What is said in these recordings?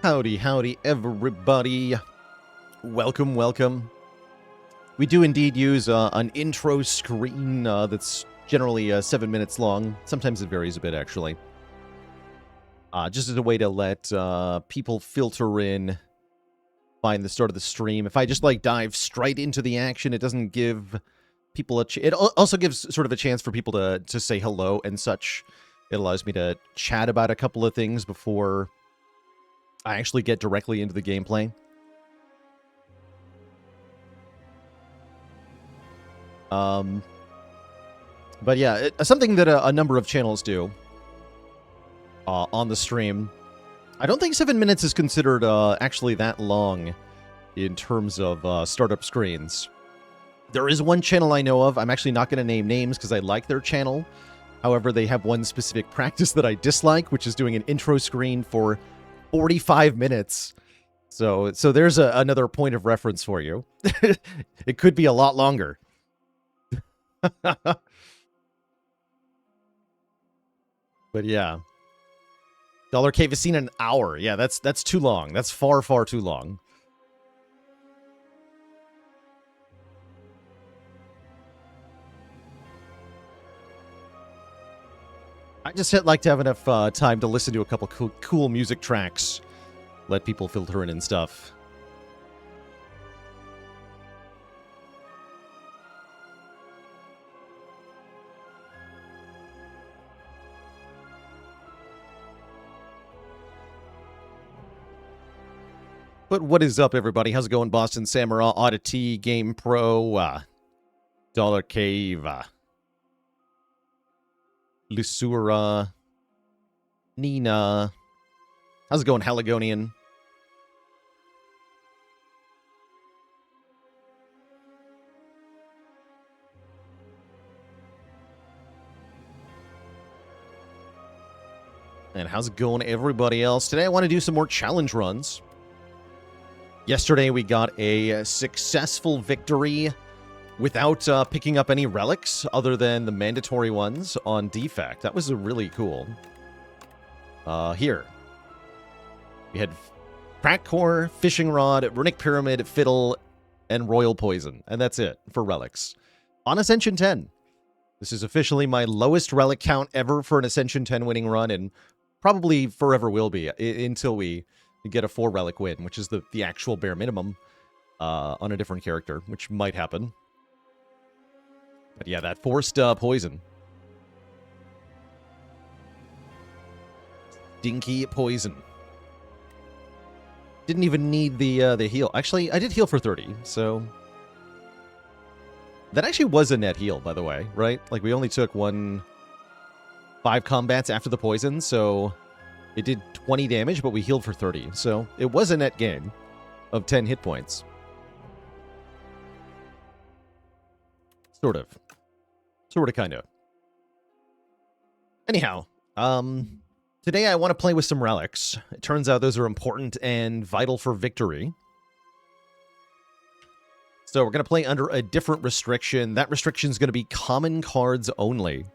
Howdy, howdy, everybody. Welcome, welcome. We do indeed use an intro screen that's generally 7 minutes long. Sometimes it varies a bit, actually. Just as a way to let people filter in, find the start of the stream. If I just, dive straight into the action, it doesn't give people it also gives sort of a chance for people to say hello and such. It allows me to chat about a couple of things before I actually get directly into the gameplay. But yeah, something that a number of channels do on the stream. I don't think 7 minutes is considered actually that long in terms of startup screens. There is one channel I know of. I'm actually not going to name names because I like their channel. However, they have one specific practice that I dislike, which is doing an intro screen for 45 minutes. So there's another point of reference for you. It could be a lot longer. But yeah. Dollar Cave has seen an hour. Yeah, that's too long. That's far, far too long. I just like to have enough time to listen to a couple cool music tracks. Let people filter in and stuff. But what is up, everybody? How's it going? Boston Samurai, Oddity, Game Pro, Dollar Cave, Lusura, Nina. How's it going, Haligonian? And how's it going, everybody else? Today I want to do some more challenge runs. Yesterday we got a successful victory without picking up any relics other than the mandatory ones on Defect. That was really cool. Here. We had Crack Core, Fishing Rod, Runic Pyramid, Fiddle, and Royal Poison. And that's it for relics. On Ascension 10. This is officially my lowest relic count ever for an Ascension 10 winning run, and probably forever will be until we get a 4 relic win, which is the actual bare minimum on a different character, which might happen. But yeah, that forced poison. Stinky poison. Didn't even need the heal. Actually, I did heal for 30, so that actually was a net heal, by the way, right? Like, we only took 5 combats after the poison, so it did 20 damage, but we healed for 30. So it was a net gain of 10 hit points. Sort of, kind of. Anyhow, today I want to play with some relics. It turns out those are important and vital for victory. So we're going to play under a different restriction. That restriction is going to be common cards only.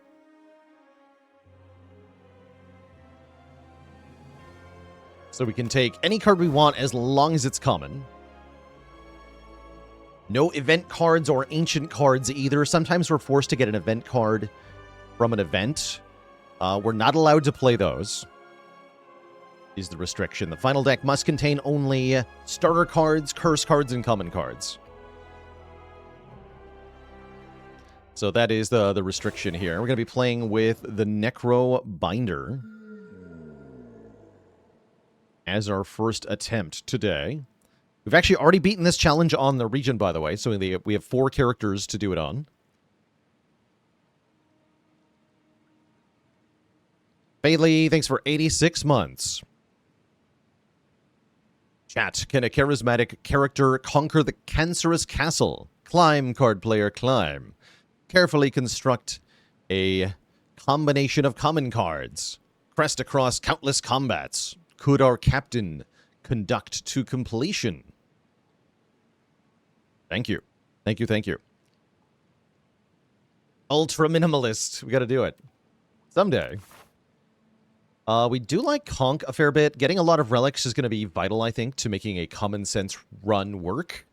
So we can take any card we want as long as it's common. No event cards or ancient cards either. Sometimes we're forced to get an event card from an event. We're not allowed to play those. Is the restriction. The final deck must contain only starter cards, curse cards, and common cards. So that is the restriction here. We're going to be playing with the Necrobinder as our first attempt today. We've actually already beaten this challenge on the Regent, by the way, so we have 4 characters to do it on. Bailey, thanks for 86 months. Chat, can a charismatic character conquer the cancerous castle? Climb, card player, climb. Carefully construct a combination of common cards. Crest across countless combats. Could our captain conduct to completion? Thank you. Thank you, thank you. Ultra minimalist. We gotta do it. Someday. We do like Conk a fair bit. Getting a lot of relics is going to be vital, I think, to making a common sense run work.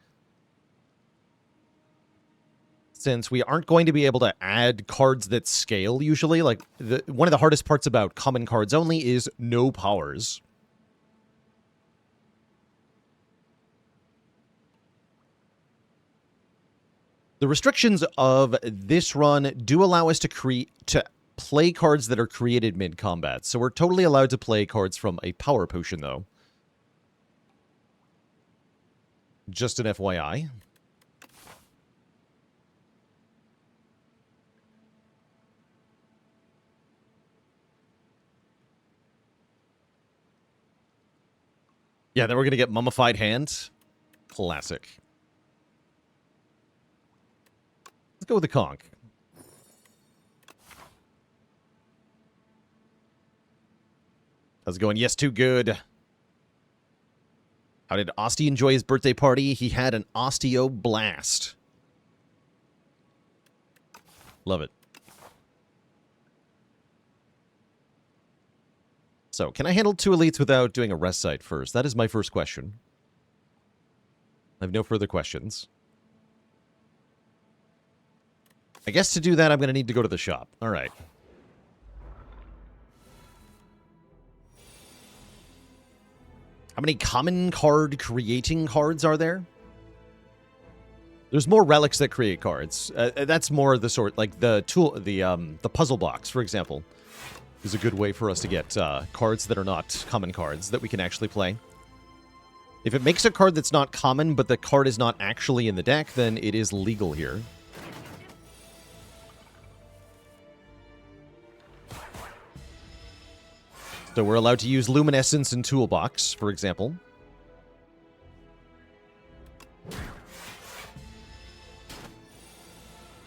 Since we aren't going to be able to add cards that scale usually. Like, one of the hardest parts about common cards only is no powers. The restrictions of this run do allow us to play cards that are created mid-combat. So we're totally allowed to play cards from a power potion, though. Just an FYI. Yeah, then we're going to get Mummified Hand. Classic. Let's go with the Conk. How's it going? Yes, too good. How did Osti enjoy his birthday party? He had an osteo blast. Love it. So, can I handle 2 elites without doing a rest site first? That is my first question. I have no further questions. I guess to do that, I'm going to need to go to the shop. All right. How many common card creating cards are there? There's more relics that create cards. That's more the sort, like the puzzle box, for example, is a good way for us to get cards that are not common cards that we can actually play. If it makes a card that's not common, but the card is not actually in the deck, then it is legal here. So we're allowed to use Luminescence in Toolbox, for example.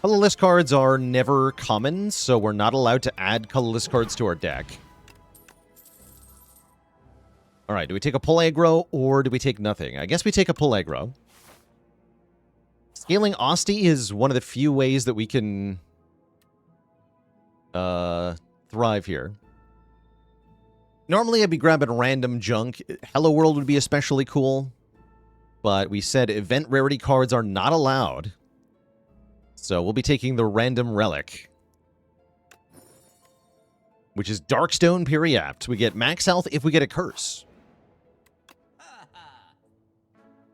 Colorless cards are never common, so we're not allowed to add colorless cards to our deck. Alright, do we take a pull aggro, or do we take nothing? I guess we take a pull aggro. Scaling Osti is one of the few ways that we can thrive here. Normally, I'd be grabbing random junk. Hello World would be especially cool. But we said event rarity cards are not allowed. So we'll be taking the random relic. Which is Darkstone Periapt. We get max health if we get a curse.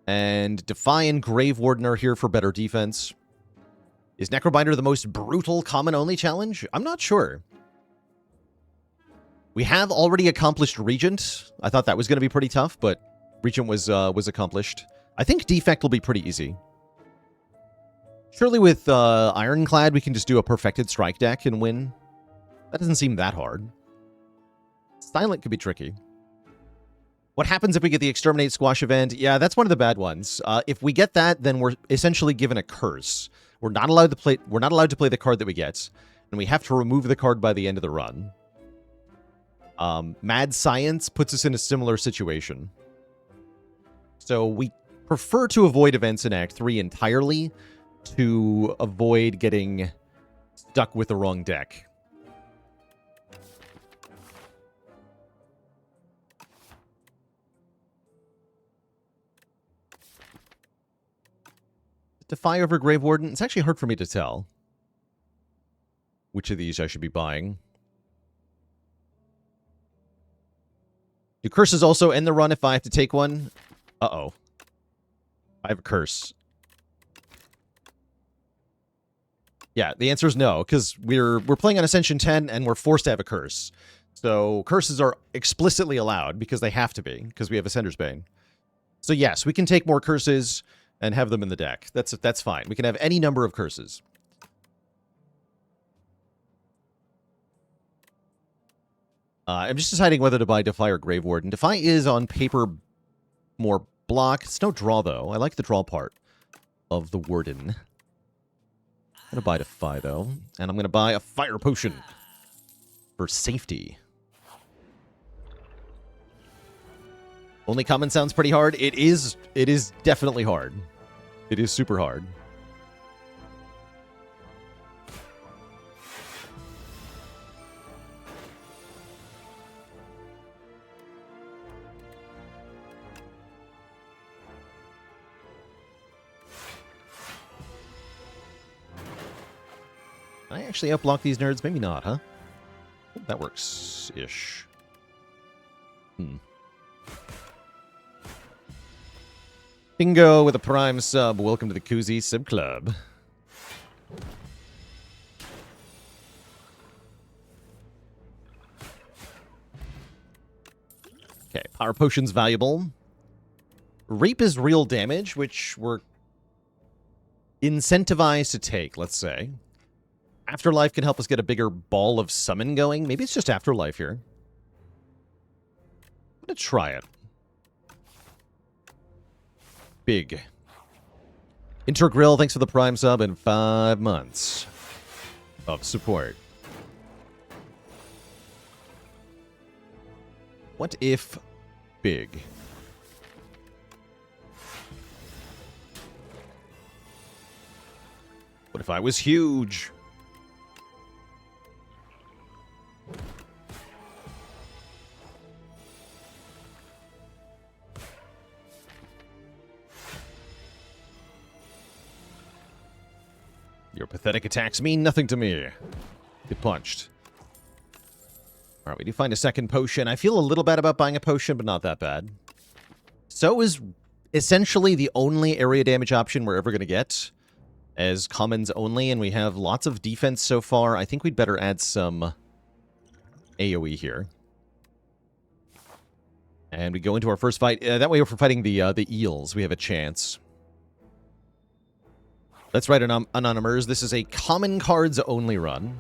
And Defy and Grave Warden are here for better defense. Is Necrobinder the most brutal common-only challenge? I'm not sure. We have already accomplished Regent. I thought that was going to be pretty tough, but Regent was accomplished. I think Defect will be pretty easy. Surely with Ironclad, we can just do a Perfected Strike deck and win. That doesn't seem that hard. Silent could be tricky. What happens if we get the Exterminate Squash event? Yeah, that's one of the bad ones. If we get that, then we're essentially given a curse. We're not allowed to play the card that we get, and we have to remove the card by the end of the run. Mad Science puts us in a similar situation. So we prefer to avoid events in Act 3 entirely to avoid getting stuck with the wrong deck. Defy over Grave Warden? It's actually hard for me to tell which of these I should be buying. Do curses also end the run if I have to take one? Uh-oh. I have a curse. Yeah, the answer is no, because we're playing on Ascension 10, and we're forced to have a curse. So curses are explicitly allowed, because they have to be, because we have Ascender's Bane. So yes, we can take more curses and have them in the deck. That's fine. We can have any number of curses. I'm just deciding whether to buy Defy or Grave Warden. Defy is on paper more block. It's no draw, though. I like the draw part of the Warden. I'm going to buy Defy, though. And I'm going to buy a Fire Potion for safety. Only common sounds pretty hard. It is definitely hard. It is super hard. Can I actually outblock these nerds? Maybe not, huh? That works-ish. Bingo with a prime sub. Welcome to the Koozie Sub Club. Okay, power potion's valuable. Rape is real damage, which we're incentivized to take, let's say. Afterlife can help us get a bigger ball of summon going. Maybe it's just Afterlife here. I'm going to try it. Big. Intergrill, thanks for the prime sub and 5 months of support. What if big? What if I was huge? Your pathetic attacks mean nothing to me. Get punched. Alright, we do find a second potion. I feel a little bad about buying a potion, but not that bad. So is essentially the only area damage option we're ever going to get as commons only, and we have lots of defense so far. I think we'd better add some AoE here. And we go into our first fight. That way, if we're fighting the eels, we have a chance. That's right, Anonymers. This is a common cards only run.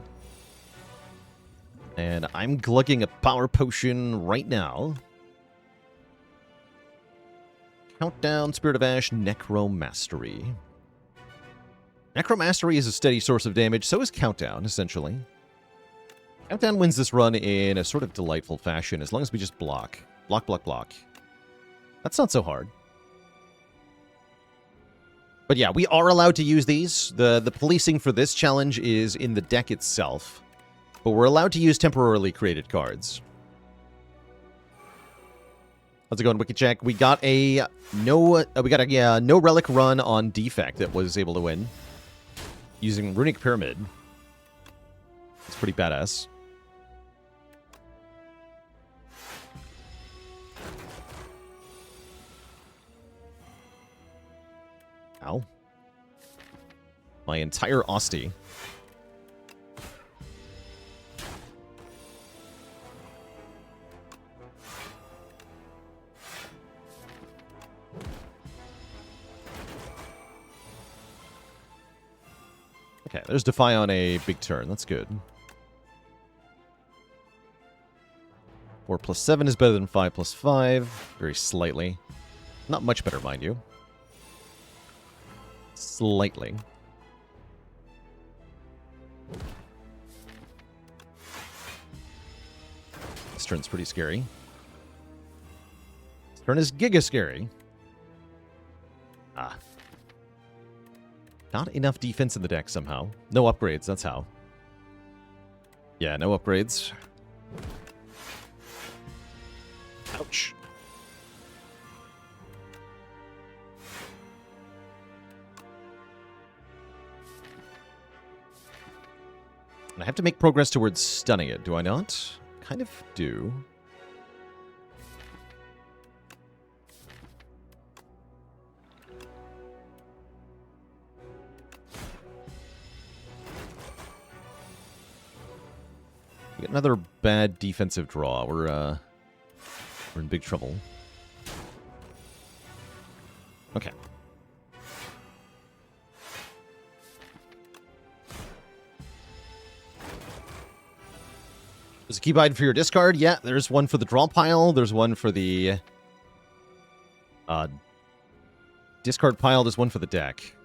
And I'm glugging a power potion right now. Countdown, Spirit of Ash, Necromastery. Necromastery is a steady source of damage, so is Countdown, essentially. Countdown wins this run in a sort of delightful fashion, as long as we just block. Block, block, block. That's not so hard. But yeah, we are allowed to use these. The policing for this challenge is in the deck itself. But we're allowed to use temporarily created cards. How's it going, WikiCheck? We got a no relic run on Defect that was able to win. Using Runic Pyramid. It's pretty badass. Ow. My entire Ostie. Okay, there's Defy on a big turn. That's good. 4 plus 7 is better than 5 plus 5. Very slightly. Not much better, mind you. Slightly. This turn's pretty scary. This turn is giga scary. Ah. Not enough defense in the deck somehow. No upgrades, that's how. Yeah, no upgrades. Ouch. I have to make progress towards stunning it, do I not? Kind of do. We get another bad defensive draw. We're in big trouble. Okay. There's a keybind for your discard. Yeah, there's one for the draw pile. There's one for the discard pile. There's one for the deck.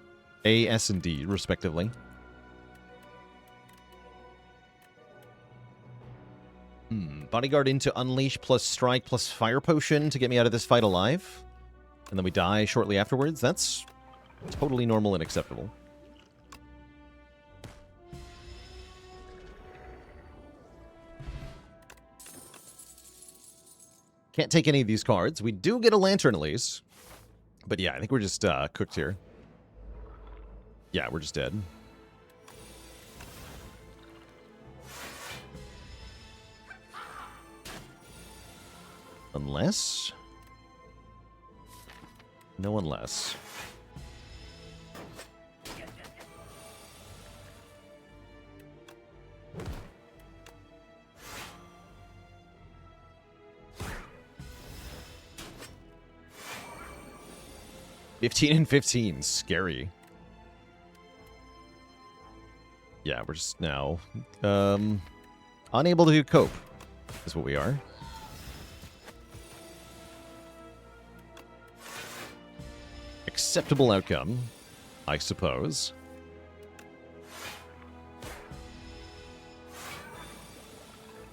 A, S, and D, respectively. Bodyguard into Unleash plus Strike plus Fire Potion to get me out of this fight alive. And then we die shortly afterwards. That's totally normal and acceptable. Can't take any of these cards. We do get a Lantern at least. But yeah, I think we're just cooked here. Yeah, we're just dead. Unless... No unless. $15 and $15. Scary. Yeah, we're just now unable to cope, is what we are. Acceptable outcome, I suppose.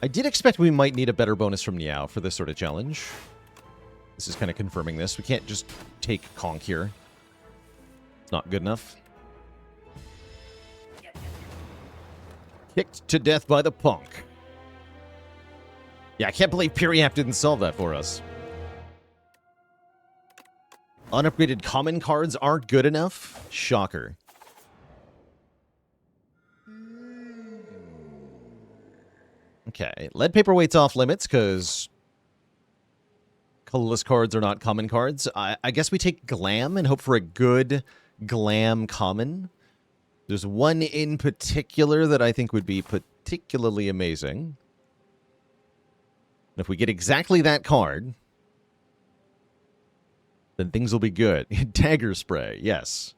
I did expect we might need a better bonus from Niao for this sort of challenge. This is kind of confirming this. We can't just take Conk here. It's not good enough. Kicked to death by the punk. Yeah, I can't believe Periap didn't solve that for us. Unupgraded common cards aren't good enough? Shocker. Okay, lead paperweight's off limits because colorless cards are not common cards. I guess we take Glam and hope for a good Glam common. There's one in particular that I think would be particularly amazing. And if we get exactly that card, then things will be good. Dagger Spray, yes.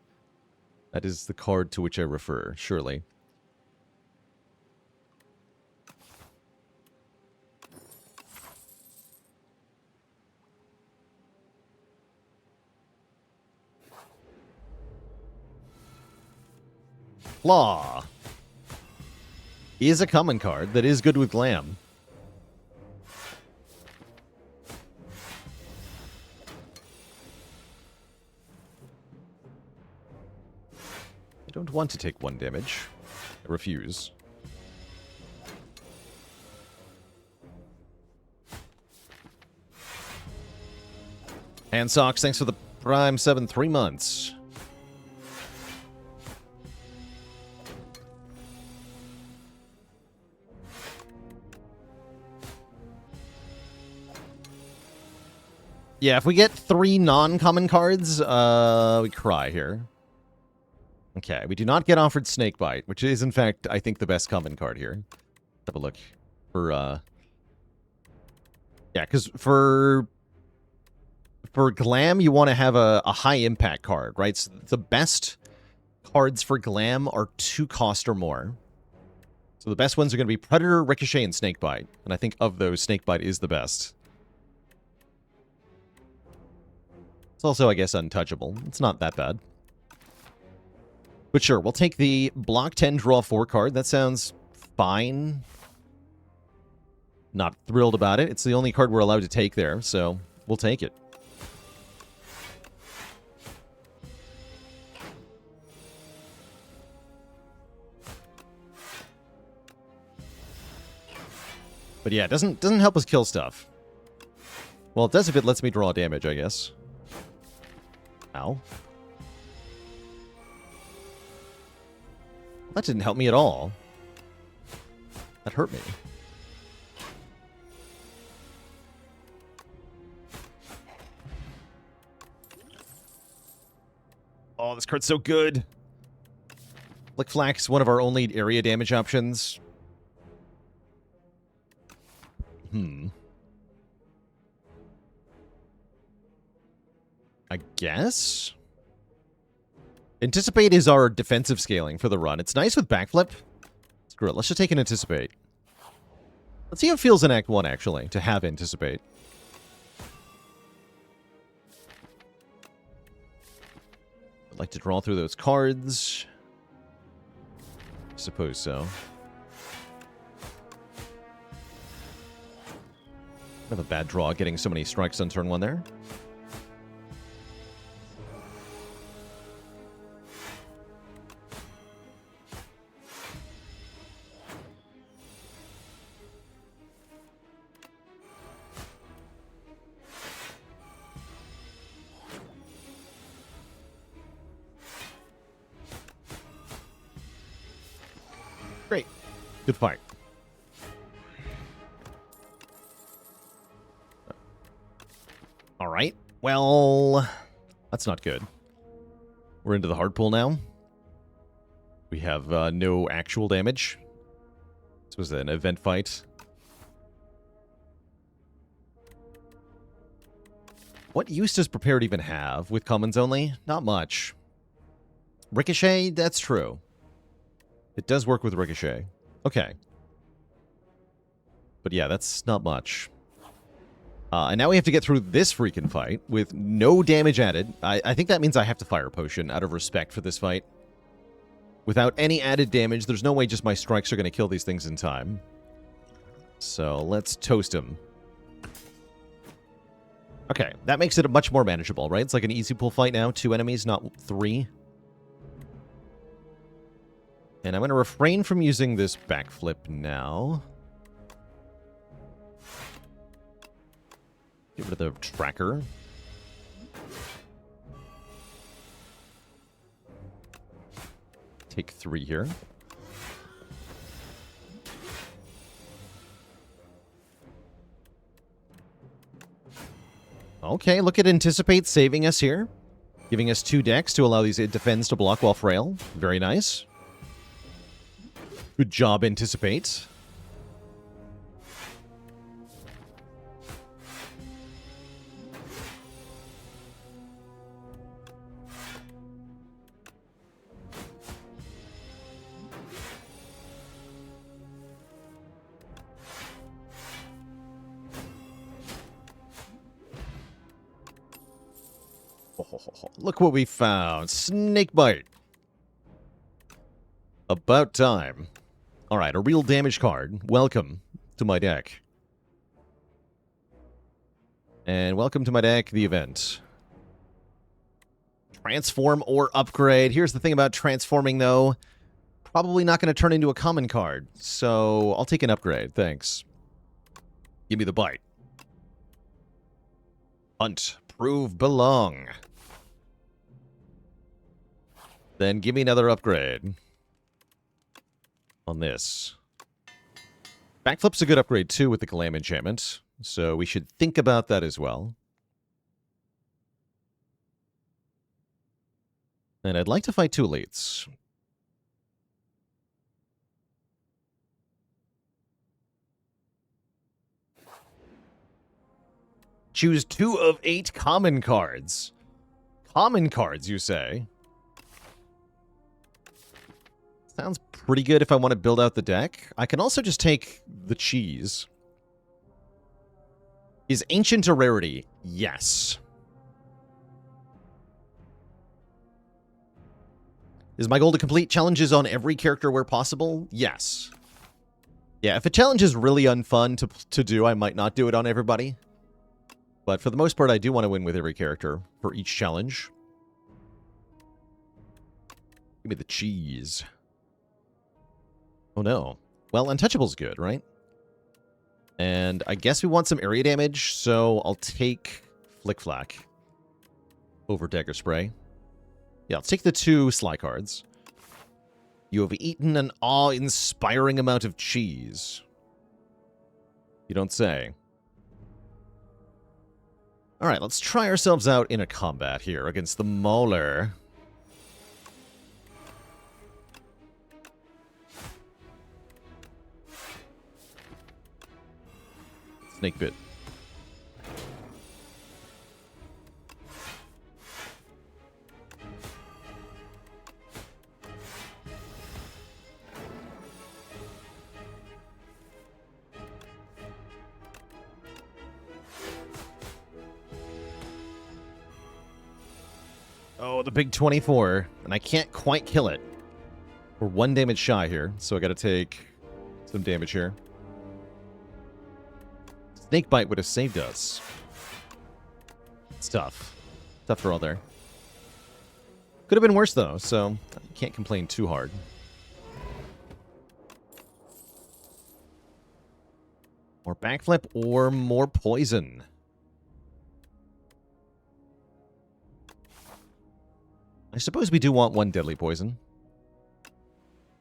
That is the card to which I refer, surely. Law is a common card that is good with Glam. I don't want to take 1 damage. I refuse. Hand Socks, thanks for the Prime 7 3 months. Yeah, if we get 3 non-common cards, we cry here. Okay, we do not get offered Snakebite, which is, in fact, I think the best common card here. Let's have a look for, yeah, because for Glam, you want to have a high-impact card, right? So the best cards for Glam are 2 cost or more. So the best ones are going to be Predator, Ricochet, and Snakebite. And I think of those, Snakebite is the best. It's also, I guess, untouchable. It's not that bad. But sure, we'll take the block 10, draw 4 card. That sounds fine. Not thrilled about it. It's the only card we're allowed to take there, so we'll take it. But yeah, it doesn't help us kill stuff. Well, it does if it lets me draw damage, I guess. Ow. That didn't help me at all. That hurt me. Oh, this card's so good. Flick Flack's one of our only area damage options. I guess? Anticipate is our defensive scaling for the run. It's nice with backflip. Screw it, let's just take an Anticipate. Let's see how it feels in Act 1, actually, to have Anticipate. I'd like to draw through those cards. I suppose so. I have a bad draw getting so many strikes on turn 1 there. Great. Good fight. All right. Well, that's not good. We're into the hard pull now. We have no actual damage. This was an event fight. What use does Prepared even have with commons only? Not much. Ricochet, that's true. It does work with Ricochet. Okay. But yeah, that's not much. And now we have to get through this freaking fight with no damage added. I think that means I have to fire a potion out of respect for this fight. Without any added damage, there's no way just my strikes are going to kill these things in time. So let's toast them. Okay, that makes it much more manageable, right? It's like an easy pull fight now. 2 enemies, not 3. And I'm going to refrain from using this backflip now. Get rid of the tracker. Take 3 here. Okay, look at Anticipate saving us here. Giving us 2 decks to allow these defends to block while frail. Very nice. Good job, Anticipate. Look what we found. Snakebite. About time. Alright, a real damage card. Welcome to my deck. And welcome to my deck, the event. Transform or upgrade. Here's the thing about transforming, though. Probably not going to turn into a common card. So I'll take an upgrade. Thanks. Give me the bite. Hunt. Prove belong. Then give me another upgrade on this. Backflip's a good upgrade, too, with the Calam enchantment. So we should think about that as well. And I'd like to fight 2 elites. Choose 2 of 8 common cards. Common cards, you say? Sounds pretty good if I want to build out the deck. I can also just take the cheese. Is Ancient a rarity? Yes. Is my goal to complete challenges on every character where possible? Yes. Yeah, if a challenge is really unfun to do, I might not do it on everybody. But for the most part, I do want to win with every character for each challenge. Give me the cheese. Oh no. Well, Untouchable's good, right? And I guess we want some area damage, so I'll take Flick Flack over Dagger Spray. Yeah, I'll take the 2 Sly cards. You have eaten an awe-inspiring amount of cheese. You don't say. Alright, let's try ourselves out in a combat here against the Mauler. Snake bit. Oh, the big 24. And I can't quite kill it. We're 1 damage shy here, so I gotta take some damage here. Snakebite would have saved us. It's tough. Tough for all there. Could have been worse, though, so I can't complain too hard. More backflip or more poison. I suppose we do want 1 deadly poison.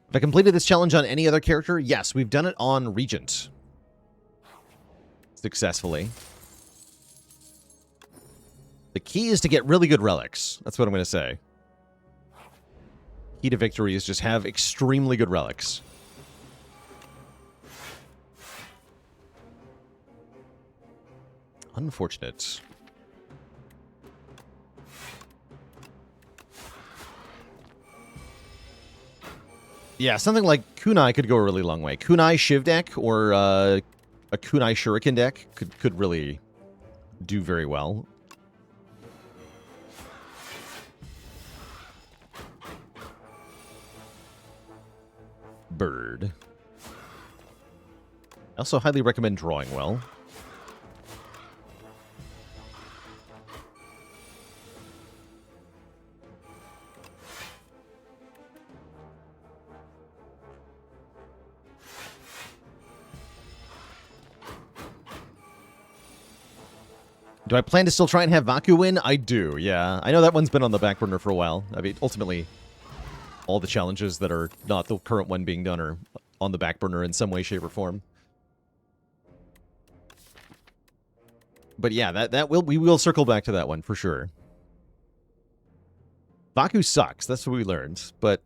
Have I completed this challenge on any other character? Yes, we've done it on Regent. Successfully. The key is to get really good relics. That's what I'm going to say. Key to victory is just have extremely good relics. Unfortunate. Yeah, something like Kunai could go a really long way. Kunai Shiv deck or a Kunai Shuriken deck could really do very well. Bird. I also highly recommend drawing well. Do I plan to still try and have Vaku win? I do, yeah. I know that one's been on the back burner for a while. I mean, ultimately, all the challenges that are not the current one being done are on the back burner in some way, shape, or form. But yeah, we will circle back to that one for sure. Vaku sucks, that's what we learned, but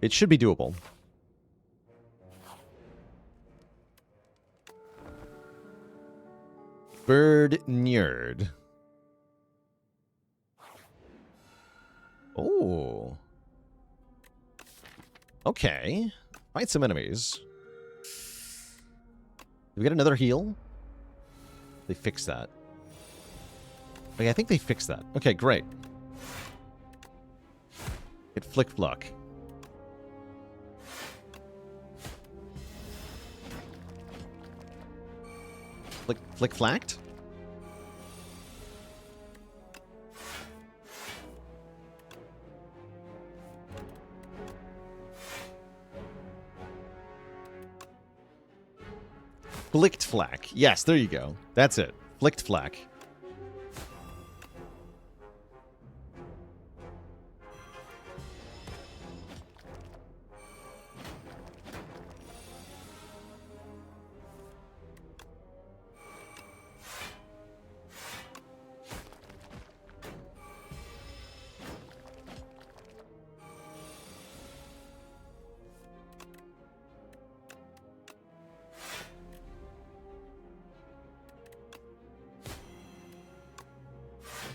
it should be doable. Bird Nerd. Oh. Okay. Fight some enemies. Did we get another heal? They fixed that. Okay, I think they fixed that. Okay, great. Get Flick Fluck. Flick Flacked? Flicked Flack. Yes, there you go. That's it. Flicked Flack.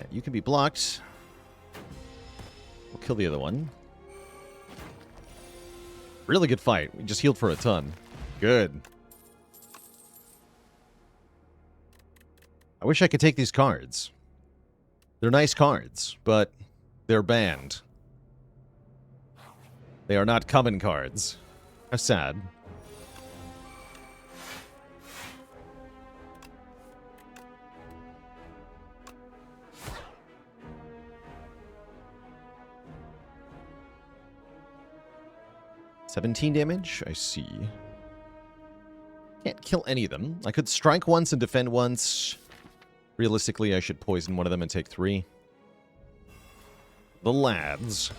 You can be blocked. We'll kill the other one. Really good fight. We just healed for a ton. Good. I wish I could take these cards. They're nice cards, but they're banned. They are not common cards. How sad. $17 damage? I see. Can't kill any of them. I could strike once and defend once. Realistically, I should poison one of them and take 3. The lads.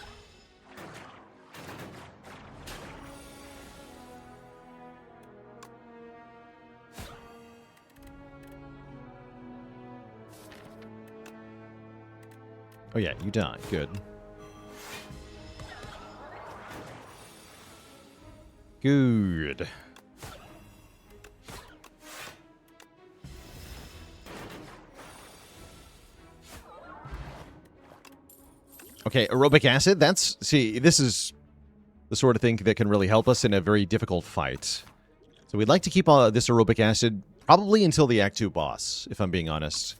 Oh yeah, you die. Good. Good. Okay, aerobic acid, see, this is the sort of thing that can really help us in a very difficult fight. So we'd like to keep this aerobic acid probably until the Act 2 boss, if I'm being honest.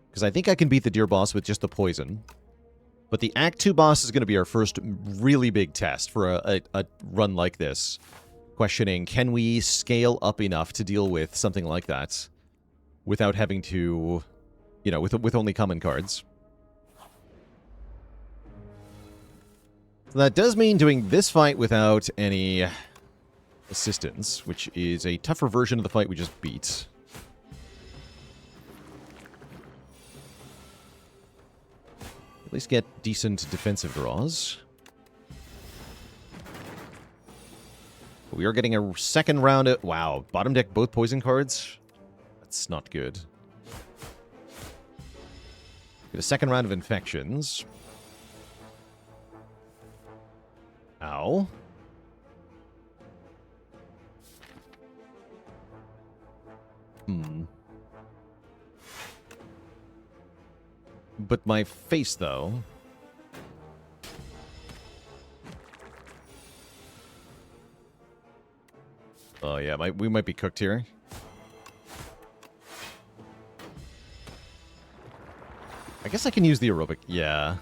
Because I think I can beat the deer boss with just the poison. But the Act 2 boss is going to be our first really big test for a run like this. Questioning, can we scale up enough to deal with something like that without having to, you know, with only common cards? So that does mean doing this fight without any assistance, which is a tougher version of the fight we just beat. At least get decent defensive draws. We are getting a second round of... Wow, bottom deck both poison cards? That's not good. Get a second round of infections. Ow. But my face, though. Oh, yeah, we might be cooked here. I guess I can use the aerobic. Yeah.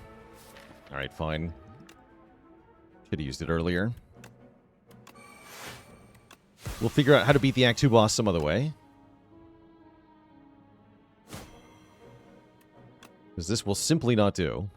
Alright, fine. Could have used it earlier. We'll figure out how to beat the Act 2 boss some other way. Because this will simply not do.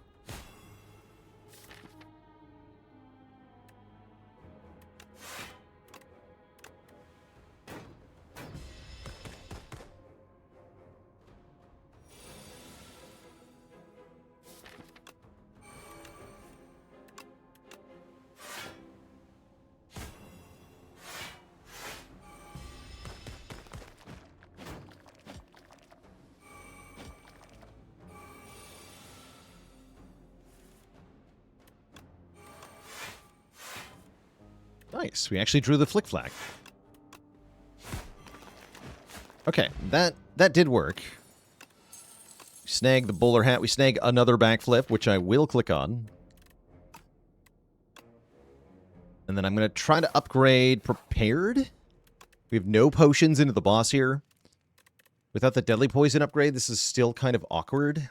Nice. We actually drew the flick flag. Okay, that did work. We snag the bowler hat. We snag another backflip, which I will click on. And then I'm going to try to upgrade Prepared. We have no potions into the boss here. Without the Deadly Poison upgrade, this is still kind of awkward.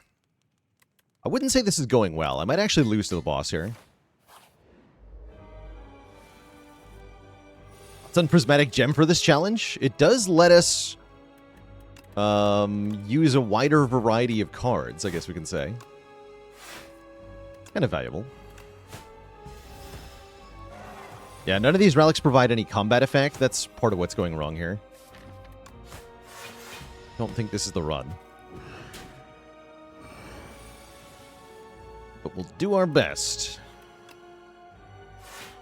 I wouldn't say this is going well. I might actually lose to the boss here. It's on Prismatic Gem for this challenge. It does let us use a wider variety of cards, I guess we can say. Kind of valuable. Yeah, none of these relics provide any combat effect. That's part of what's going wrong here. Don't think this is the run. But we'll do our best.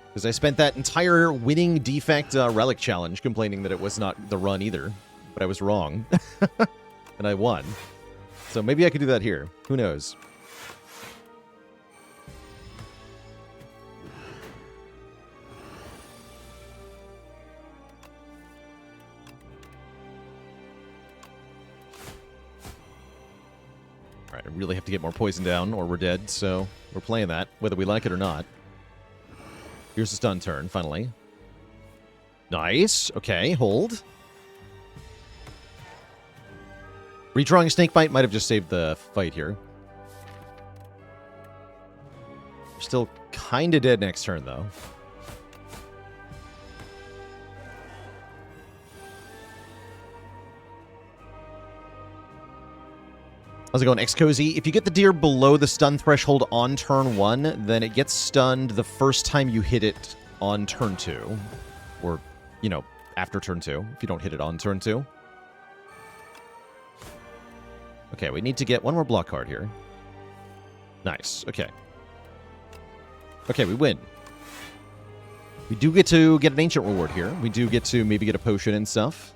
Because I spent that entire winning Defect relic challenge complaining that it was not the run either. But I was wrong. And I won. So maybe I could do that here. Who knows? Alright, I really have to get more poison down or we're dead. So we're playing that, whether we like it or not. Here's a stun turn, finally. Nice. Okay, hold. Redrawing Snakebite might have just saved the fight here. We're still kind of dead next turn, though. How's it going, X-Cozy? If you get the deer below the stun threshold on turn 1, then it gets stunned the first time you hit it on turn 2. Or, you know, after turn 2, if you don't hit it on turn 2. Okay, we need to get one more block card here. Nice, okay. Okay, we win. We do get to get an ancient reward here. We do get to maybe get a potion and stuff.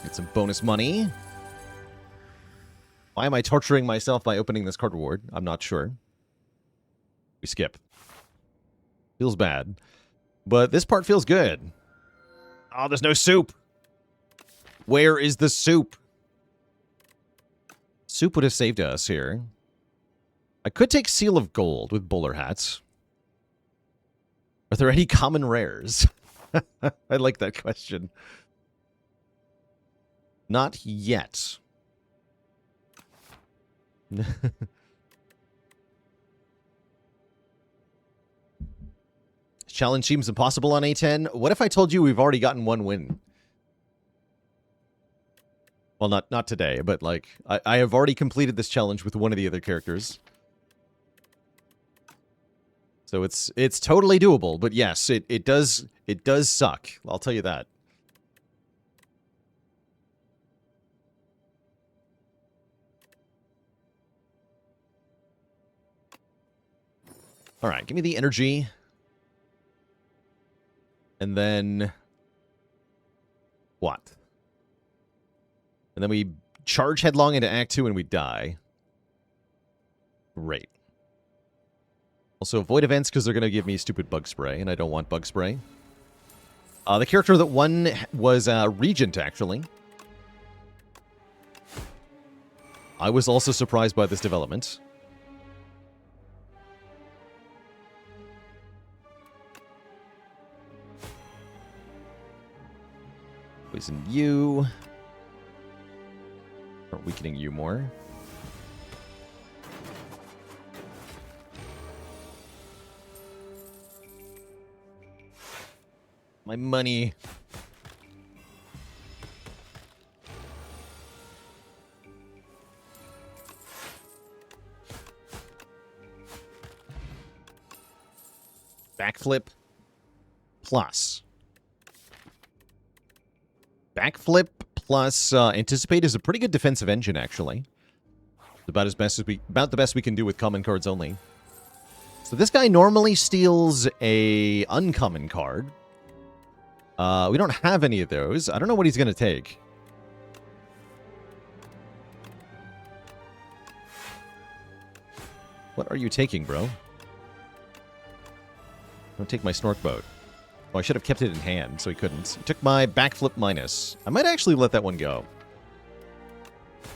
Get some bonus money. Why am I torturing myself by opening this card reward? I'm not sure. We skip. Feels bad. But this part feels good. Oh, there's no soup. Where is the soup? Soup would have saved us here. I could take Seal of Gold with bowler hats. Are there any common rares? I like that question. Not yet. Challenge seems impossible on A10. What if I told you we've already gotten one win? Well, not today, but like I have already completed this challenge with one of the other characters. So it's totally doable, but yes, it does suck. I'll tell you that. All right, give me the energy. And then what? And then we charge headlong into Act 2 and we die. Great. Also avoid events because they're going to give me stupid bug spray, and I don't want bug spray. The character that won was Regent, actually. I was also surprised by this development. Poison you. Start weakening you more. My money. Backflip plus. Backflip plus Anticipate is a pretty good defensive engine, actually. It's about the best we can do with common cards only. So this guy normally steals a uncommon card. We don't have any of those. I don't know what he's going to take. What are you taking, bro? Don't take my Snork boat. Oh, I should have kept it in hand, so he couldn't. He took my backflip minus. I might actually let that one go.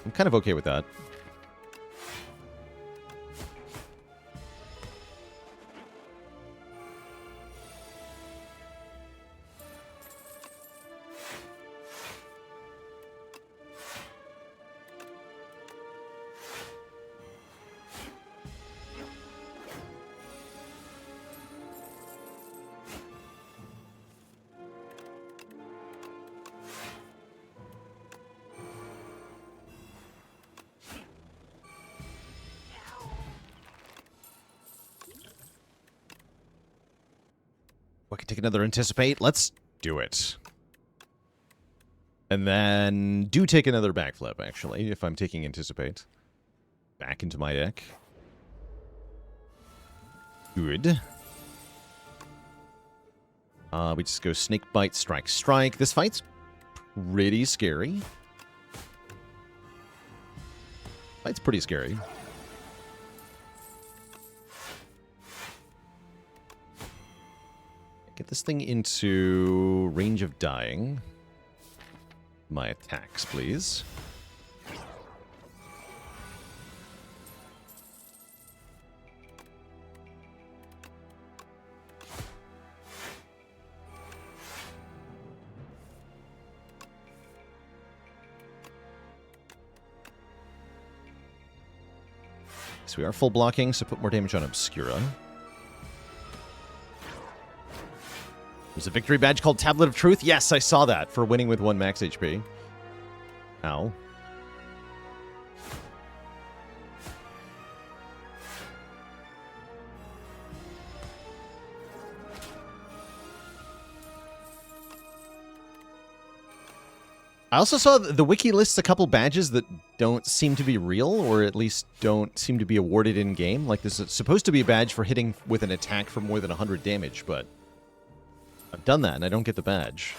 I'm kind of okay with that. I can take another Anticipate. Let's do it. And then do take another backflip, actually, if I'm taking Anticipate. Back into my deck. Good. We just go Snake Bite, Strike, Strike. This fight's pretty scary. Fight's pretty scary. Get this thing into range of dying. My attacks, please. So we are full blocking, so put more damage on Obscura. There's a victory badge called Tablet of Truth. Yes, I saw that for winning with 1 max HP. Ow. I also saw the wiki lists a couple badges that don't seem to be real, or at least don't seem to be awarded in-game. Like, this is supposed to be a badge for hitting with an attack for more than 100 damage, but I've done that and I don't get the badge.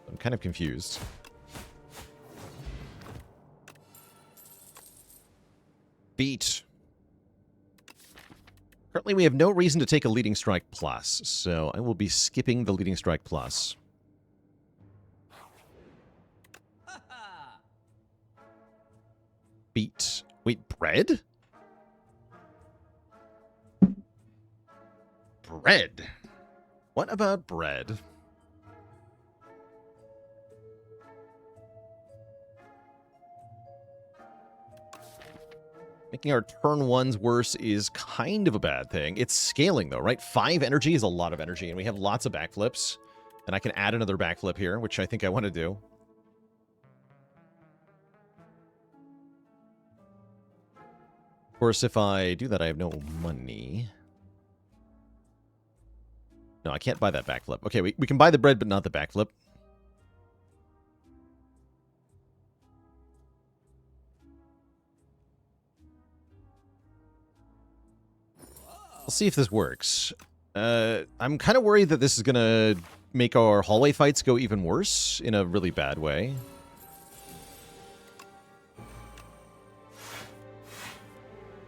I'm kind of confused. Beat. Currently, we have no reason to take a Leading Strike Plus, so I will be skipping the Leading Strike Plus. Beat. Wait, bread? Bread. What about bread? Making our turn 1s worse is kind of a bad thing. It's scaling, though, right? 5 energy is a lot of energy, and we have lots of backflips. And I can add another backflip here, which I think I want to do. Of course, if I do that, I have no money. No, I can't buy that backflip. Okay, we can buy the bread, but not the backflip. I'll see if this works. I'm kind of worried that this is going to make our hallway fights go even worse in a really bad way.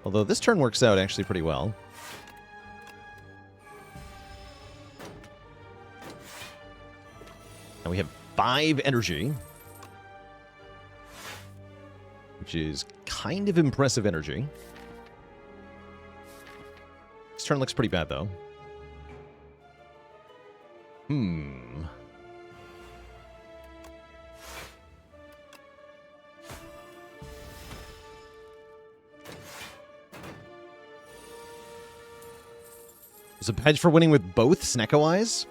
Although this turn works out actually pretty well. And we have 5 energy, which is kind of impressive energy. This turn looks pretty bad, though. There's a badge for winning with both Snecko Eyes?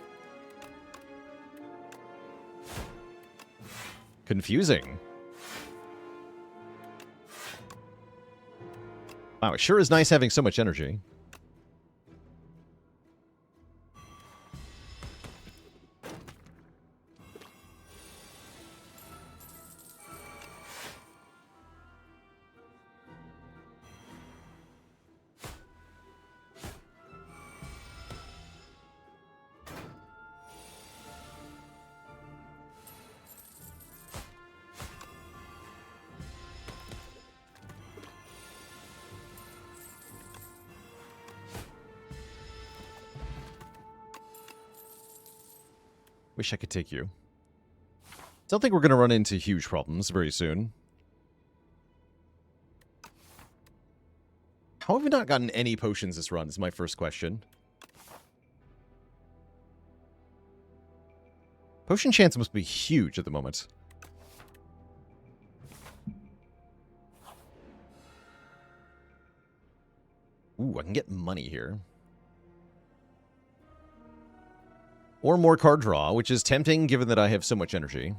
Confusing. Wow, it sure is nice having so much energy. Wish I could take you. Don't think we're going to run into huge problems very soon. How have we not gotten any potions this run is my first question. Potion chance must be huge at the moment. Ooh, I can get money here. Or more card draw, which is tempting given that I have so much energy.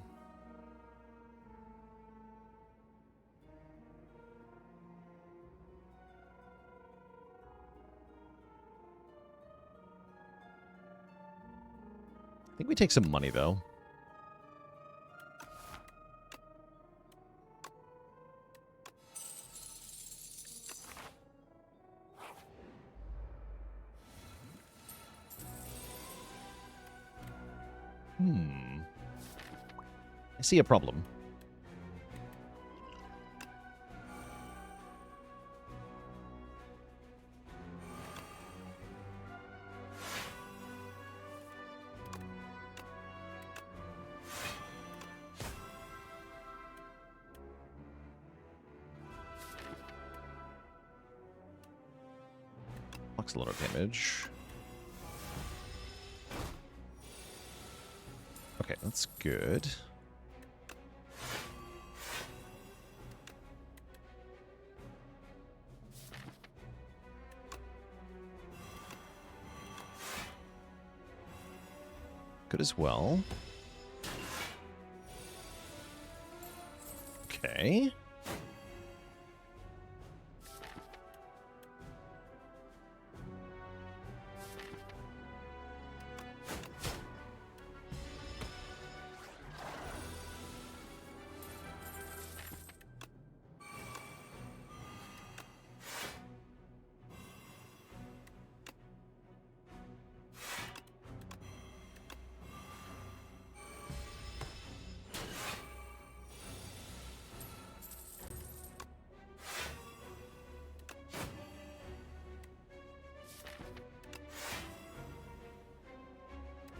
I think we take some money, though. I see a problem. Blocks a lot of damage. Okay, that's good. Good as well. Okay.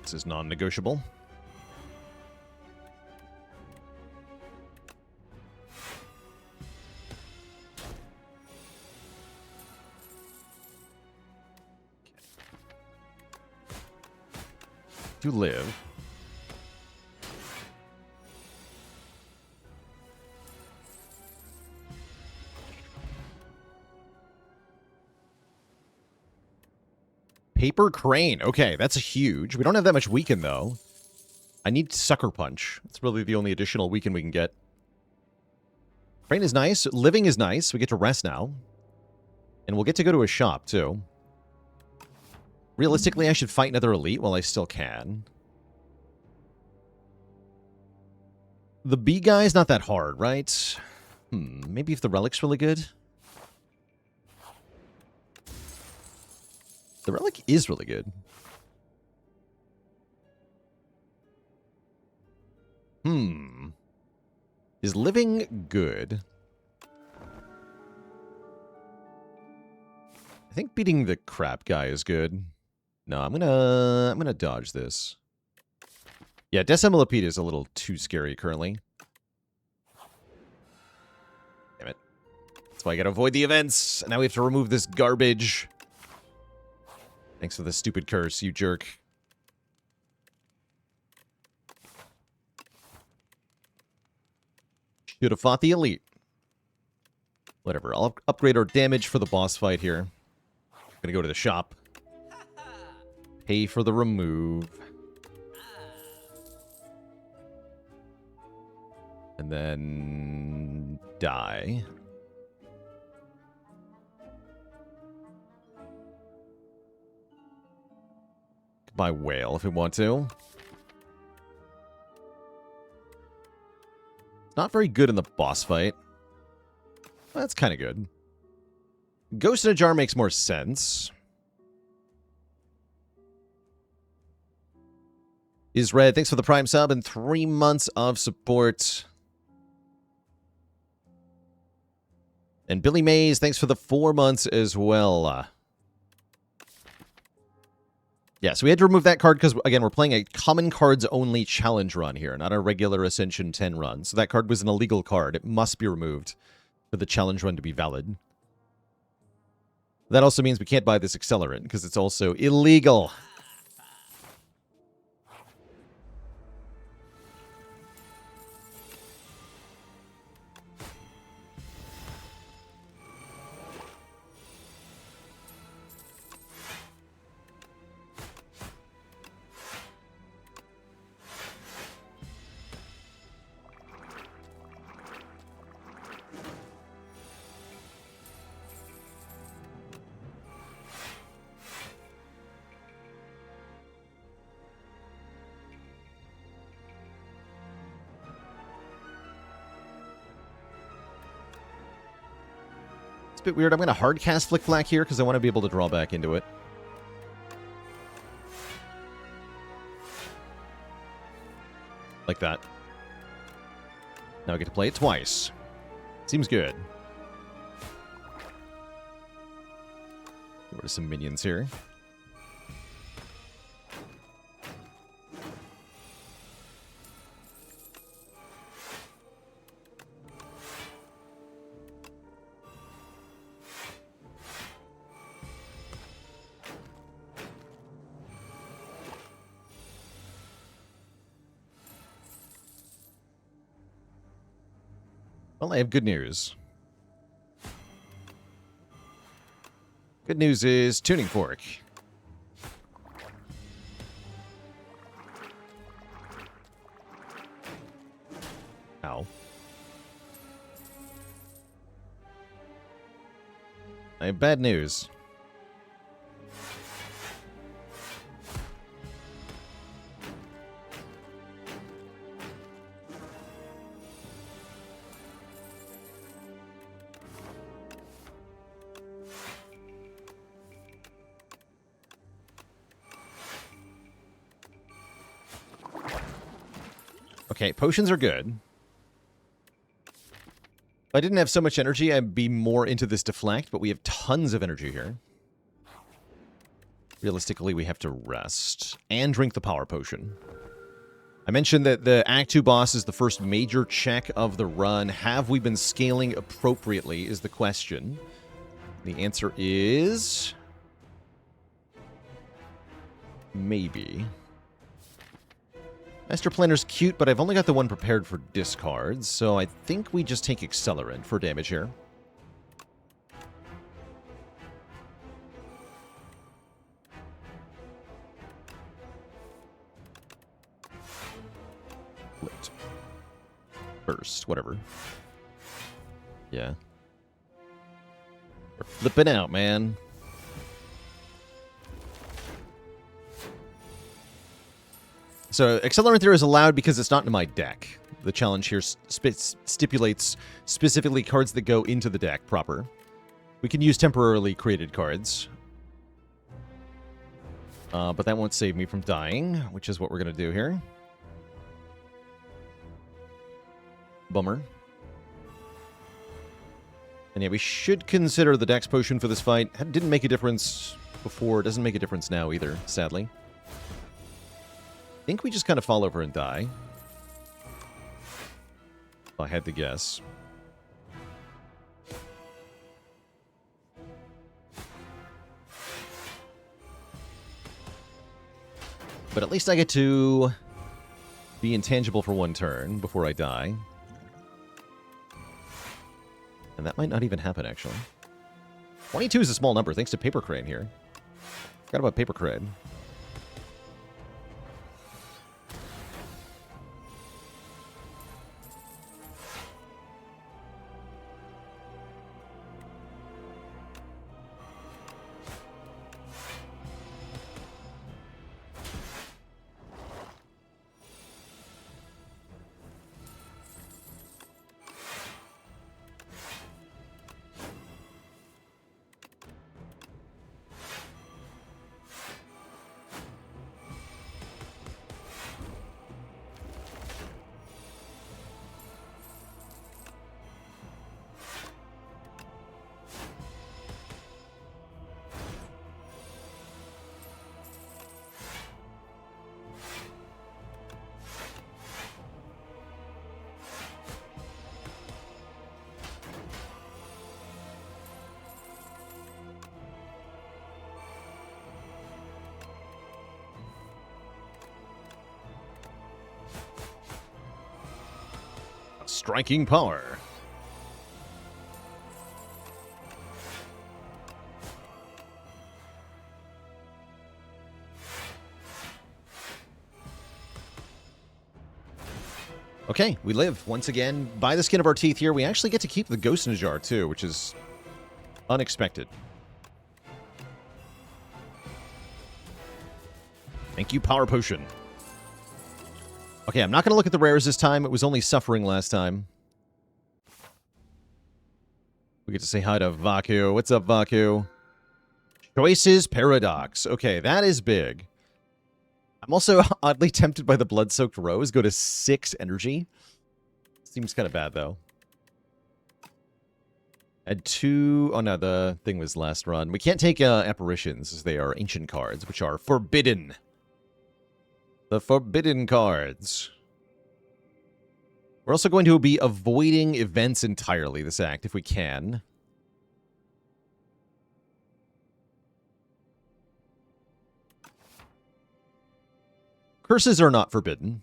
This is non-negotiable. To live. Paper Crane. Okay, that's huge. We don't have that much weaken, though. I need Sucker Punch. That's really the only additional weaken we can get. Crane is nice. Living is nice. We get to rest now. And we'll get to go to a shop, too. Realistically, I should fight another elite while I still can. The B guy's not that hard, right? Maybe if the relic's really good? The relic is really good. Is living good? I think beating the crap guy is good. No, I'm gonna dodge this. Yeah, Decimilipede is a little too scary currently. Damn it. That's why I gotta avoid the events. Now we have to remove this garbage. Thanks for the stupid curse, you jerk. Should have fought the elite. Whatever, I'll upgrade our damage for the boss fight here. Gonna go to the shop. Pay for the remove. And then die. Buy whale if we want to. Not very good in the boss fight. That's kind of good. Ghost in a jar makes more sense. Is Red, thanks for the Prime sub and 3 months of support. And Billy Mays, thanks for the 4 months as well. Yeah, so we had to remove that card because, again, we're playing a common cards only challenge run here, not a regular Ascension 10 run. So that card was an illegal card. It must be removed for the challenge run to be valid. That also means we can't buy this accelerant because it's also illegal. It's a bit weird. I'm going to hard cast Flick Flack here because I want to be able to draw back into it. Like that. Now I get to play it twice. Seems good. Get rid of some minions here. Well, I have good news. Good news is Tuning Fork. Ow. I have bad news. Okay, potions are good. If I didn't have so much energy, I'd be more into this deflect, but we have tons of energy here. Realistically, we have to rest and drink the power potion. I mentioned that the Act 2 boss is the first major check of the run. Have we been scaling appropriately is the question. The answer is... maybe. Master Planner's cute, but I've only got the one prepared for discards, so I think we just take Accelerant for damage here. Flipped. Burst, whatever. Yeah. We're flipping out, man. So, Accelerant there is allowed because it's not in my deck. The challenge here stipulates specifically cards that go into the deck proper. We can use temporarily created cards. But that won't save me from dying, which is what we're going to do here. Bummer. And yeah, we should consider the Dex Potion for this fight. It didn't make a difference before. It doesn't make a difference now either, sadly. I think we just kind of fall over and die. If I had to guess. But at least I get to be intangible for one turn before I die. And that might not even happen, actually. 22 is a small number, thanks to Paper Crane here. Forgot about Paper Crane. Striking power. Okay, we live once again. By the skin of our teeth here, we actually get to keep the Ghost in a Jar too, which is unexpected. Thank you, Power Potion. Okay, I'm not going to look at the rares this time. It was only Suffering last time. We get to say hi to Vaku. What's up, Vaku? Choices Paradox. Okay, that is big. I'm also oddly tempted by the Blood-Soaked Rose. Go to 6 energy. Seems kind of bad, though. Add 2... Oh, no, the thing was last run. We can't take Apparitions, as they are ancient cards, which are forbidden. The forbidden cards. We're also going to be avoiding events entirely this act, if we can. Curses are not forbidden.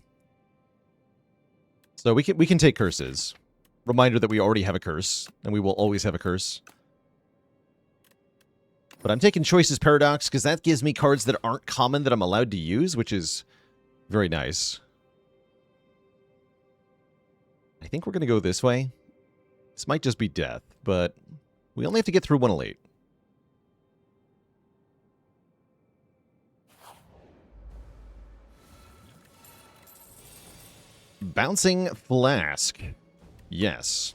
So we can take curses. Reminder that we already have a curse, and we will always have a curse. But I'm taking Choices Paradox, because that gives me cards that aren't common that I'm allowed to use, which is very nice. I think we're going to go this way. This might just be death, but we only have to get through 108. Bouncing Flask. Yes.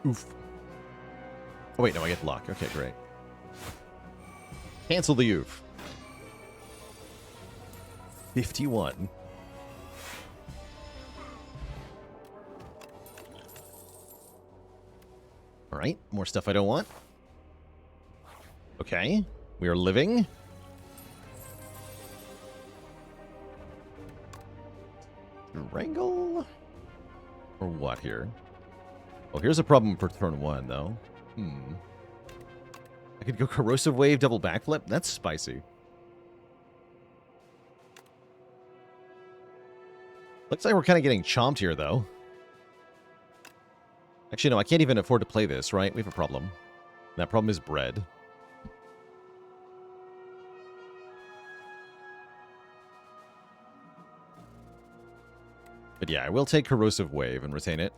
Oof. Oh, wait, no, I get block. Okay, great. Cancel the oof. 51. Alright, more stuff I don't want. Okay, we are living. Wrangle? Or what here? Oh, here's a problem for turn 1, though. I could go Corrosive Wave, double backflip. That's spicy. Looks like we're kind of getting chomped here, though. Actually, no, I can't even afford to play this, right? We have a problem. That problem is bread. But yeah, I will take Corrosive Wave and retain it.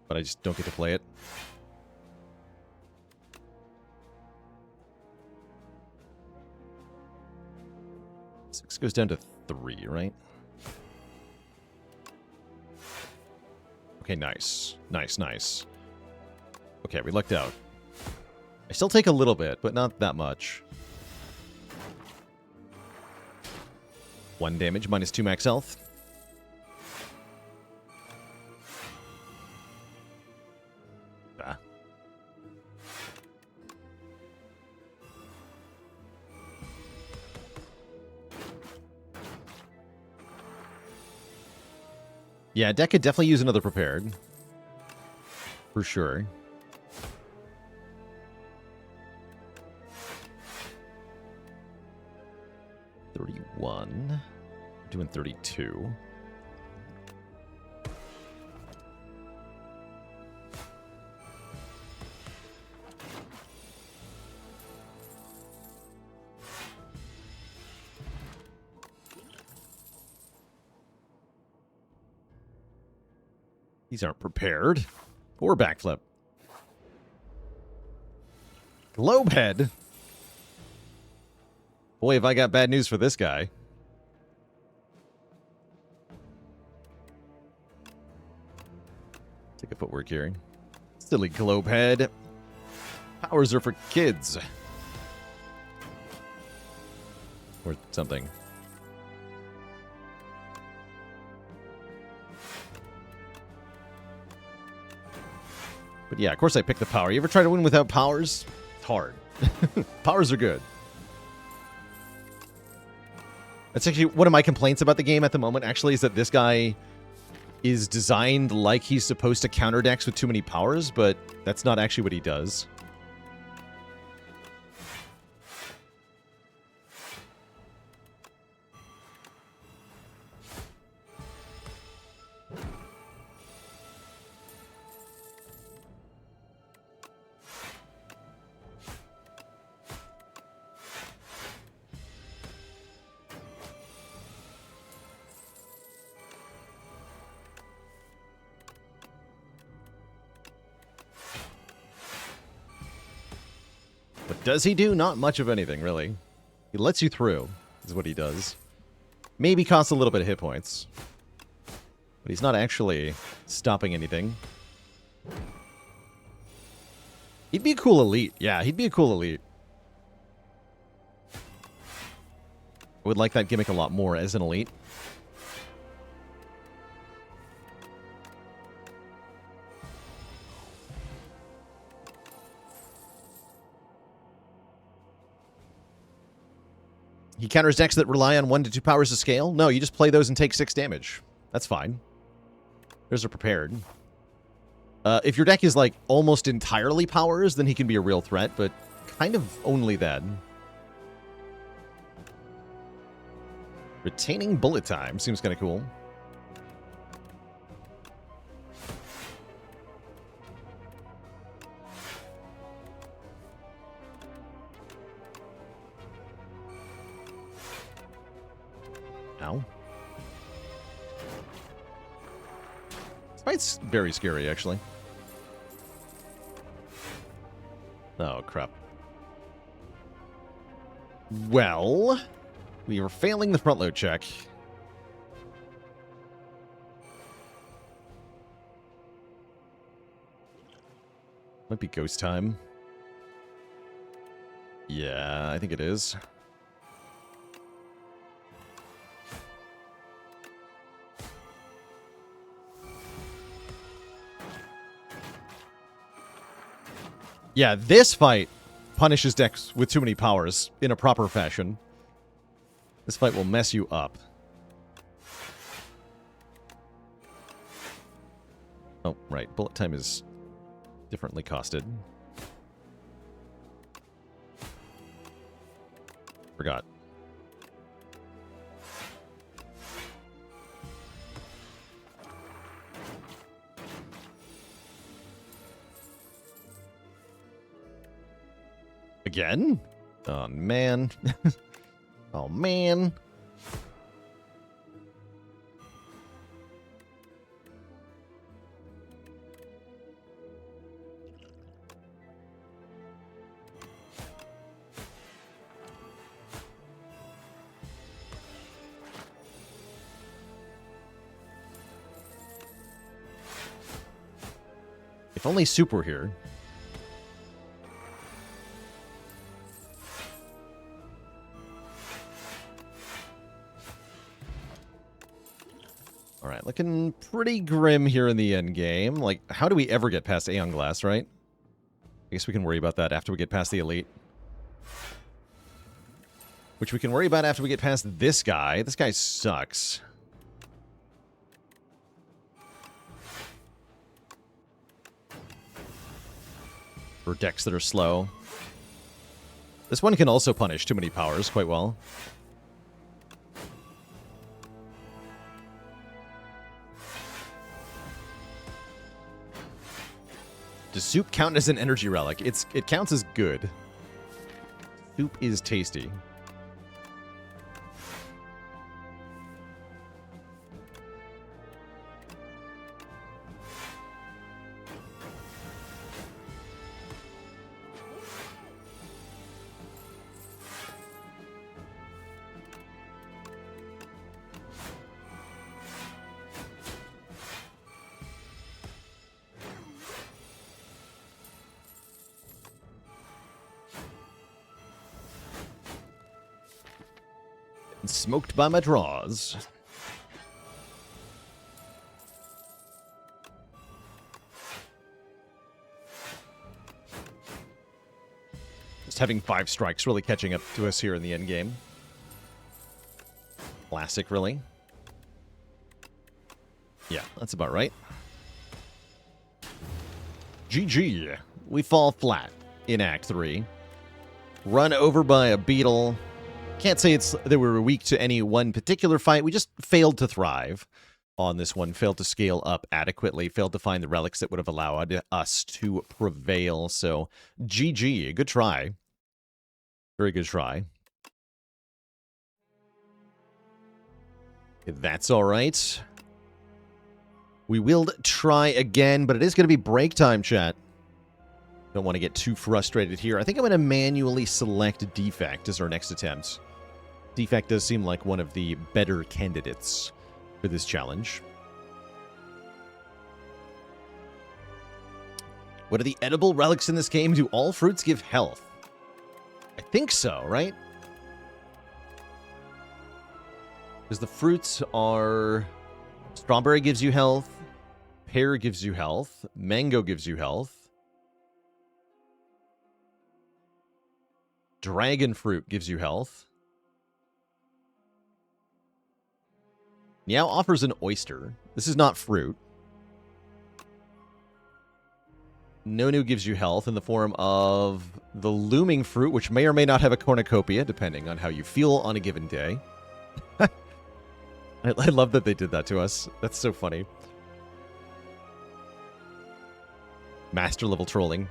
But I just don't get to play it. Six goes down to 3, right? Okay, nice. Nice, nice. Okay, we lucked out. I still take a little bit, but not that much. 1 damage, minus 2 max health. Ah. Yeah, deck could definitely use another prepared. For sure. Doing 32. These aren't prepared. Or backflip. Globehead. Boy, have I got bad news for this guy. Take a footwork here. Silly Globehead. Powers are for kids. Or something. But yeah, of course I picked the power. You ever try to win without powers? It's hard. Powers are good. That's actually one of my complaints about the game at the moment, actually, is that this guy is designed like he's supposed to counter decks with too many powers, but that's not actually what he does. Does he do? Not much of anything, really. He lets you through, is what he does. Maybe costs a little bit of hit points. But he's not actually stopping anything. He'd be a cool elite. Yeah, he'd be a cool elite. I would like that gimmick a lot more as an elite. He counters decks that rely on 1 to 2 powers to scale? No, you just play those and take 6 damage. That's fine. Those are prepared. If your deck is, like, almost entirely powers, then he can be a real threat, but kind of only then. Retaining bullet time seems kind of cool. Ow. This fight's very scary, actually. Oh, crap. Well, we were failing the front load check. Might be ghost time. Yeah, I think it is. Yeah, this fight punishes decks with too many powers in a proper fashion. This fight will mess you up. Oh, right. Bullet time is differently costed. Forgot. Again? Oh, man. Oh, man. If only Soup were here. Alright, looking pretty grim here in the end game. Like, how do we ever get past Aeon Glass, right? I guess we can worry about that after we get past the Elite. Which we can worry about after we get past this guy. This guy sucks. For decks that are slow. This one can also punish too many powers quite well. Does Soup count as an energy relic? It counts as good. Soup is tasty. Smoked by my draws. Just having 5 strikes really catching up to us here in the end game. Classic, really. Yeah, that's about right. GG. We fall flat in Act 3. Run over by a beetle. Can't say it's that we were weak to any one particular fight. We just failed to thrive on this one. Failed to scale up adequately. Failed to find the relics that would have allowed us to prevail. So, GG. Good try. Very good try. That's all right. We will try again, but it is going to be break time, chat. Don't want to get too frustrated here. I think I'm going to manually select Defect as our next attempt. Defect does seem like one of the better candidates for this challenge. What are the edible relics in this game? Do all fruits give health? I think so, right? Because the fruits are... Strawberry gives you health. Pear gives you health. Mango gives you health. Dragon fruit gives you health. Meow offers an oyster. This is not fruit. Nonu gives you health in the form of the looming fruit, which may or may not have a cornucopia, depending on how you feel on a given day. I love that they did that to us. That's so funny. Master level trolling.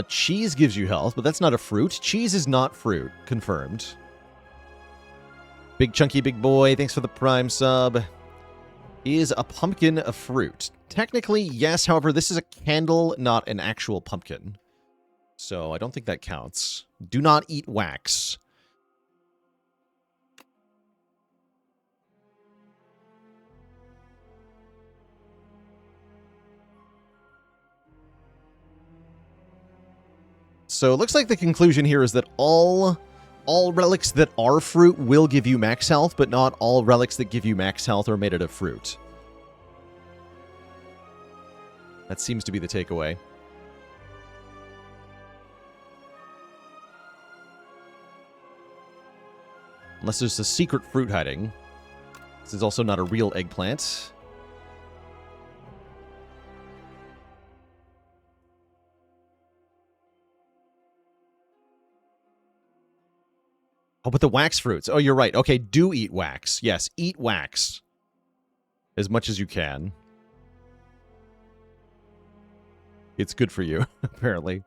Cheese gives you health, but that's not a fruit. Cheese is not fruit. Confirmed. Big Chunky Big Boy, thanks for the Prime sub. Is a pumpkin a fruit? Technically, yes. However, this is a candle, not an actual pumpkin. So I don't think that counts. Do not eat wax. So it looks like the conclusion here is that all relics that are fruit will give you max health, but not all relics that give you max health are made out of fruit. That seems to be the takeaway. Unless there's a secret fruit hiding. This is also not a real eggplant. Oh, but the wax fruits. Oh, you're right. Okay, do eat wax. Yes, eat wax. As much as you can. It's good for you, apparently.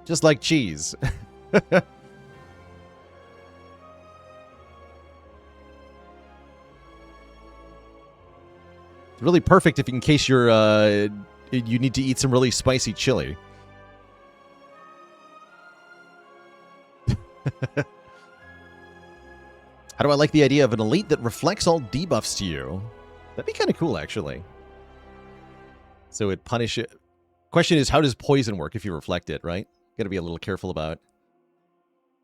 Just like cheese. Really perfect if in case you're you need to eat some really spicy chili. How do I like the idea of an elite that reflects all debuffs to you? That'd be kind of cool, actually. So it punishes... Question is, how does poison work if you reflect it, right? Got to be a little careful about.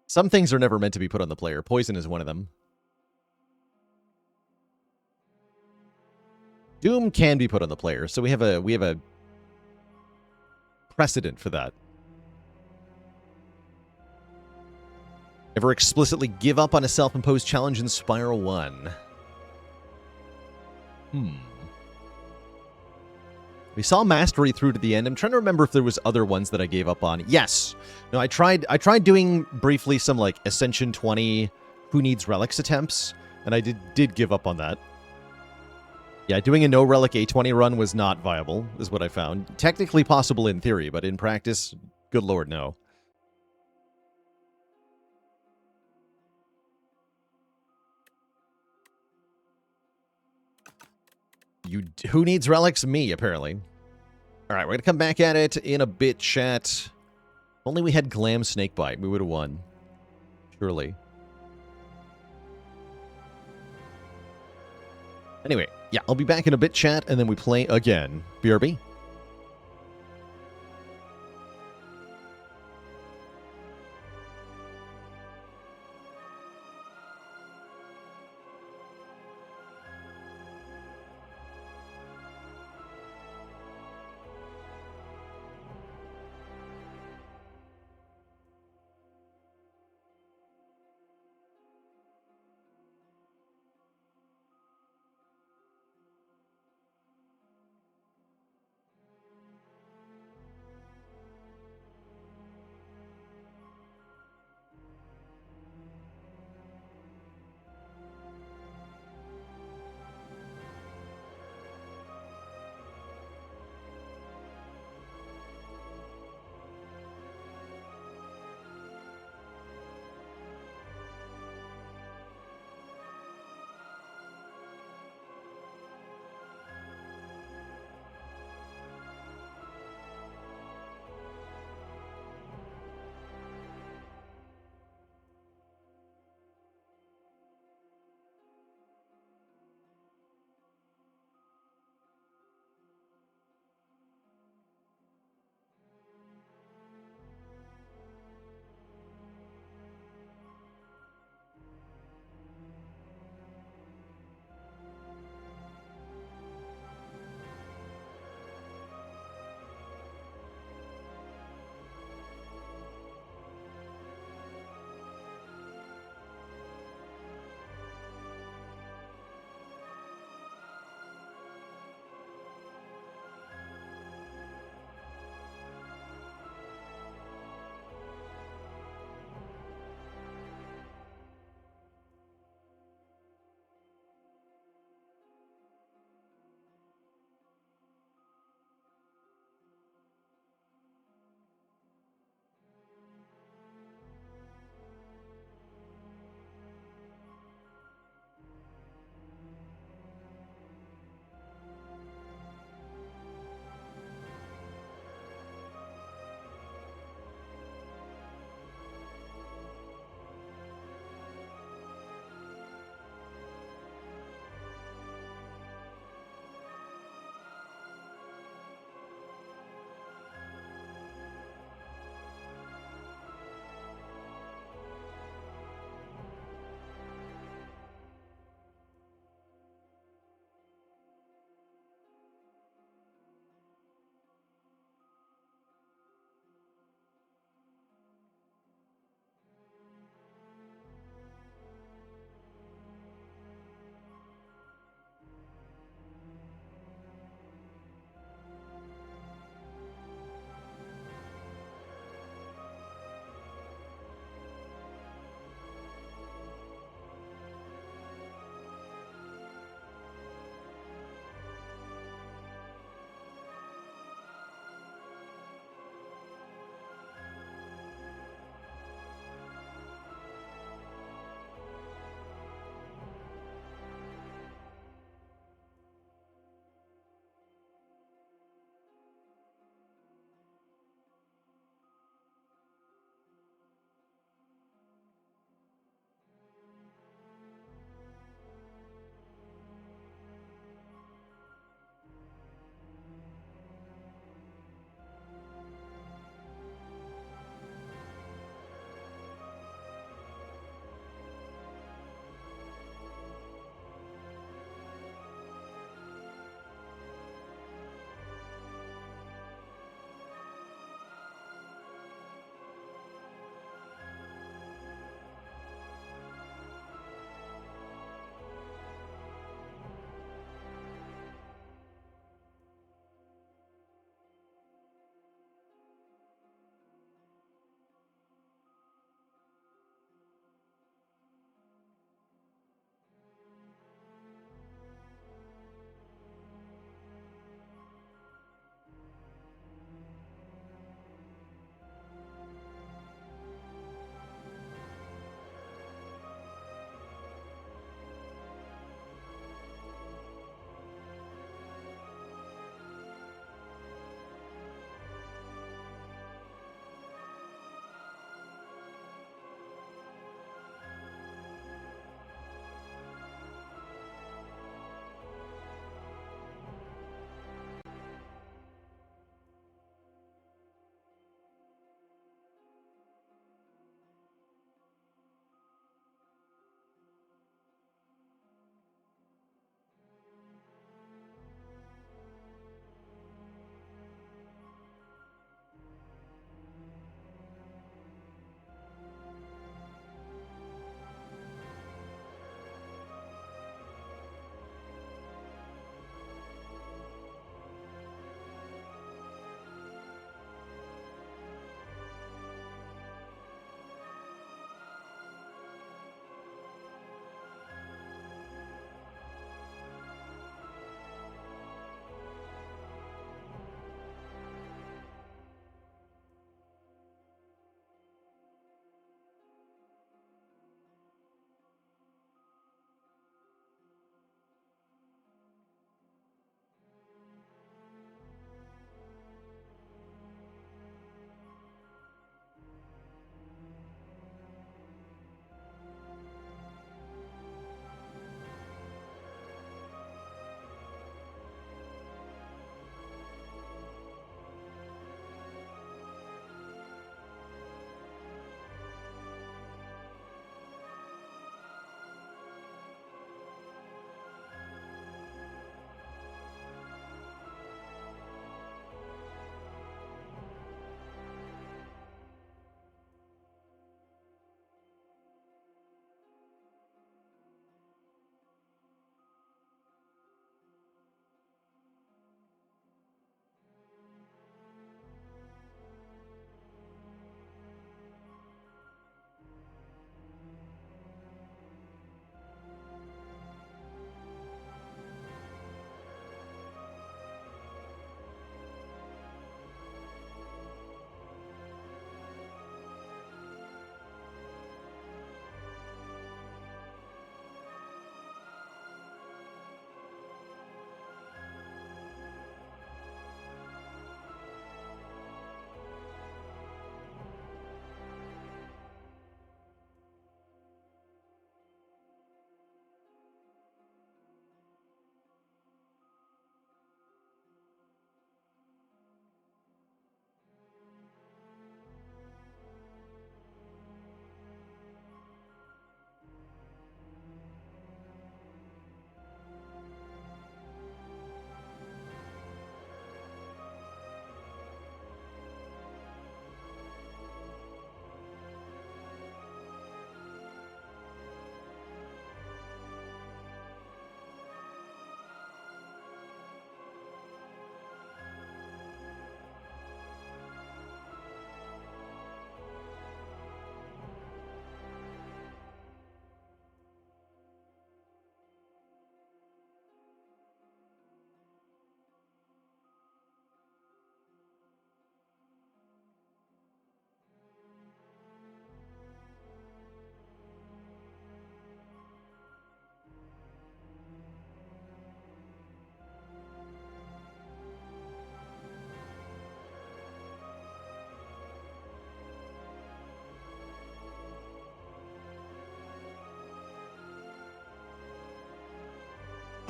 Some things are never meant to be put on the player. Poison is one of them. Doom can be put on the player, so we have a precedent for that. Ever explicitly give up on a self-imposed challenge in Spire 1? We saw Mastery through to the end. I'm trying to remember if there was other ones that I gave up on. Yes. No, I tried doing briefly some like Ascension 20 Who Needs Relics attempts, and I did give up on that. Yeah, doing a no relic A20 run was not viable, is what I found. Technically possible in theory, but in practice, good lord, no. Who needs relics? Me, apparently. All right, we're going to come back at it in a bit, chat. If only we had Glam Snakebite, we would have won. Surely. Anyway, yeah, I'll be back in a bit, chat, and then we play again. BRB.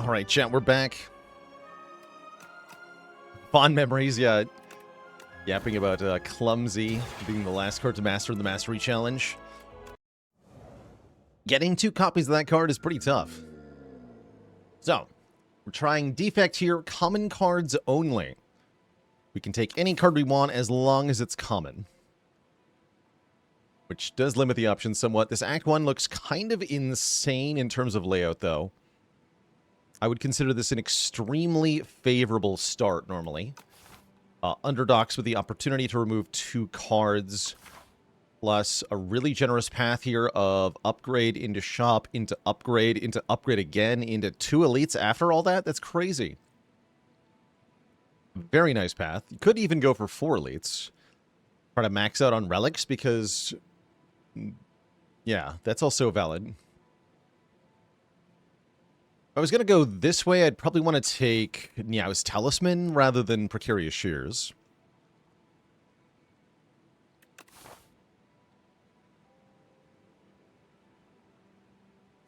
Alright, chat, we're back. Fond memories, yeah. Yapping about Clumsy being the last card to master in the Mastery Challenge. Getting 2 copies of that card is pretty tough. So, we're trying Defect here, common cards only. We can take any card we want as long as it's common. Which does limit the options somewhat. This Act 1 looks kind of insane in terms of layout, though. I would consider this an extremely favorable start, normally. Underdogs with the opportunity to remove 2 cards, plus a really generous path here of upgrade into shop, into upgrade again, into 2 elites after all that. That's crazy. Very nice path. You could even go for 4 elites. Try to max out on relics, because... yeah, that's also valid. If I was going to go this way, I'd probably want to take Niao's Talisman rather than Precarious Shears.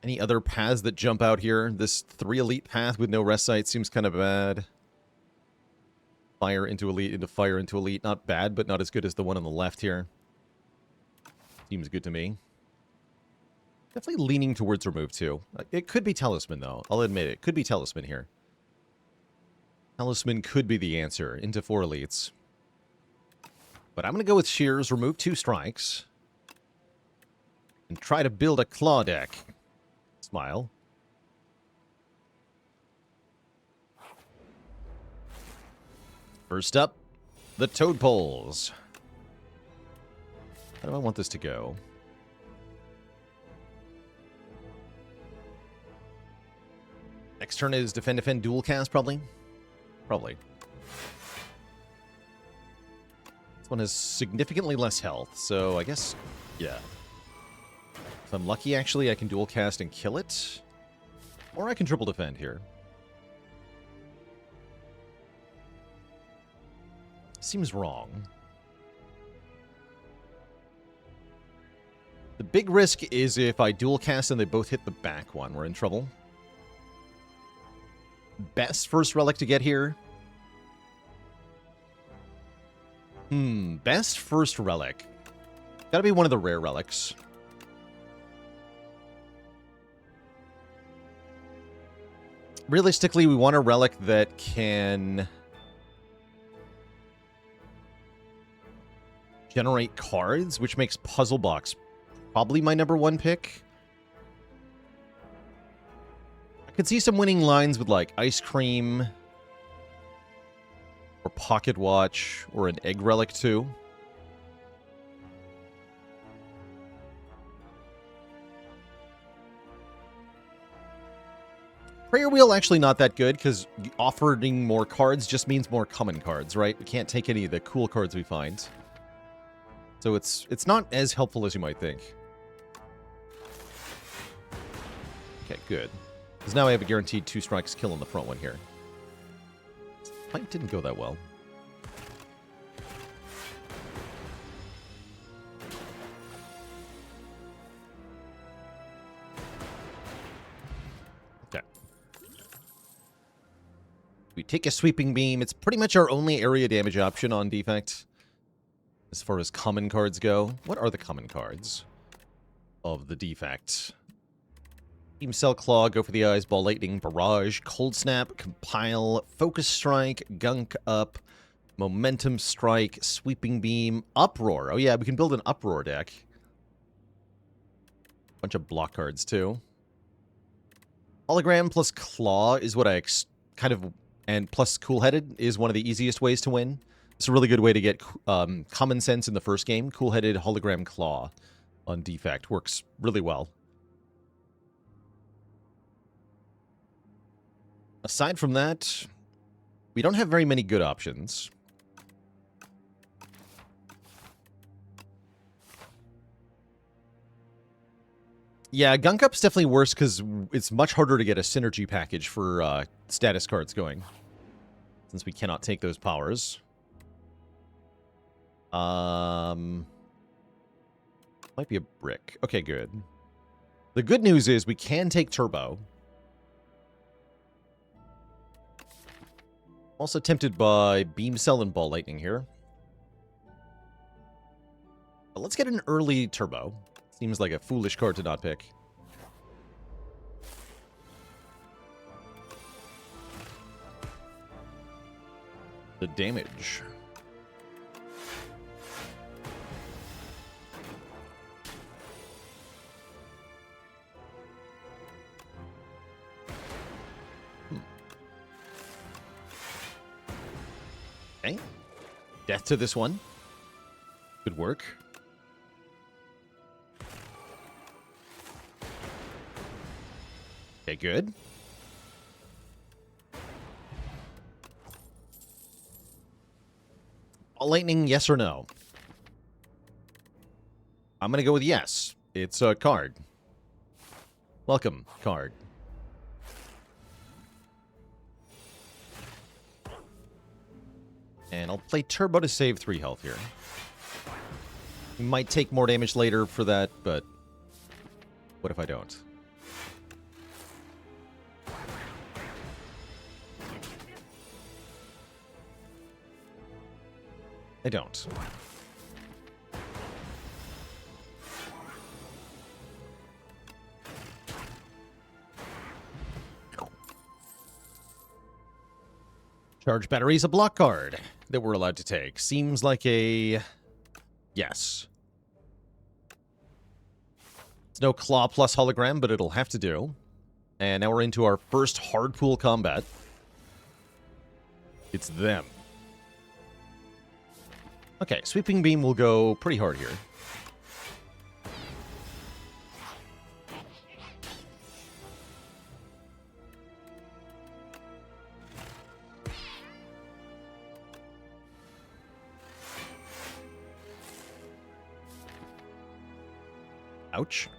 Any other paths that jump out here? This 3 elite path with no rest site seems kind of bad. Fire into elite, into fire into elite. Not bad, but not as good as the one on the left here. Seems good to me. Definitely leaning towards remove, too. It could be Talisman, though. I'll admit it. Could be Talisman here. Talisman could be the answer into 4 elites. But I'm going to go with Shears, remove 2 strikes. And try to build a claw deck. Smile. First up, the Toadpoles. How do I want this to go? Next turn is Defend, Dual Cast, probably? Probably. This one has significantly less health, so I guess, yeah. If I'm lucky, actually, I can Dual Cast and kill it. Or I can Triple Defend here. Seems wrong. The big risk is if I Dual Cast and they both hit the back one, we're in trouble. Best first relic to get here? Best first relic. Gotta be one of the rare relics. Realistically, we want a relic that can generate cards, which makes Puzzle Box probably my #1 pick. I could see some winning lines with, like, Ice Cream, or Pocket Watch, or an Egg Relic, too. Prayer Wheel actually not that good, because offering more cards just means more common cards, right? We can't take any of the cool cards we find. So it's not as helpful as you might think. Okay, good. Because now I have a guaranteed 2 strikes kill on the front one here. Fight didn't go that well. Okay. We take a Sweeping Beam. It's pretty much our only area damage option on Defect. As far as common cards go. What are the common cards of the Defect? Beam Cell Claw, Go for the Eyes, Ball Lightning, Barrage, Cold Snap, Compile, Focus Strike, Gunk Up, Momentum Strike, Sweeping Beam, Uproar. Oh yeah, we can build an Uproar deck. Bunch of block cards too. Hologram plus Claw is what I kind of... and plus Cool-Headed is one of the easiest ways to win. It's a really good way to get Common Sense in the first game. Cool-Headed Hologram Claw on Defect works really well. Aside from that, we don't have very many good options. Yeah, Gunk Up's definitely worse because it's much harder to get a synergy package for status cards going. Since we cannot take those powers. Might be a brick. Okay, good. The good news is we can take Turbo. Also tempted by Beam Cell and Ball Lightning here. But let's get an early Turbo. Seems like a foolish card to not pick. The damage. Okay. Death to this one. Good work. Okay, good. Lightning, yes or no? I'm going to go with yes. It's a card. Welcome, card. And I'll play Turbo to save 3 health here. We might take more damage later for that, but what if I don't? I don't. Charge battery is a block card that we're allowed to take. Seems like a yes. It's no claw plus hologram, but it'll have to do. And now we're into our first hard pool combat. It's them. Okay, Sweeping Beam will go pretty hard here. Ouch.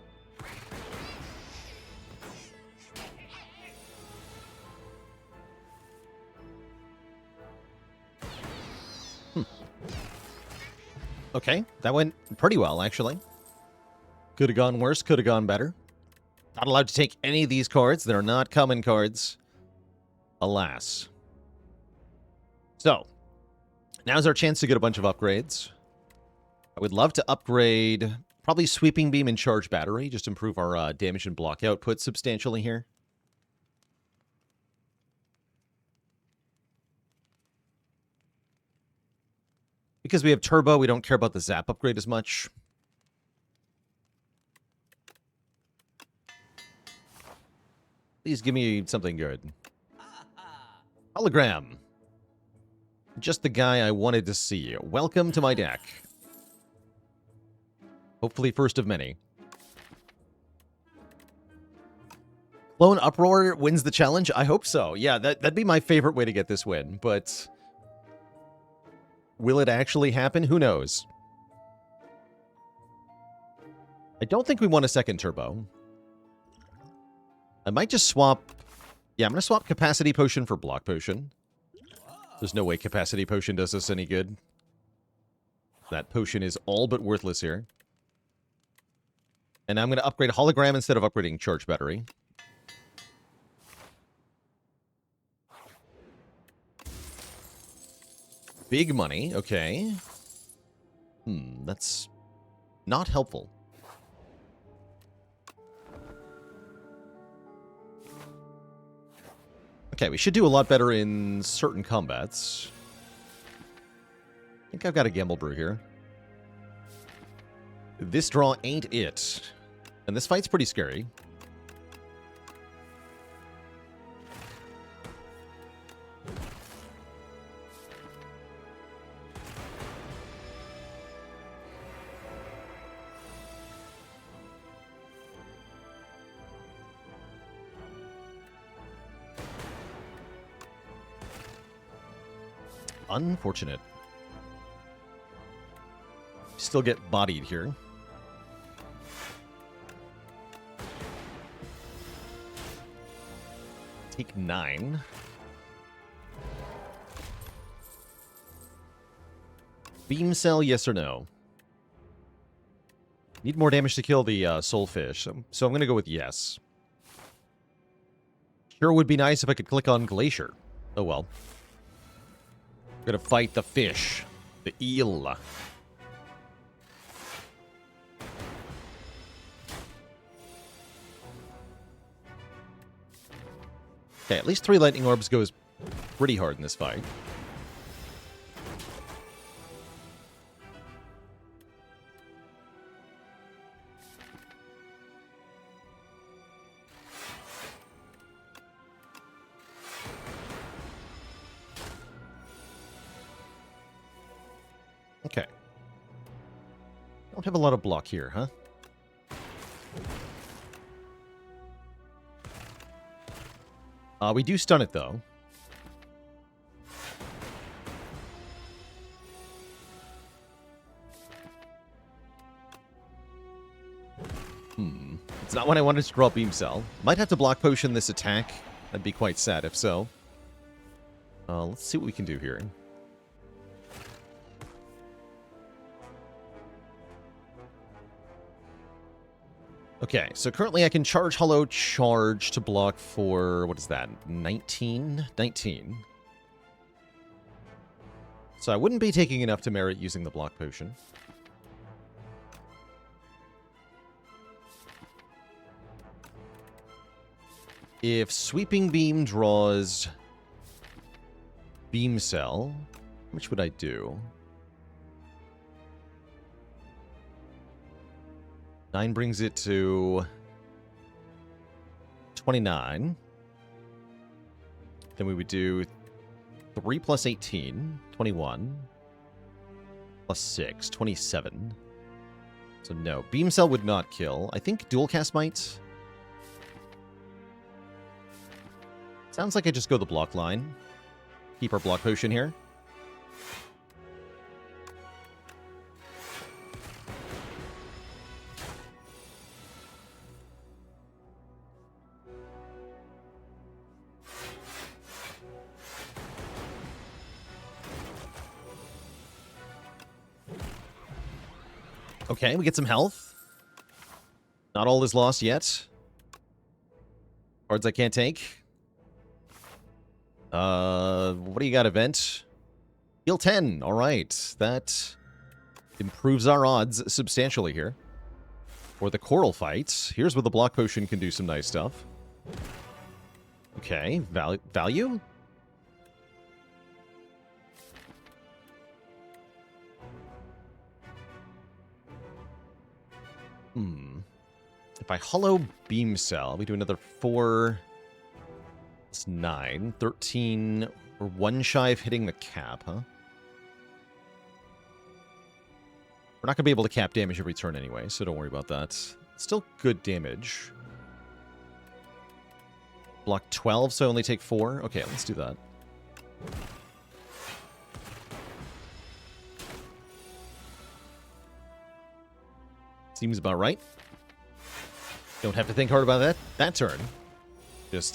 Okay, that went pretty well, actually. Could have gone worse, could have gone better. Not allowed to take any of these cards. They're not common cards. Alas. So, now's our chance to get a bunch of upgrades. I would love to upgrade probably Sweeping Beam and Charge Battery, just improve our damage and block output substantially here. Because we have Turbo, we don't care about the Zap upgrade as much. Please give me something good. Hologram. Just the guy I wanted to see. Welcome to my deck. Hopefully first of many. Clone Uproar wins the challenge? I hope so. Yeah, that'd be my favorite way to get this win, but will it actually happen? Who knows? I don't think we want a second Turbo. I might just swap... Yeah, I'm going to swap Capacity Potion for Block Potion. There's no way Capacity Potion does us any good. That potion is all but worthless here. And I'm going to upgrade Hologram instead of upgrading Charge Battery. Big money, okay. That's not helpful. Okay, we should do a lot better in certain combats. I think I've got a Gamble Brew here. This draw ain't it. And this fight's pretty scary. Unfortunate. Still get bodied here. Take 9. Beam Cell, yes or no? Need more damage to kill the Soulfish, so I'm going to go with yes. Sure would be nice if I could click on Glacier. Oh well. We're gonna fight the fish. The eel. Okay, at least 3 lightning orbs goes pretty hard in this fight. Okay. Don't have a lot of block here, huh? We do stun it, though. It's not what I wanted to draw Beam Cell. Might have to block potion this attack. I'd be quite sad if so. Let's see what we can do here. Okay, so currently I can charge Hollow Charge to block for, what is that, 19? 19. So I wouldn't be taking enough to merit using the block potion. If Sweeping Beam draws Beam Cell, how much would I do? 9 brings it to 29. Then we would do 3 plus 18, 21. Plus 6, 27. So no, Beam Cell would not kill. I think Dual Cast might. Sounds like I just go the block line. Keep our block potion here. Okay, we get some health. Not all is lost yet. Cards I can't take. What do you got, event? Heal 10. All right. That improves our odds substantially here. For the Coral fight. Here's where the block potion can do some nice stuff. Okay. Value? If I Hollow Beam Cell, we do another 4... It's 9. 13. We're 1 shy of hitting the cap, huh? We're not going to be able to cap damage every turn anyway, so don't worry about that. Still good damage. Block 12, so I only take 4? Okay, let's do that. Seems about right. Don't have to think hard about that turn. Just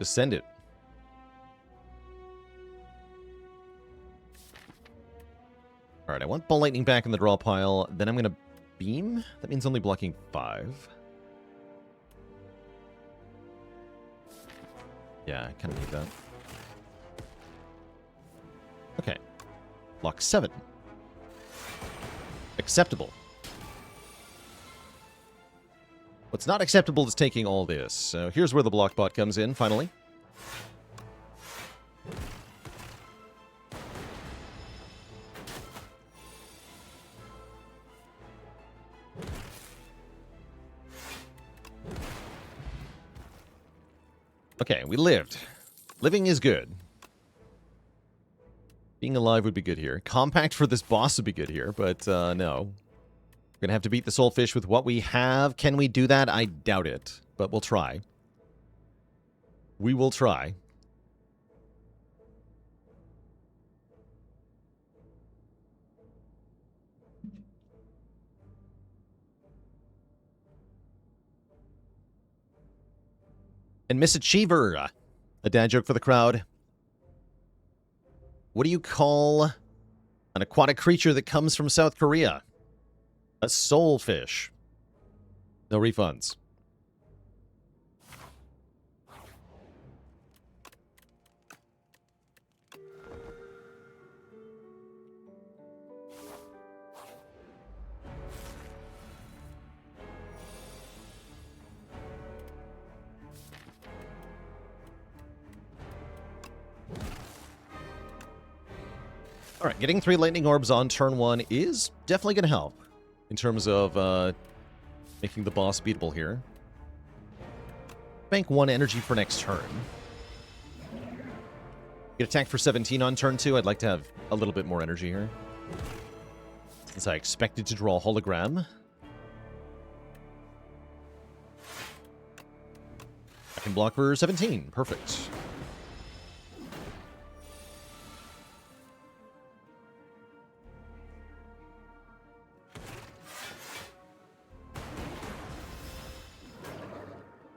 send it. Alright, I want Ball Lightning back in the draw pile. Then I'm going to beam. That means only blocking 5. Yeah, I kind of need that. Okay. Block 7. Acceptable. What's not acceptable is taking all this. So here's where the block bot comes in, finally. Okay, we lived. Living is good. Being alive would be good here. Compact for this boss would be good here, but no. We're going to have to beat the Soulfish with what we have. Can we do that? I doubt it, but we'll try. We will try. And Miss Achiever, a dad joke for the crowd. What do you call an aquatic creature that comes from South Korea? A soulfish. No refunds. Alright, getting 3 lightning orbs on turn 1 is definitely going to help in terms of making the boss beatable here. Bank 1 energy for next turn. Get attacked for 17 on turn 2. I'd like to have a little bit more energy here, since I expected to draw a hologram. I can block for 17. Perfect.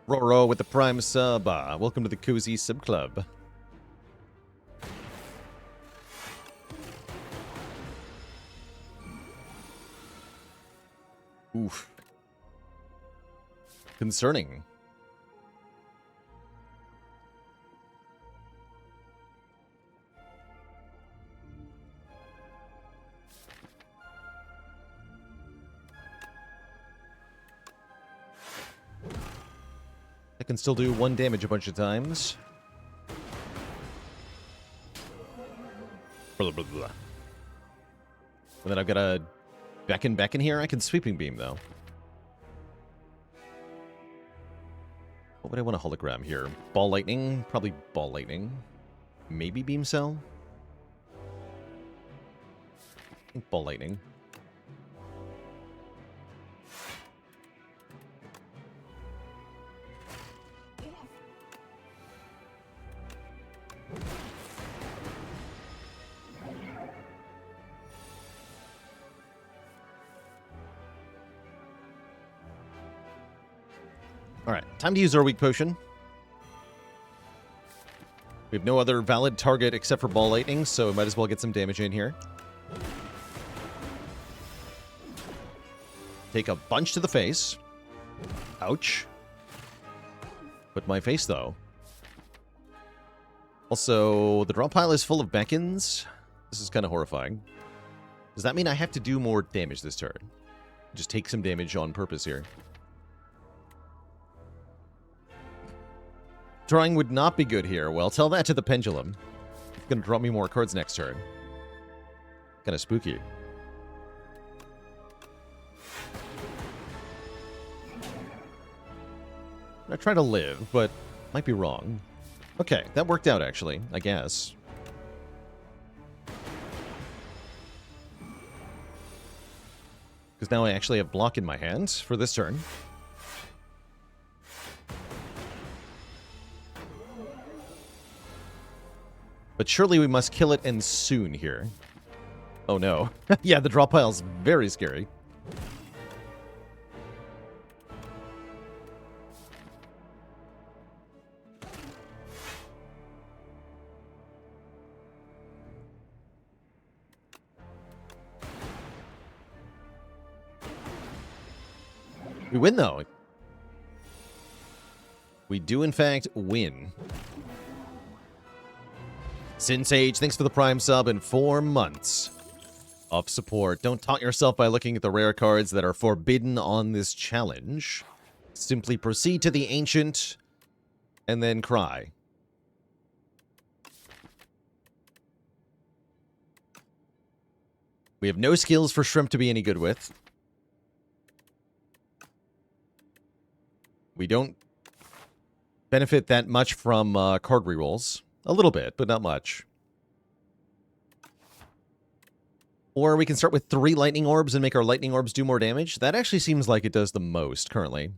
Roro with the Prime sub. Welcome to the Cozy Sub Club. Oof. Concerning. I can still do 1 damage a bunch of times. Blah, blah, blah. And then I've got a beckon here. I can Sweeping Beam, though. What would I want a hologram here? Ball Lightning? Probably Ball Lightning. Maybe Beam Cell? I think Ball Lightning. Alright, time to use our weak potion. We have no other valid target except for Ball Lightning, so we might as well get some damage in here. Take a bunch to the face. Ouch. But my face, though. Also, the draw pile is full of beckons. This is kind of horrifying. Does that mean I have to do more damage this turn? Just take some damage on purpose here. Drawing would not be good here. Well, tell that to the Pendulum. It's going to draw me more cards next turn. Kind of spooky. I try to live, but might be wrong. Okay, that worked out, actually, I guess. Because now I actually have block in my hand for this turn. But surely we must kill it, and soon here. Oh no. Yeah, the draw pile's very scary. We win, though. We do, in fact, win. Sin Sage, thanks for the Prime sub and 4 months of support. Don't taunt yourself by looking at the rare cards that are forbidden on this challenge. Simply proceed to the Ancient and then cry. We have no skills for Shrimp to be any good with. We don't benefit that much from card rerolls. A little bit, but not much. Or we can start with 3 lightning orbs and make our lightning orbs do more damage. That actually seems like it does the most currently. In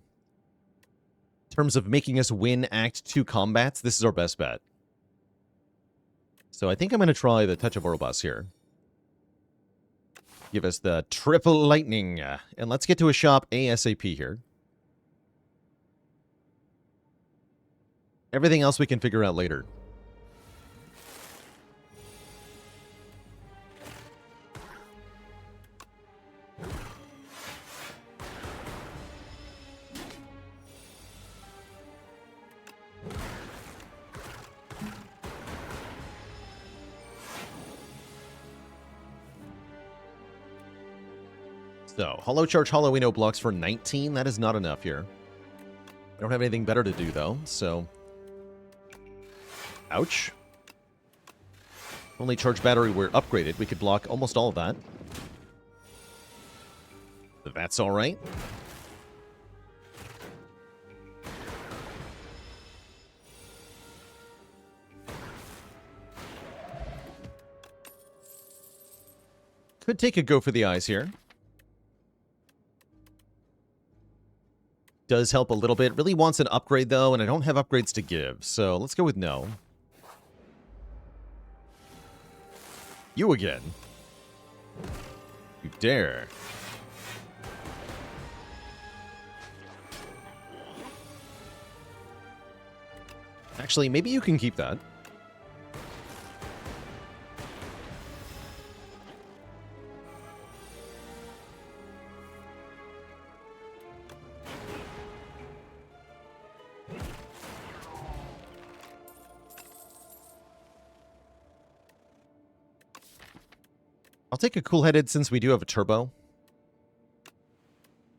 terms of making us win Act 2 combats, this is our best bet. So I think I'm going to try the Touch of Orobas here. Give us the triple lightning. And let's get to a shop ASAP here. Everything else we can figure out later. So, Hollow Charge Hollow we know blocks for 19. That is not enough here. I don't have anything better to do, though, so... Ouch. Only charge battery were upgraded. We could block almost all of that. That's all right. Could take a go for the eyes here. Does help a little bit. Really wants an upgrade, though, and I don't have upgrades to give. So let's go with no. You again. You dare. Actually, maybe you can keep that. I'll take a cool-headed since we do have a turbo.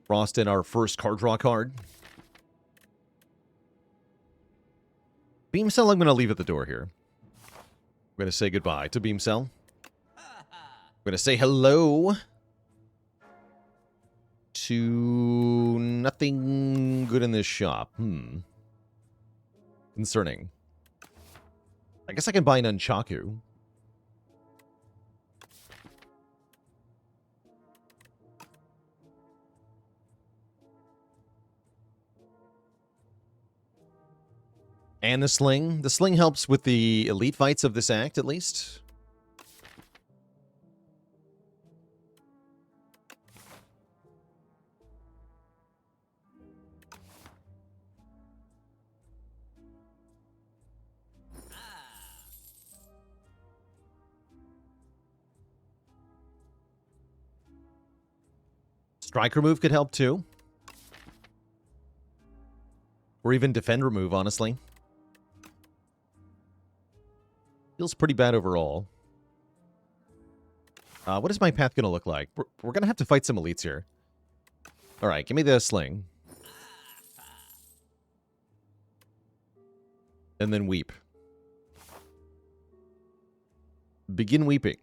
Frost in our first card draw card. Beam Cell I'm going to leave at the door here. I'm going to say goodbye to Beam Cell. I'm going to say hello to nothing good in this shop. Concerning. I guess I can buy an Nunchaku. And the sling. The sling helps with the elite fights of this act, at least. Strike remove could help too. Or even defend remove, honestly. Feels pretty bad overall. What is my path going to look like? We're going to have to fight some elites here. Alright, give me the sling. And then weep. Begin weeping.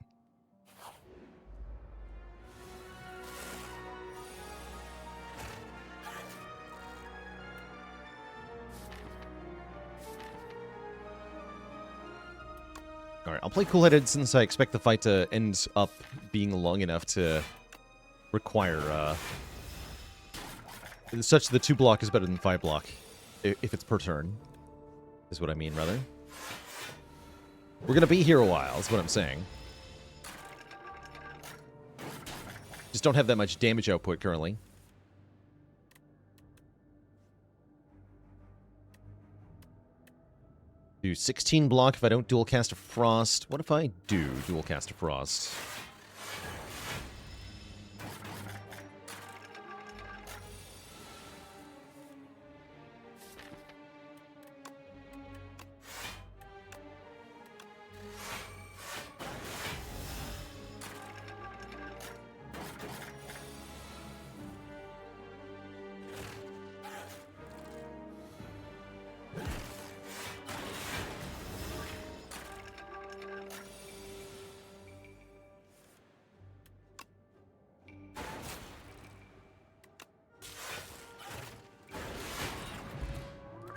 Alright, I'll play cool-headed since I expect the fight to end up being long enough to require, such the 2-block is better than 5-block, if it's per turn, is what I mean, rather. We're gonna be here a while, is what I'm saying. Just don't have that much damage output currently. Do 16 block if I don't dual cast a Frost. What if I do dual cast a Frost?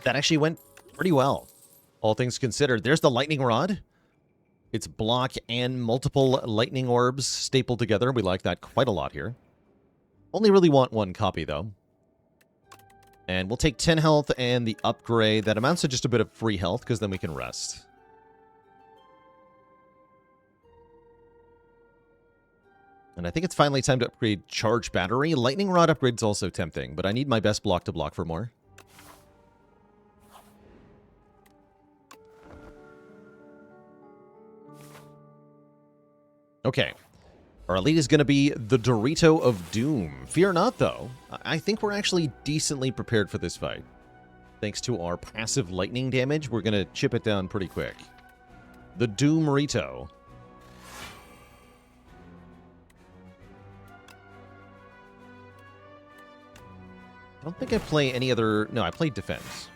That actually went pretty well, all things considered. There's the lightning rod. It's block and multiple lightning orbs stapled together. We like that quite a lot here. Only really want one copy, though. And we'll take 10 health and the upgrade. That amounts to just a bit of free health, because then we can rest. And I think it's finally time to upgrade charge battery. Lightning rod upgrade's also tempting, but I need my best block to block for more. Okay. Our elite is going to be the Dorito of Doom. Fear not, though. I think we're actually decently prepared for this fight. Thanks to our passive lightning damage, we're going to chip it down pretty quick. The Doom-rito. I don't think I play any other... No, I played defense.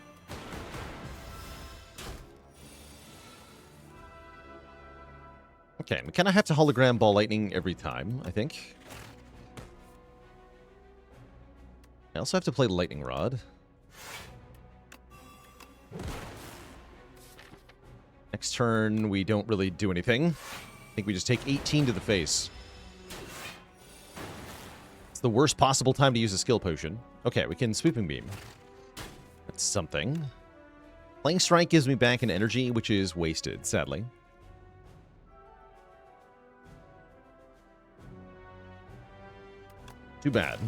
Okay, we kind of have to hologram ball lightning every time, I think. I also have to play lightning rod. Next turn, we don't really do anything. I think we just take 18 to the face. It's the worst possible time to use a skill potion. Okay, we can sweeping beam. That's something. Flying strike gives me back an energy, which is wasted, sadly. Too bad.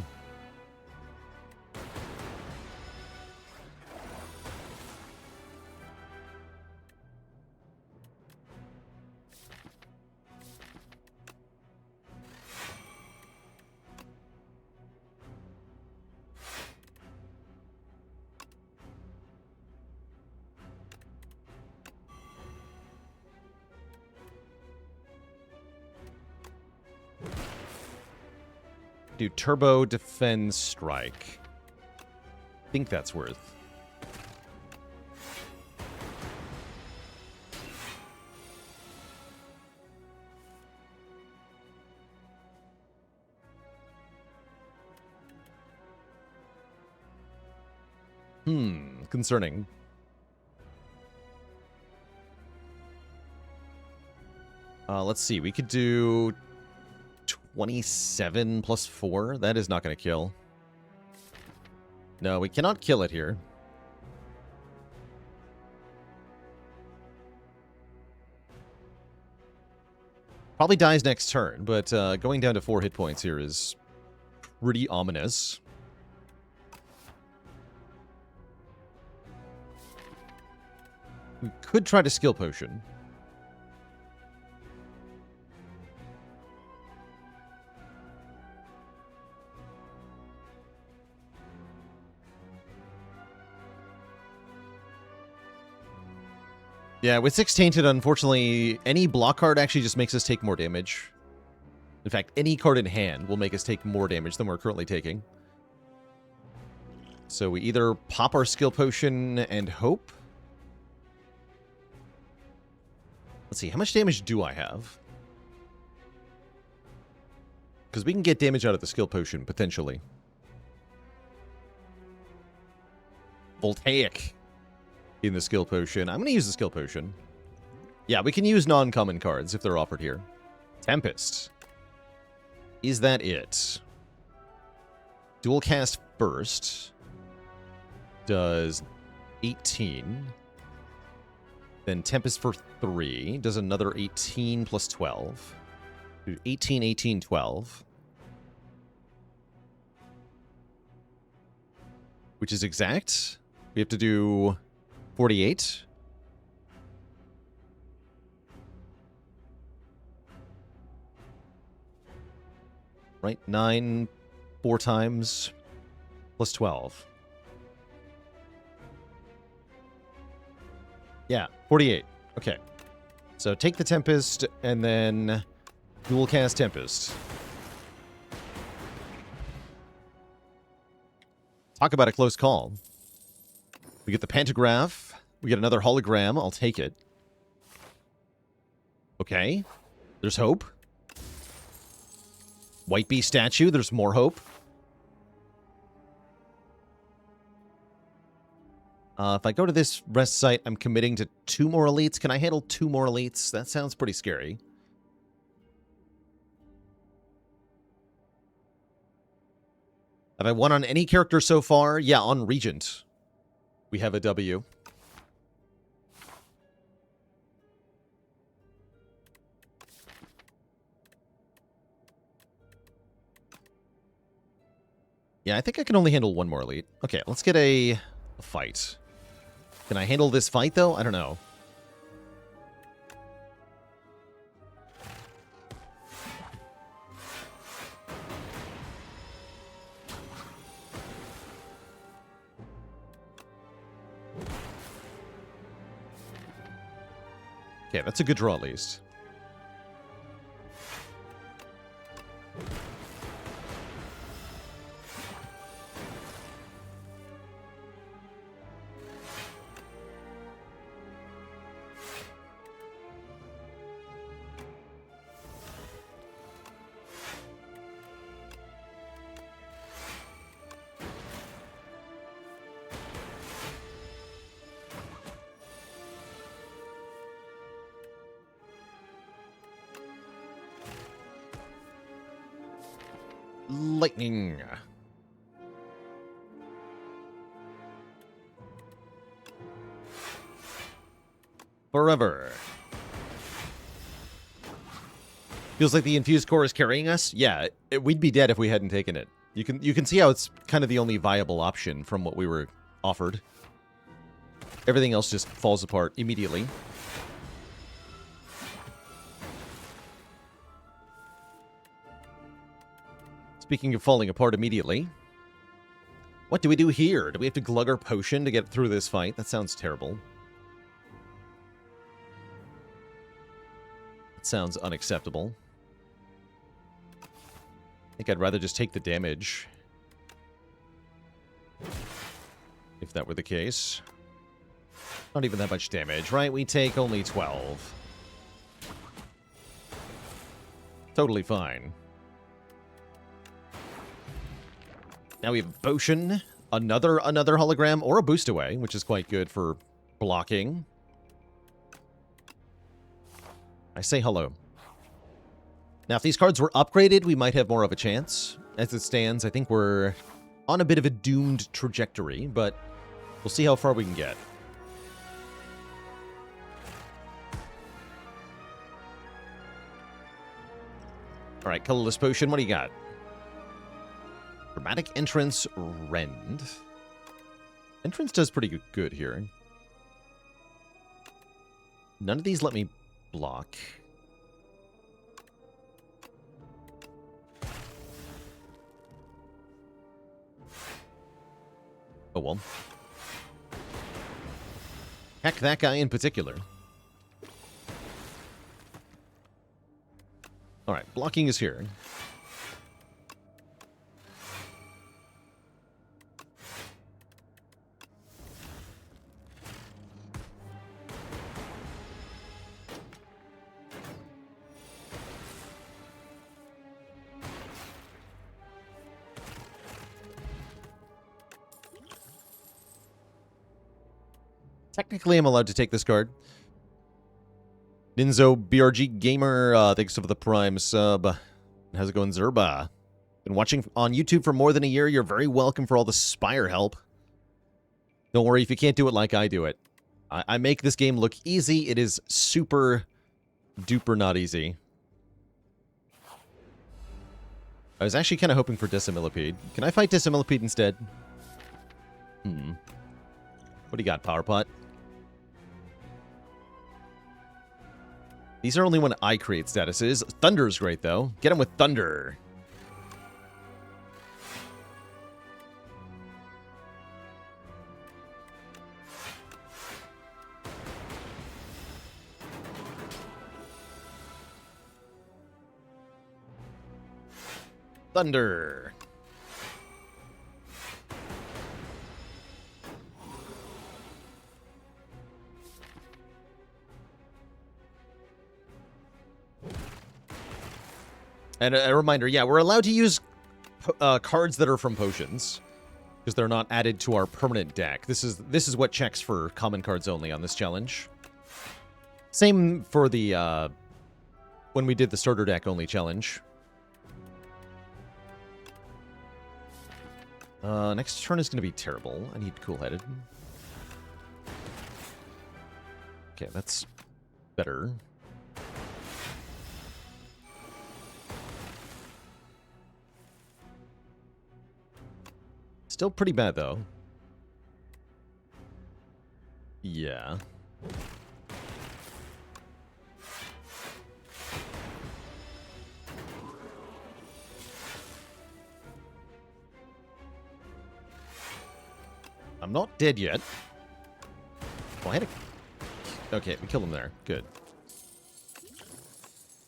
Do turbo defend strike. I think that's worth. Concerning. Let's see. We could do 27 plus 4. That is not going to kill. No, we cannot kill it here. Probably dies next turn, but going down to 4 hit points here is pretty ominous. We could try to skill potion. Yeah, with 6 Tainted, unfortunately, any block card actually just makes us take more damage. In fact, any card in hand will make us take more damage than we're currently taking. So we either pop our skill potion and hope. Let's see, how much damage do I have? Because we can get damage out of the skill potion, potentially. Voltaic in the skill potion. I'm going to use the skill potion. Yeah, we can use non-common cards if they're offered here. Tempest. Is that it? Dual cast first. Does 18. Then Tempest for 3. Does another 18 plus 12. 18, 18, 12. Which is exact. We have to do 48. Right? 9, 4 times, plus 12. Yeah, 48. Okay. So take the Tempest, and then dual cast Tempest. Talk about a close call. We get the Pantograph. We get another hologram. I'll take it. Okay. There's hope. White Bee statue. There's more hope. If I go to this rest site, I'm committing to 2 more elites. Can I handle 2 more elites? That sounds pretty scary. Have I won on any character so far? Yeah, on Regent. We have a W. Yeah, I think I can only handle 1 more elite. Okay, let's get a fight. Can I handle this fight, though? I don't know. Okay, that's a good draw, at least. Lightning. Forever. Feels like the infused core is carrying us. Yeah, we'd be dead if we hadn't taken it. You can see how it's kind of the only viable option from what we were offered. Everything else just falls apart immediately. Speaking of falling apart immediately, what do we do here? Do we have to glug our potion to get through this fight? That sounds terrible. That sounds unacceptable. I think I'd rather just take the damage. If that were the case. Not even that much damage, right? We take only 12. Totally fine. Now we have Potion, another hologram, or a boost away, which is quite good for blocking. I say hello. Now, if these cards were upgraded, we might have more of a chance. As it stands, I think we're on a bit of a doomed trajectory, but we'll see how far we can get. All right, Colorless Potion, what do you got? Dramatic Entrance, Rend. Entrance does pretty good here. None of these let me block. Oh well. Heck, that guy in particular. Alright, blocking is here. Technically, I'm allowed to take this card. Ninzo BRG Gamer, thanks for the Prime sub. How's it going, Zerba? Been watching on YouTube for more than a year. You're very welcome for all the Spire help. Don't worry if you can't do it like I do it. I make this game look easy. It is super duper not easy. I was actually kind of hoping for Decimillipede. Can I fight Decimillipede instead? What do you got, Power Pot? These are only when I create statuses. Thunder's great, though. Get him with Thunder. Thunder. And a reminder, yeah, we're allowed to use cards that are from potions, because they're not added to our permanent deck. This is what checks for common cards only on this challenge. Same for the when we did the starter deck only challenge. Next turn is going to be terrible. I need Cool-Headed. Okay, that's better. Still pretty bad, though. Yeah. I'm not dead yet. Oh, I had a... Okay, we killed him there. Good.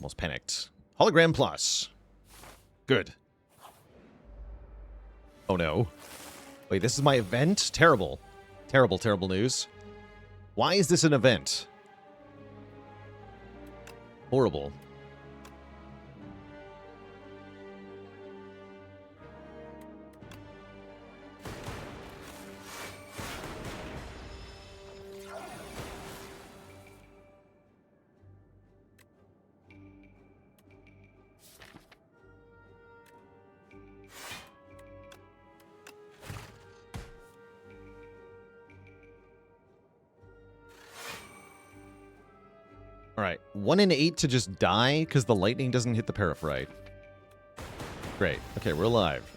Almost panicked. Hologram plus. Good. Oh, no. Wait, this is my event? Terrible. Terrible, terrible news. Why is this an event? Horrible. Alright, 1 in 8 to just die because the lightning doesn't hit the Paraphrite. Great. Okay, we're alive.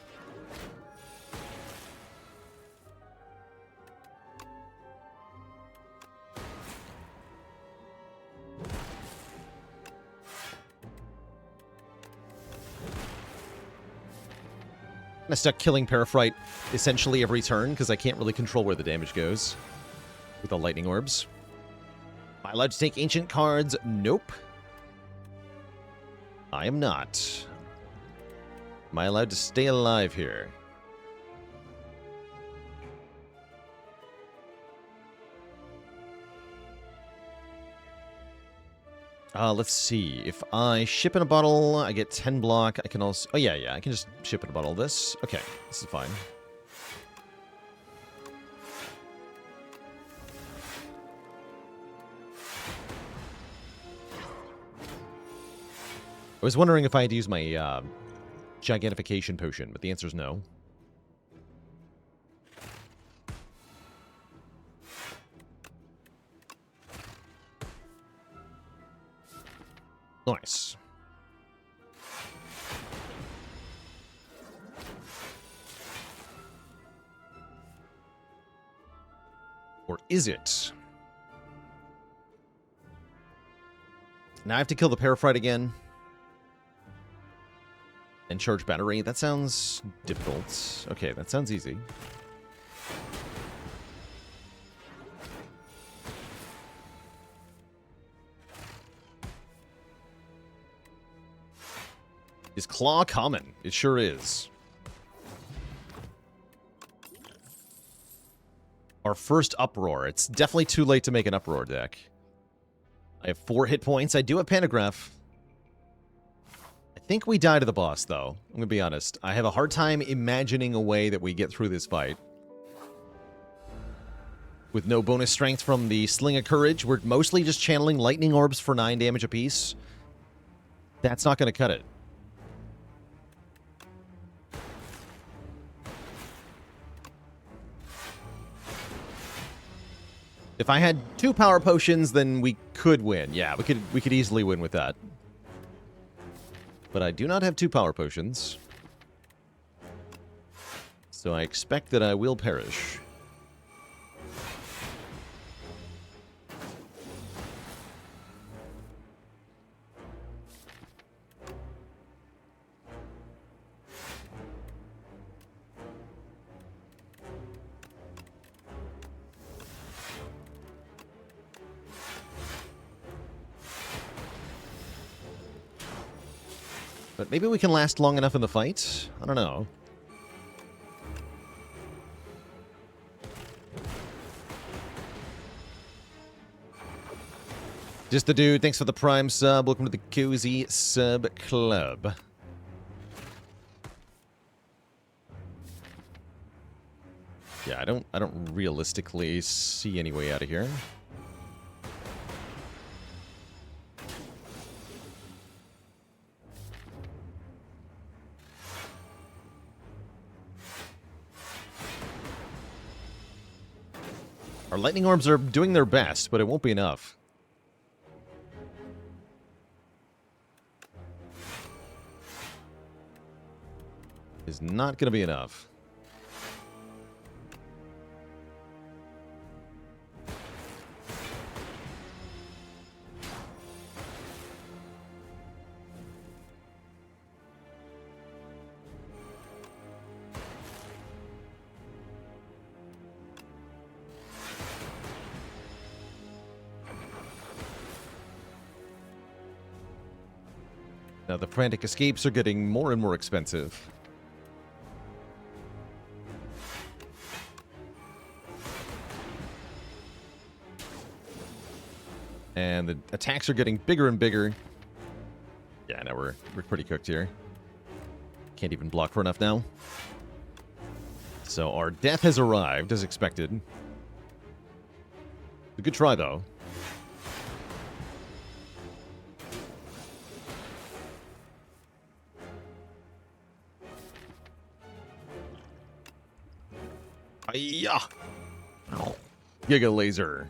I'm stuck killing Paraphrite essentially every turn because I can't really control where the damage goes with the lightning orbs. Am I allowed to take ancient cards? Nope. I am not. Am I allowed to stay alive here? Let's see. If I ship in a bottle, I get 10 block. I can also... Oh, yeah, I can just ship in a bottle of this. Okay, this is fine. I was wondering if I had to use my gigantification potion, but the answer is no. Nice. Or is it? Now I have to kill the Paraphrite again. And charge battery. That sounds difficult. Okay, that sounds easy. Is Claw common? It sure is. Our first Uproar. It's definitely too late to make an Uproar deck. I have 4 hit points. I do have Pantograph. I think we die to the boss, though. I'm going to be honest. I have a hard time imagining a way that we get through this fight. With no bonus strength from the Sling of Courage, we're mostly just channeling lightning orbs for 9 damage apiece. That's not going to cut it. If I had 2 power potions, then we could win. Yeah, we could easily win with that. But I do not have 2 power potions. So I expect that I will perish. But maybe we can last long enough in the fight? I don't know. Just the dude, thanks for the Prime sub. Welcome to the Cozy Sub Club. Yeah, I don't realistically see any way out of here. Our lightning orbs are doing their best, but it won't be enough. Is not going to be enough. Now the frantic escapes are getting more and more expensive. And the attacks are getting bigger and bigger. Yeah, now we're pretty cooked here. Can't even block for enough now. So our death has arrived, as expected. A good try, though. Hiya! Giga Laser.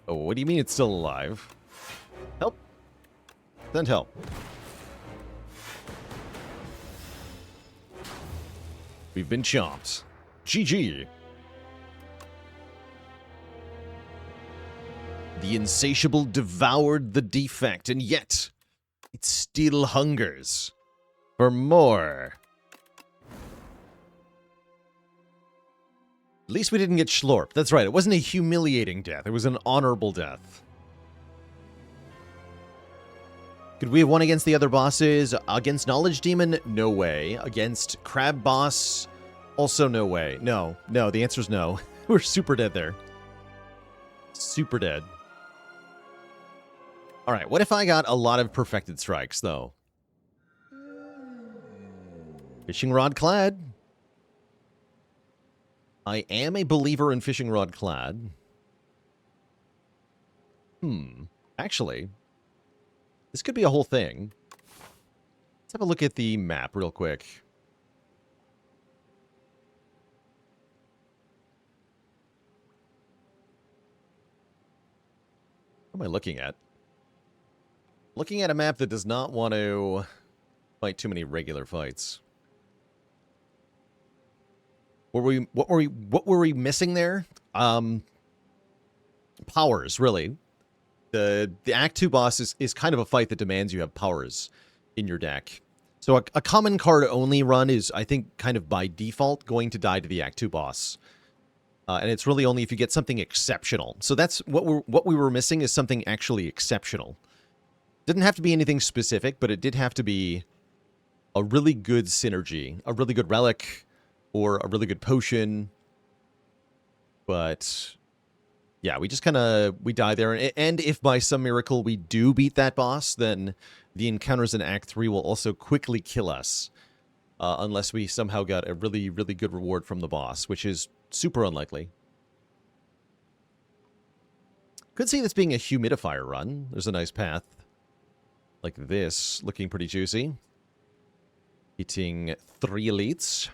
Oh, what do you mean it's still alive? Help. Send help. We've been chomped. GG. The insatiable devoured the defect, and yet it still hungers for more. At least we didn't get schlorped. That's right, it wasn't a humiliating death. It was an honorable death. Could we have won against the other bosses? Against Knowledge Demon? No way. Against Crab Boss? Also no way. No, the answer is no. We're super dead there. Super dead. Alright, what if I got a lot of perfected strikes, though? Fishing Rod Clad. I am a believer in Fishing Rod Clad. Actually, this could be a whole thing. Let's have a look at the map real quick. What am I looking at? Looking at a map that does not want to fight too many regular fights. What were we missing there? Powers, really. The Act 2 boss is kind of a fight that demands you have powers in your deck. So a common card only run is, I think, kind of by default going to die to the Act 2 boss. And it's really only if you get something exceptional. So that's what we were missing, is something actually exceptional. Didn't have to be anything specific, but it did have to be a really good synergy, a really good relic, or a really good potion. But yeah, we just we die there. And if by some miracle we do beat that boss, then the encounters in Act 3 will also quickly kill us. Unless we somehow got a really, really good reward from the boss, which is super unlikely. Could see this being a humidifier run. There's a nice path. Like this, looking pretty juicy. Hitting 3 elites.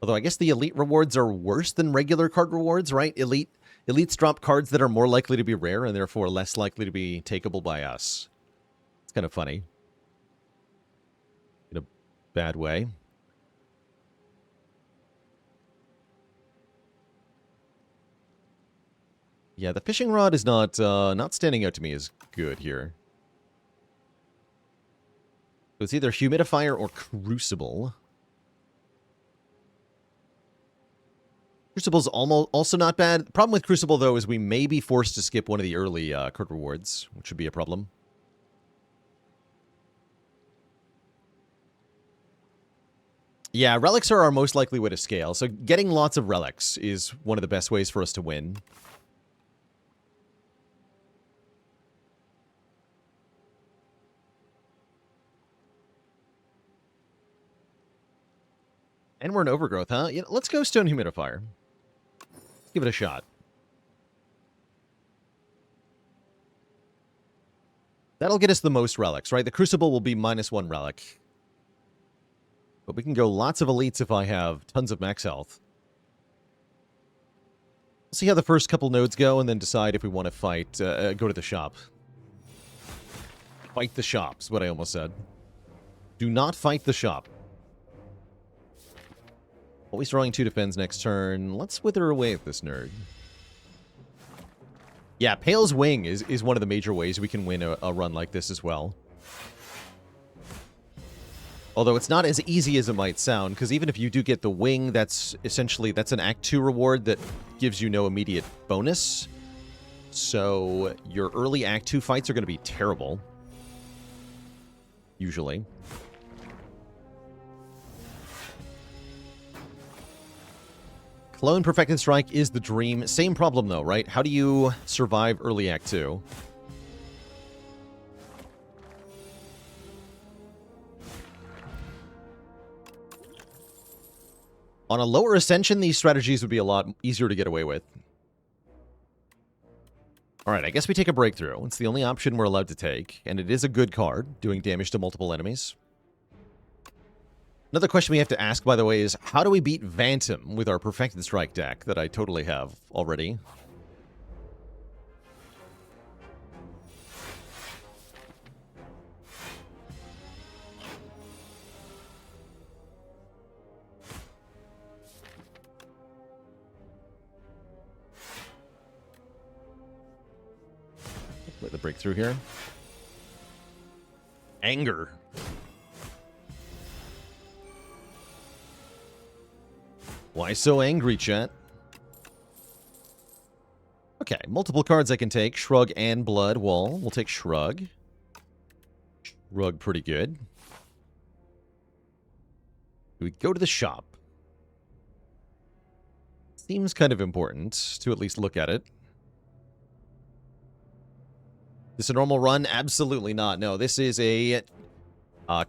Although I guess the elite rewards are worse than regular card rewards, right? Elites drop cards that are more likely to be rare and therefore less likely to be takeable by us. It's kind of funny. In a bad way. Yeah, the fishing rod is not standing out to me as good here. So it's either humidifier or crucible. Crucible's also not bad. The problem with Crucible, though, is we may be forced to skip one of the early card rewards, which would be a problem. Yeah, relics are our most likely way to scale, so getting lots of relics is one of the best ways for us to win. And we're an overgrowth, huh? Yeah, let's go Stone Humidifier. Let's give it a shot. That'll get us the most relics, right? The Crucible will be -1 relic. But we can go lots of elites if I have tons of max health. See how the first couple nodes go, and then decide if we want to fight, go to the shop. Fight the shop's what I almost said. Do not fight the shop. Always drawing 2 defense next turn. Let's wither away at this nerd. Yeah, Pale's Wing is one of the major ways we can win a run like this as well. Although it's not as easy as it might sound, because even if you do get the wing, that's an Act 2 reward that gives you no immediate bonus. So your early Act 2 fights are going to be terrible. Usually. Clone Perfected Strike is the dream. Same problem, though, right? How do you survive early Act 2? On a lower Ascension, these strategies would be a lot easier to get away with. Alright, I guess we take a Breakthrough. It's the only option we're allowed to take, and it is a good card, doing damage to multiple enemies. Another question we have to ask, by the way, is how do we beat Phantom with our Perfected Strike deck that I totally have already? Let the breakthrough here. Anger. Why so angry, chat? Okay, multiple cards I can take. Shrug and Blood Wall. We'll take Shrug. Shrug, pretty good. We go to the shop. Seems kind of important to at least look at it. This a normal run? Absolutely not. No, this is a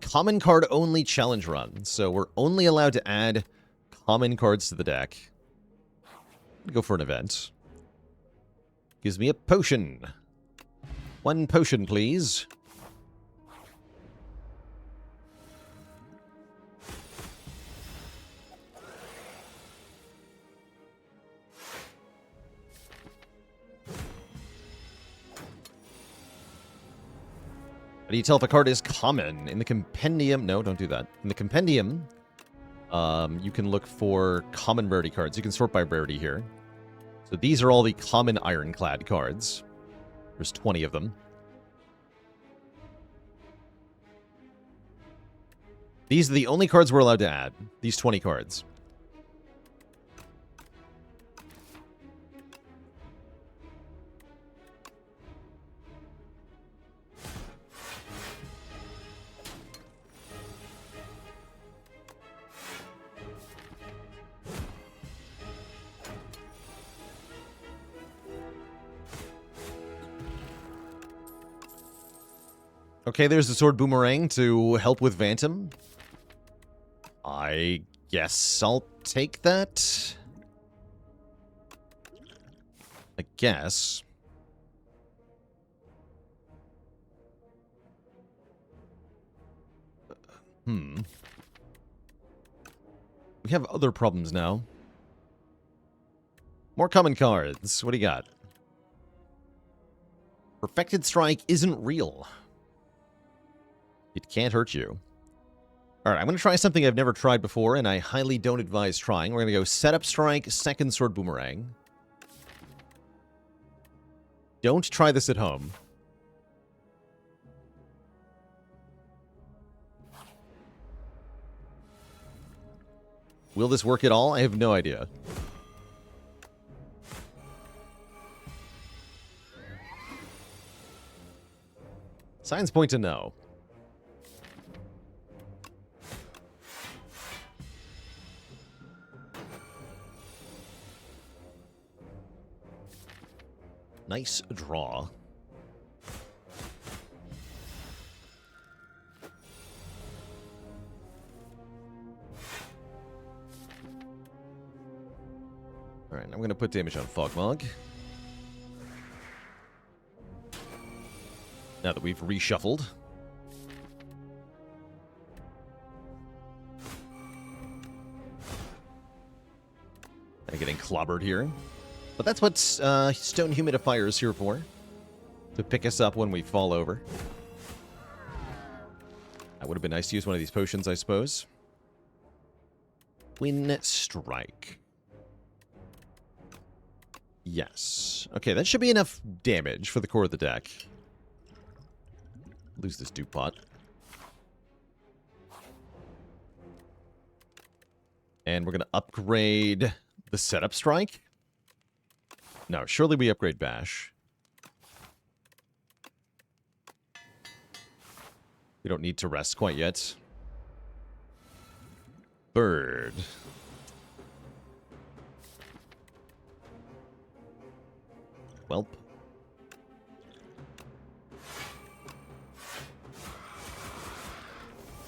common card only challenge run. So we're only allowed to add common cards to the deck. Go for an event. Gives me a potion. 1 potion, please. How do you tell if a card is common? In the compendium... No, don't do that. In the compendium, you can look for common rarity cards. You can sort by rarity here. So these are all the common Ironclad cards. There's 20 of them. These are the only cards we're allowed to add. These 20 cards. Okay, there's the Sword Boomerang to help with Phantom. I guess I'll take that. I guess. We have other problems now. More common cards. What do you got? Perfected Strike isn't real. It can't hurt you. Alright, I'm going to try something I've never tried before, and I highly don't advise trying. We're going to go Setup Strike, Second Sword Boomerang. Don't try this at home. Will this work at all? I have no idea. Signs point to no. Nice draw. Alright, I'm going to put damage on Fogmog. Now that we've reshuffled. I'm getting clobbered here. But that's what Stone Humidifier is here for. To pick us up when we fall over. That would have been nice to use one of these potions, I suppose. Twin Strike. Yes. Okay, that should be enough damage for the core of the deck. Lose this Duke Pot. And we're going to upgrade the Setup Strike. No, surely we upgrade Bash. We don't need to rest quite yet. Bird. Welp.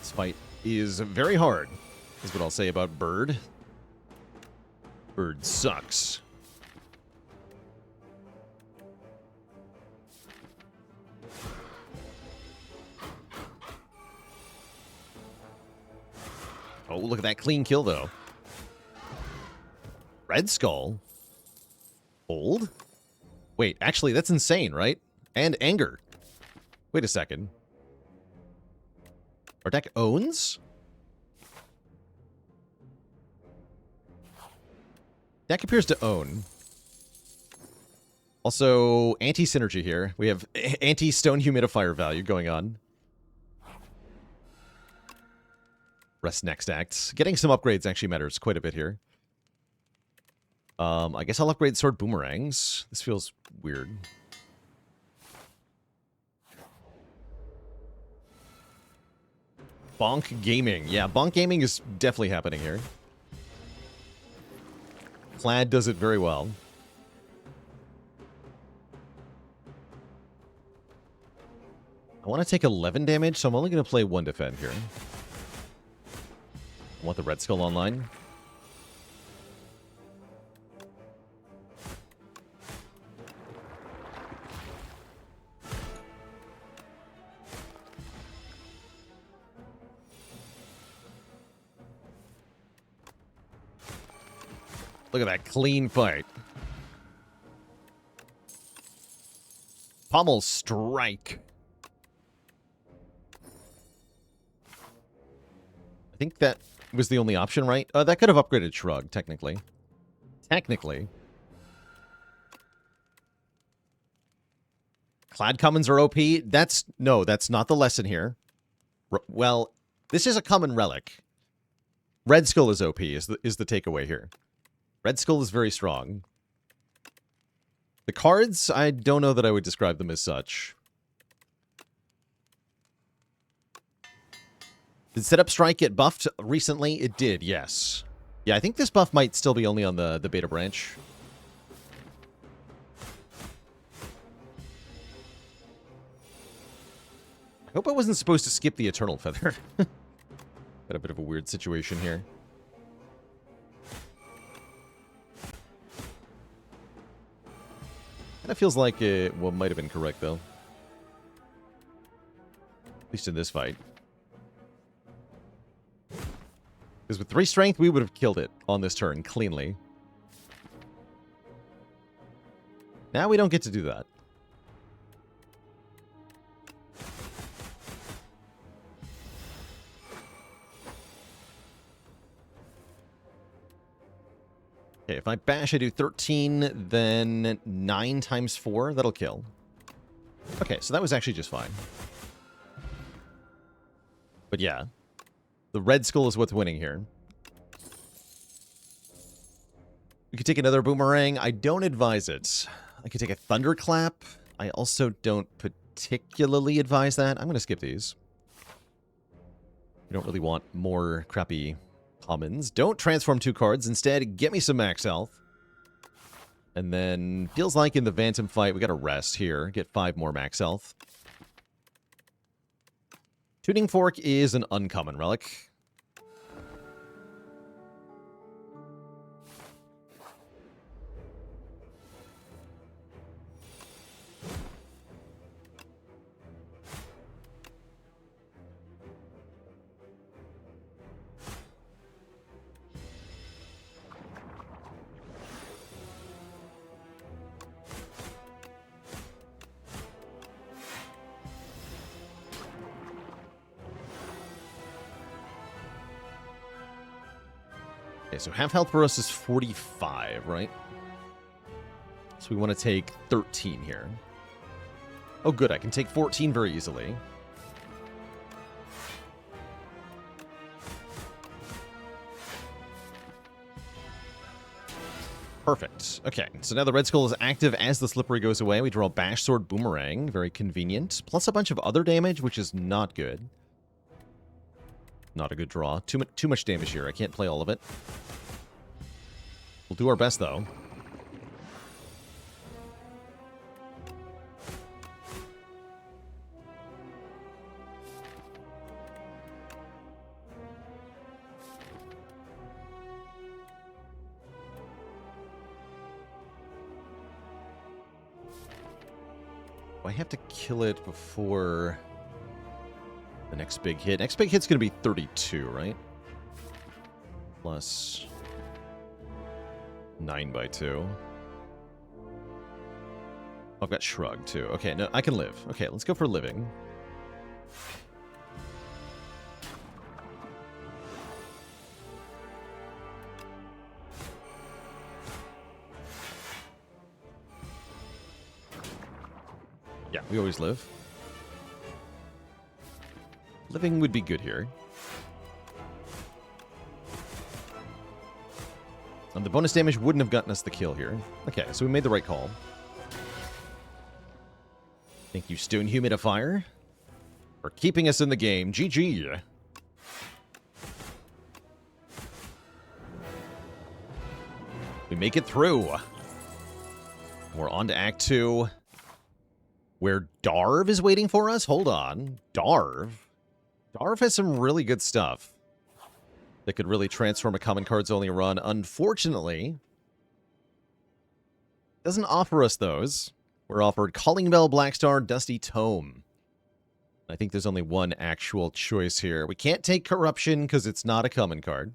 This fight is very hard, is what I'll say about Bird. Bird sucks. Oh, look at that clean kill, though. Red Skull? Old? Wait, actually, that's insane, right? And Anger. Wait a second. Our deck owns? Deck appears to own. Also, anti-synergy here. We have anti-stone humidifier value going on. Rest next act. Getting some upgrades actually matters quite a bit here. I guess I'll upgrade sword boomerangs. This feels weird. Bonk gaming. Yeah, bonk gaming is definitely happening here. Clad does it very well. I want to take 11 damage, so I'm only going to play 1 defend here. I want the Red Skull online. Look at that clean fight. Pommel strike. I think that was the only option, right? That could have upgraded Shrug, technically. Technically. Clad commons are OP. No, that's not the lesson here. Well, this is a common relic. Red Skull is OP, is the takeaway here. Red Skull is very strong. The cards, I don't know that I would describe them as such. Did Setup Strike get buffed recently? It did, yes. Yeah, I think this buff might still be only on the beta branch. I hope I wasn't supposed to skip the Eternal Feather. Got a bit of a weird situation here. Kind of feels like it might have been correct, though. At least in this fight. Because with 3 strength, we would have killed it on this turn cleanly. Now we don't get to do that. Okay, if I bash, I do 13, then 9 times 4. That'll kill. Okay, so that was actually just fine. But yeah. The Red Skull is what's winning here. We could take another Boomerang. I don't advise it. I could take a Thunderclap. I also don't particularly advise that. I'm going to skip these. We don't really want more crappy commons. Don't transform 2 cards. Instead, get me some max health. And then, feels like in the Phantom fight, we got to rest here. Get 5 more max health. Tuning Fork is an uncommon relic. Okay, so half health for us is 45, right? So we want to take 13 here. Oh, good. I can take 14 very easily. Perfect. Okay, so now the Red Skull is active as the Slippery goes away. We draw Bash Sword Boomerang. Very convenient. Plus a bunch of other damage, which is not good. Not a good draw. Too much damage here. I can't play all of it. We'll do our best, though. I have to kill it before the next big hit. Next big hit's going to be 32, right? Plus 9 by 2. I've got Shrug, too. Okay, no, I can live. Okay, let's go for living. Yeah, we always live. Living would be good here. And the bonus damage wouldn't have gotten us the kill here. Okay, so we made the right call. Thank you, Stone Humidifier, for keeping us in the game. GG. We make it through. We're on to Act 2, where Darv is waiting for us. Hold on. Darv? Darv has some really good stuff that could really transform a common cards only run. Unfortunately, doesn't offer us those. We're offered Calling Bell, Blackstar, Dusty Tome. I think there's only one actual choice here. We can't take Corruption because it's not a common card.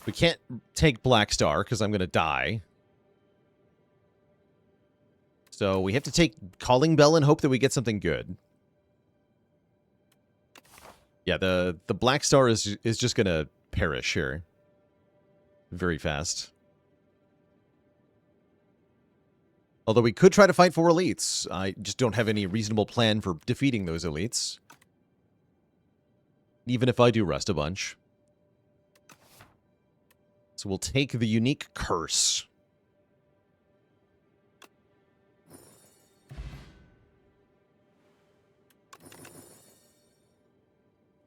We can't take Blackstar because I'm going to die. So we have to take Calling Bell and hope that we get something good. Yeah, the Blackstar is just going to perish here very fast. Although we could try to fight for elites. I just don't have any reasonable plan for defeating those elites. Even if I do rest a bunch. So we'll take the unique curse.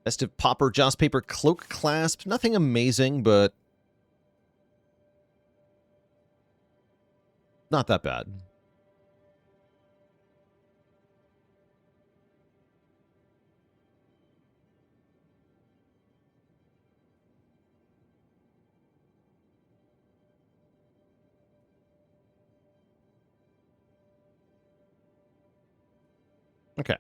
Festive Popper, Joss Paper, Cloak Clasp. Nothing amazing, but not that bad. Okay.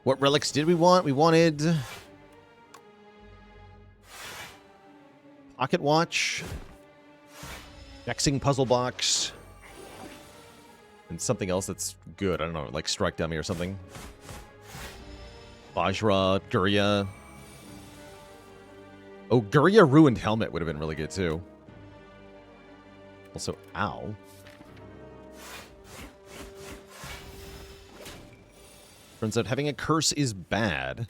What relics did we want? We wanted Pocket Watch, Vexing Puzzle Box, and something else that's good. I don't know, like Strike Dummy or something. Vajra, Gurya. Oh, Gurya Ruined Helmet would have been really good too. Also, ow. Turns out having a curse is bad.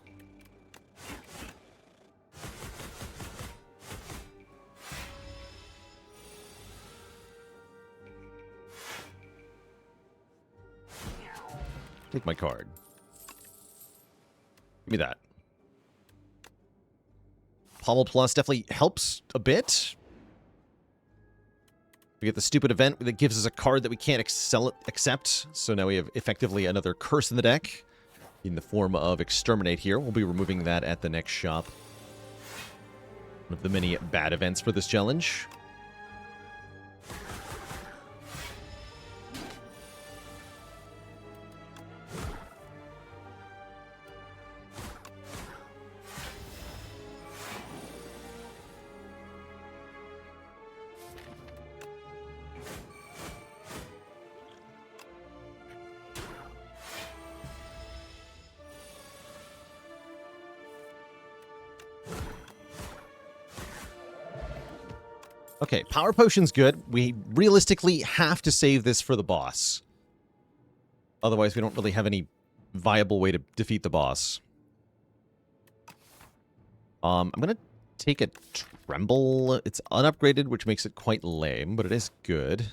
Take my card. Give me that. Pommel Plus definitely helps a bit. We get the stupid event that gives us a card that we can't accept. So now we have effectively another curse in the deck in the form of Exterminate here. We'll be removing that at the next shop. One of the many bad events for this challenge. Okay, Power Potion's good. We realistically have to save this for the boss. Otherwise, we don't really have any viable way to defeat the boss. I'm going to take a Tremble. It's unupgraded, which makes it quite lame, but it is good.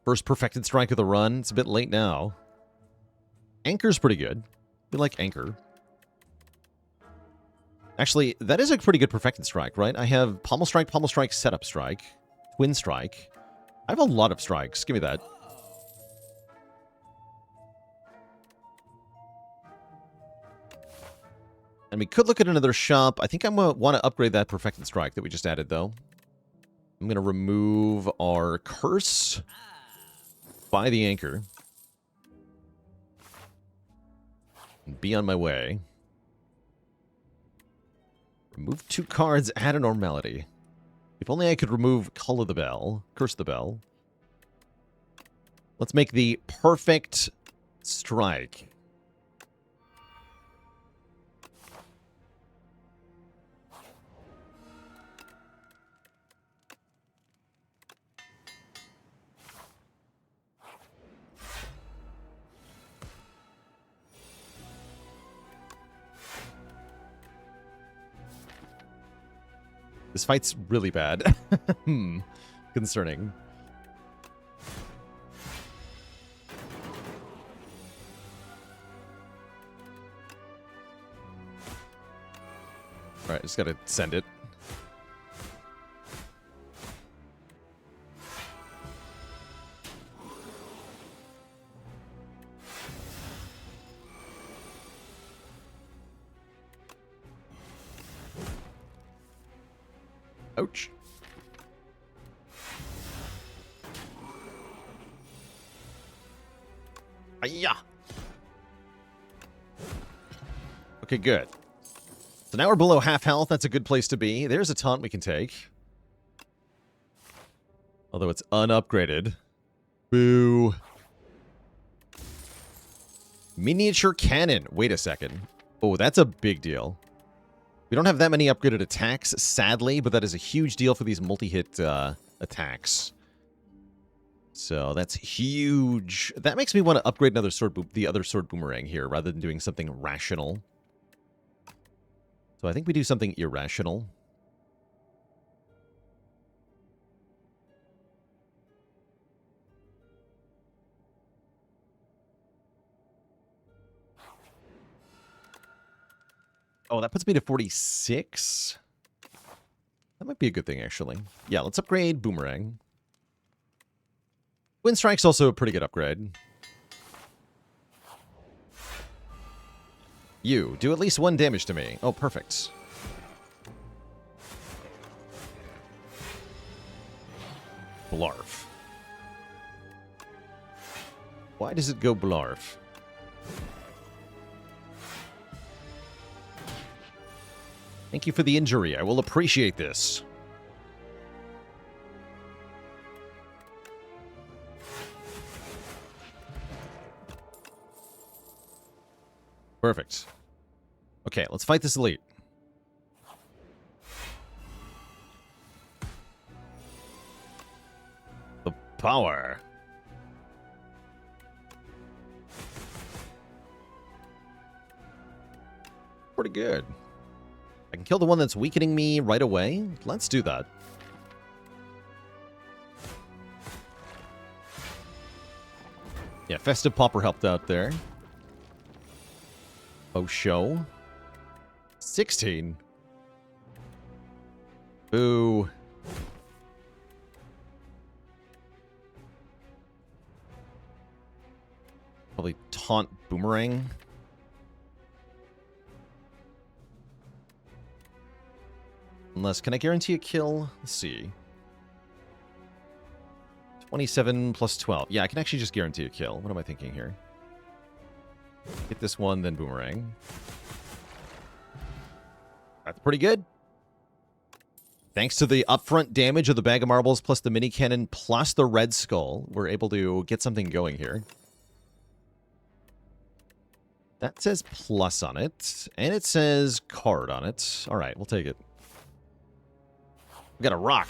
First Perfected Strike of the run. It's a bit late now. Anchor's pretty good. We like Anchor. Actually, that is a pretty good Perfected Strike, right? I have Pommel Strike, Setup Strike, Twin Strike. I have a lot of strikes. Give me that. And we could look at another shop. I think I'm going to want to upgrade that Perfected Strike that we just added, though. I'm going to remove our Curse by the Anchor. And be on my way. Remove 2 cards, add a normality. If only I could remove Call of the Bell. Curse the Bell. Let's make the Perfect Strike. This fight's really bad. Concerning. Alright, just gotta send it. Ouch. Ayah. Okay, good. So now we're below half health. That's a good place to be. There's a taunt we can take. Although it's unupgraded. Boo. Miniature cannon. Wait a second. Oh, that's a big deal. We don't have that many upgraded attacks, sadly, but that is a huge deal for these multi-hit attacks. So that's huge. That makes me want to upgrade another the other sword boomerang here, rather than doing something rational. So I think we do something irrational. Oh, that puts me to 46? That might be a good thing, actually. Yeah, let's upgrade Boomerang. Wind Strike's also a pretty good upgrade. You, do at least 1 damage to me. Oh, perfect. Blarf. Why does it go Blarf? Thank you for the injury. I will appreciate this. Perfect. Okay, let's fight this elite. The power. Pretty good. I can kill the one that's weakening me right away. Let's do that. Yeah, Festive Pauper helped out there. Oh, show. 16. Boo. Probably taunt Boomerang. Unless, can I guarantee a kill? Let's see. 27 plus 12. Yeah, I can actually just guarantee a kill. What am I thinking here? Hit this one, then Boomerang. That's pretty good. Thanks to the upfront damage of the Bag of Marbles plus the mini cannon plus the Red Skull, we're able to get something going here. That says plus on it, and it says card on it. All right, we'll take it. We got a rock.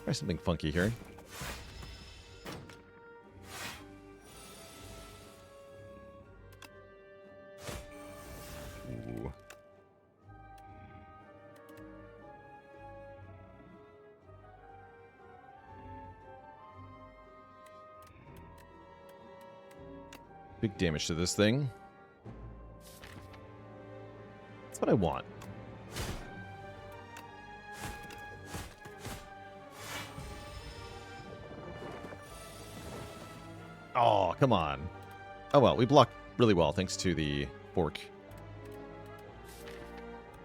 Try something funky here. Ooh. Big damage to this thing. That's what I want. Oh, come on. Oh, well, we blocked really well thanks to the fork.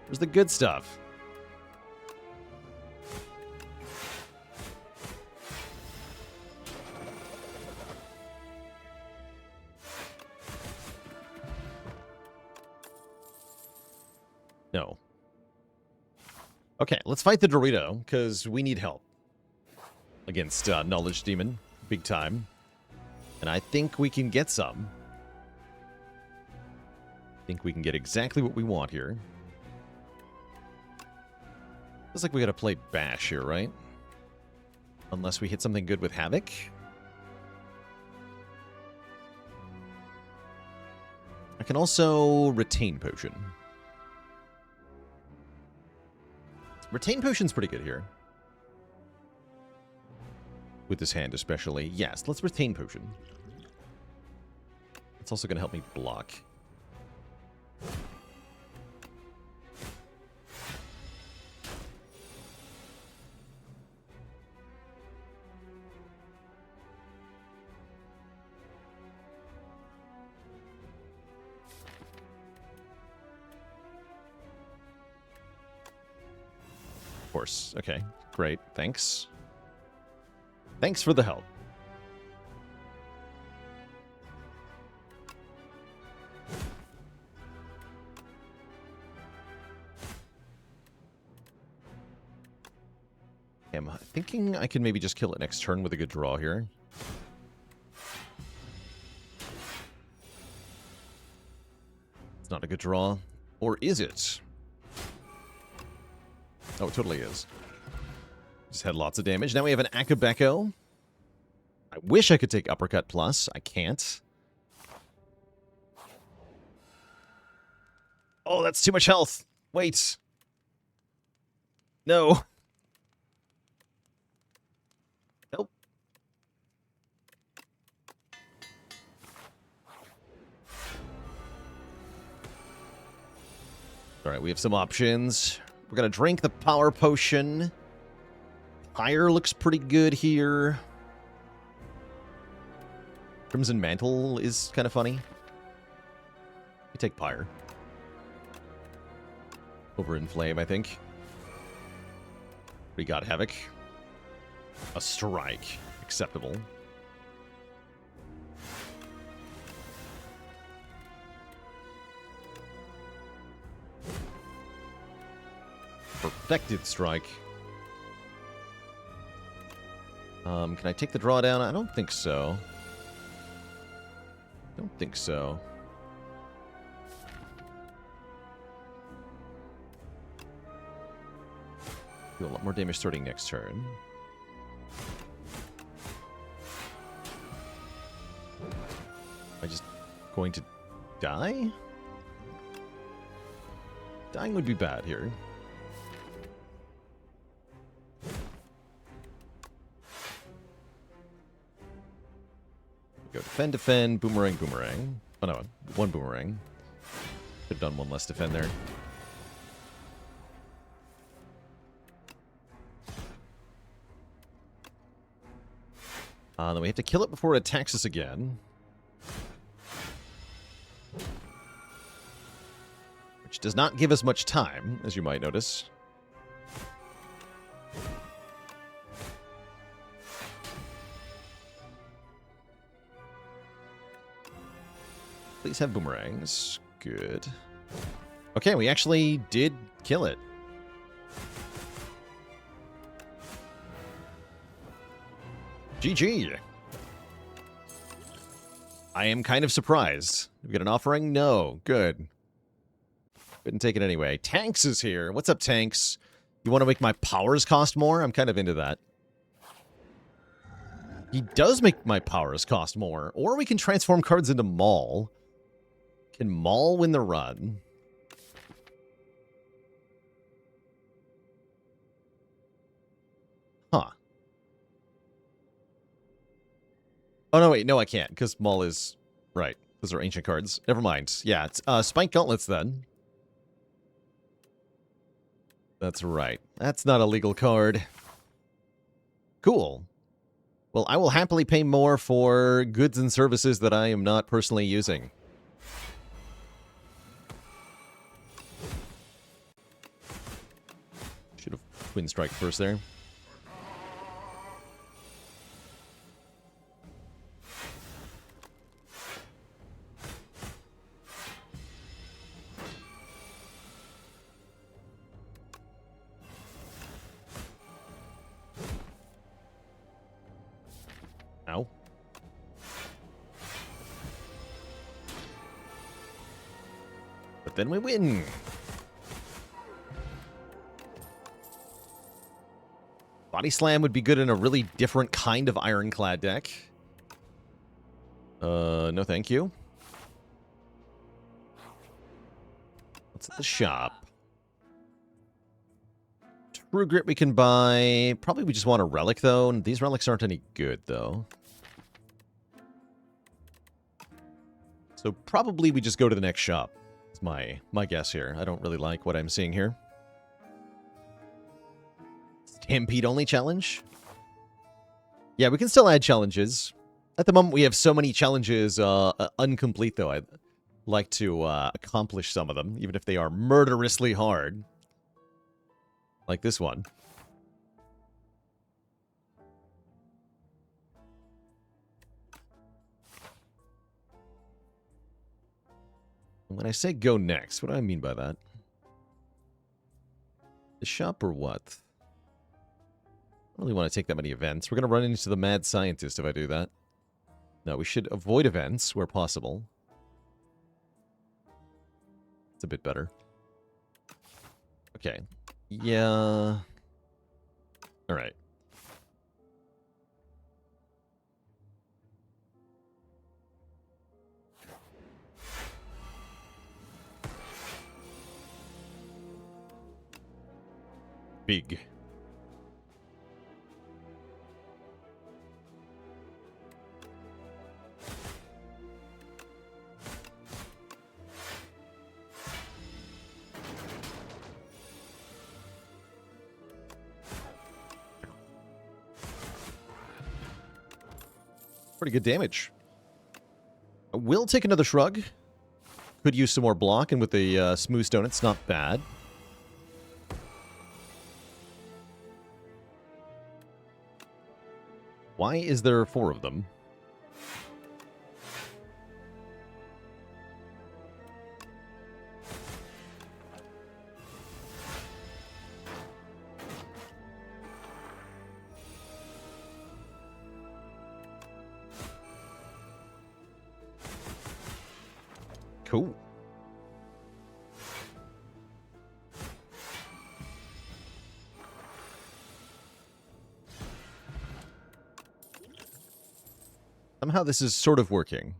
Where's the good stuff? No. Okay, let's fight the Dorito, because we need help against Knowledge Demon. Big time. And I think we can get some. think we can get exactly what we want here. Looks like we gotta play Bash here, right? Unless we hit something good with Havoc. I can also Retain Potion. Retain Potion's pretty good here. With this hand especially. Yes, let's Retain Potion. It's also going to help me block. Of course. Okay, great. Thanks. Thanks for the help. I'm thinking I can maybe just kill it next turn with a good draw here. It's not a good draw. Or is it? Oh, it totally is. Just had lots of damage. Now we have an Akabeko. I wish I could take Uppercut Plus. I can't. Oh, that's too much health. Wait. No. Nope. All right, we have some options. We're going to drink the Power Potion. Pyre looks pretty good here. Crimson Mantle is kind of funny. We take Pyre. Over in Flame, I think. We got Havoc. A Strike. Acceptable. Perfected Strike. Can I take the drawdown? I don't think so. Don't think so. Do a lot more damage starting next turn. Am I just going to die? Dying would be bad here. Go defend, defend, boomerang, boomerang. Oh no, one boomerang. Could have done one less defend there. Then we have to kill it before it attacks us again. Which does not give us much time, as you might notice. Please have boomerangs. Good. Okay, we actually did kill it. GG. I am kind of surprised. We get an offering? No. Good. Couldn't take it anyway. Tanks is here. What's up, Tanks? You want to make my powers cost more? I'm kind of into that. He does make my powers cost more. Or we can transform cards into Maul. Can Maul win the run? Huh. Oh, no, wait. No, I can't, because Maul is... Right. Those are ancient cards. Never mind. Yeah, it's Spike Gauntlets, then. That's right. That's not a legal card. Cool. Well, I will happily pay more for goods and services that I am not personally using. Should have Twin Strike first there. Ow. then we win. Body Slam would be good in a really different kind of Ironclad deck. No thank you. What's at the shop? True Grit we can buy. Probably we just want a relic, though. These relics aren't any good, though. So probably we just go to the next shop. It's my guess here. I don't really like what I'm seeing here. Stampede only challenge? Yeah, we can still add challenges. At the moment, we have so many challenges incomplete, though. I'd like to accomplish some of them, even if they are murderously hard. Like this one. When I say go next, what do I mean by that? The shop or what? I don't really want to take that many events. We're going to run into the mad scientist if I do that. No, we should avoid events where possible. It's a bit better. Okay. Yeah. Alright. Big. Pretty good damage. We'll take another shrug. Could use some more block, and with the smooth stone, it's not bad. Why is there 4 of them? Cool. Somehow this is sort of working.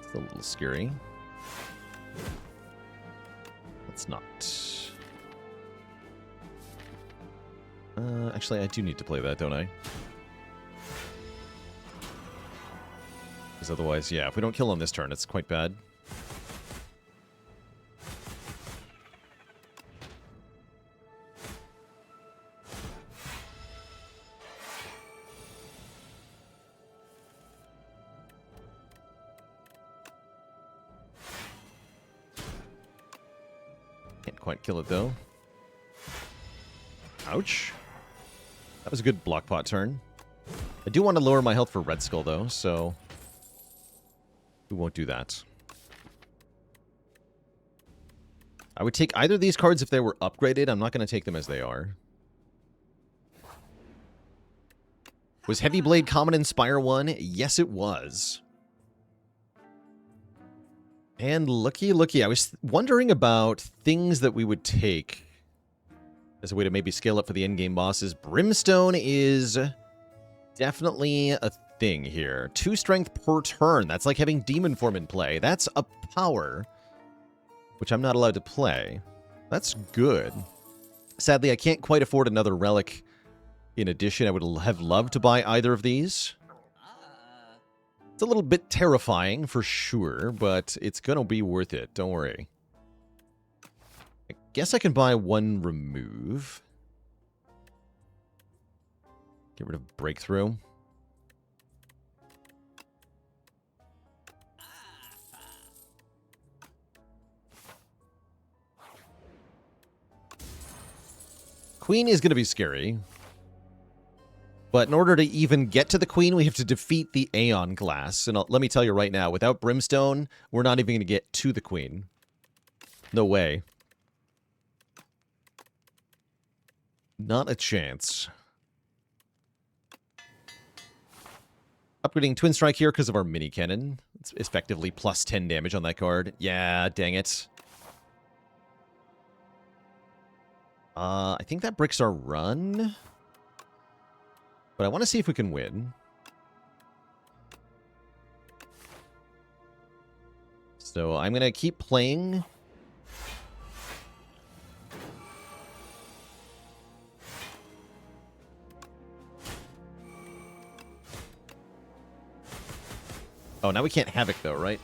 It's a little scary. Let's not. Actually, I do need to play that, don't I? Because otherwise, yeah, if we don't kill on this turn, it's quite bad. Can't quite kill it, though. Ouch. That was a good block pot turn. I do want to lower my health for Red Skull, though, so we won't do that. I would take either of these cards if they were upgraded. I'm not going to take them as they are. Was Heavy Blade common in Spire 1? Yes, it was. And looky, I was wondering about things that we would take as a way to maybe scale up for the endgame bosses. Brimstone is definitely a thing here. 2 strength per turn. That's like having Demon Form in play. That's a power, which I'm not allowed to play. That's good. Sadly, I can't quite afford another relic in addition. I would have loved to buy either of these. It's a little bit terrifying for sure, but it's going to be worth it. Don't worry. I guess I can buy 1 remove. Get rid of breakthrough. queen is going to be scary. But in order to even get to the queen, we have to defeat the Aeon Glass. And let me tell you right now, without Brimstone, we're not even going to get to the queen. No way. Not a chance. Upgrading Twin Strike here because of our mini cannon. It's effectively plus 10 damage on that card. Yeah, dang it. I think that bricks our run. But I want to see if we can win. So I'm going to keep playing. Oh, now we can't Havoc though, right?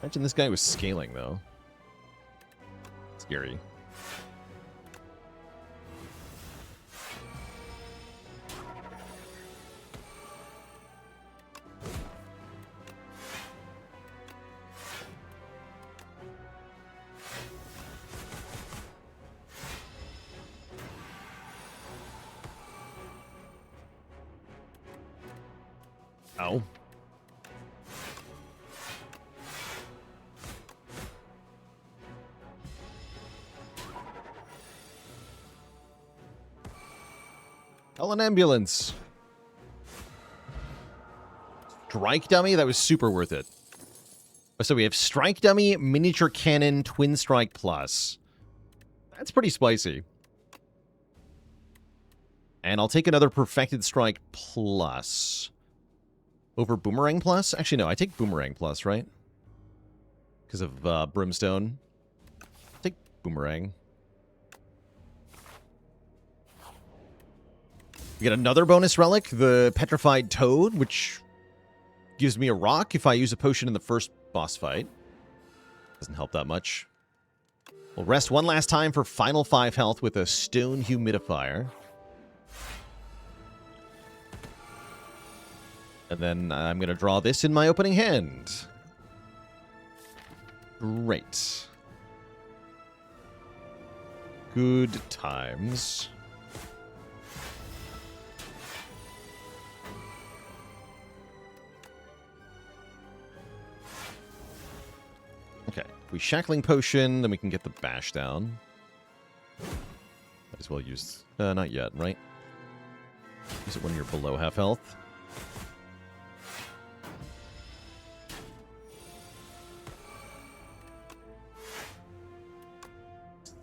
Imagine this guy was scaling, though. Scary. Ow. Call an ambulance. Strike Dummy? That was super worth it. So we have Strike Dummy, Miniature Cannon, Twin Strike Plus. That's pretty spicy. And I'll take another Perfected Strike Plus. Over Boomerang Plus? Actually, no, I take Boomerang Plus, right? Because of Brimstone. I'll take Boomerang. We get another bonus relic, the Petrified Toad, which gives me a rock if I use a potion in the first boss fight. Doesn't help that much. We'll rest one last time for final 5 health with a Stone Humidifier. And then I'm going to draw this in my opening hand. Great. Good times. Okay, if we Shackling Potion, then we can get the Bash down. Might as well use... not yet, right? Use it when you're below half health.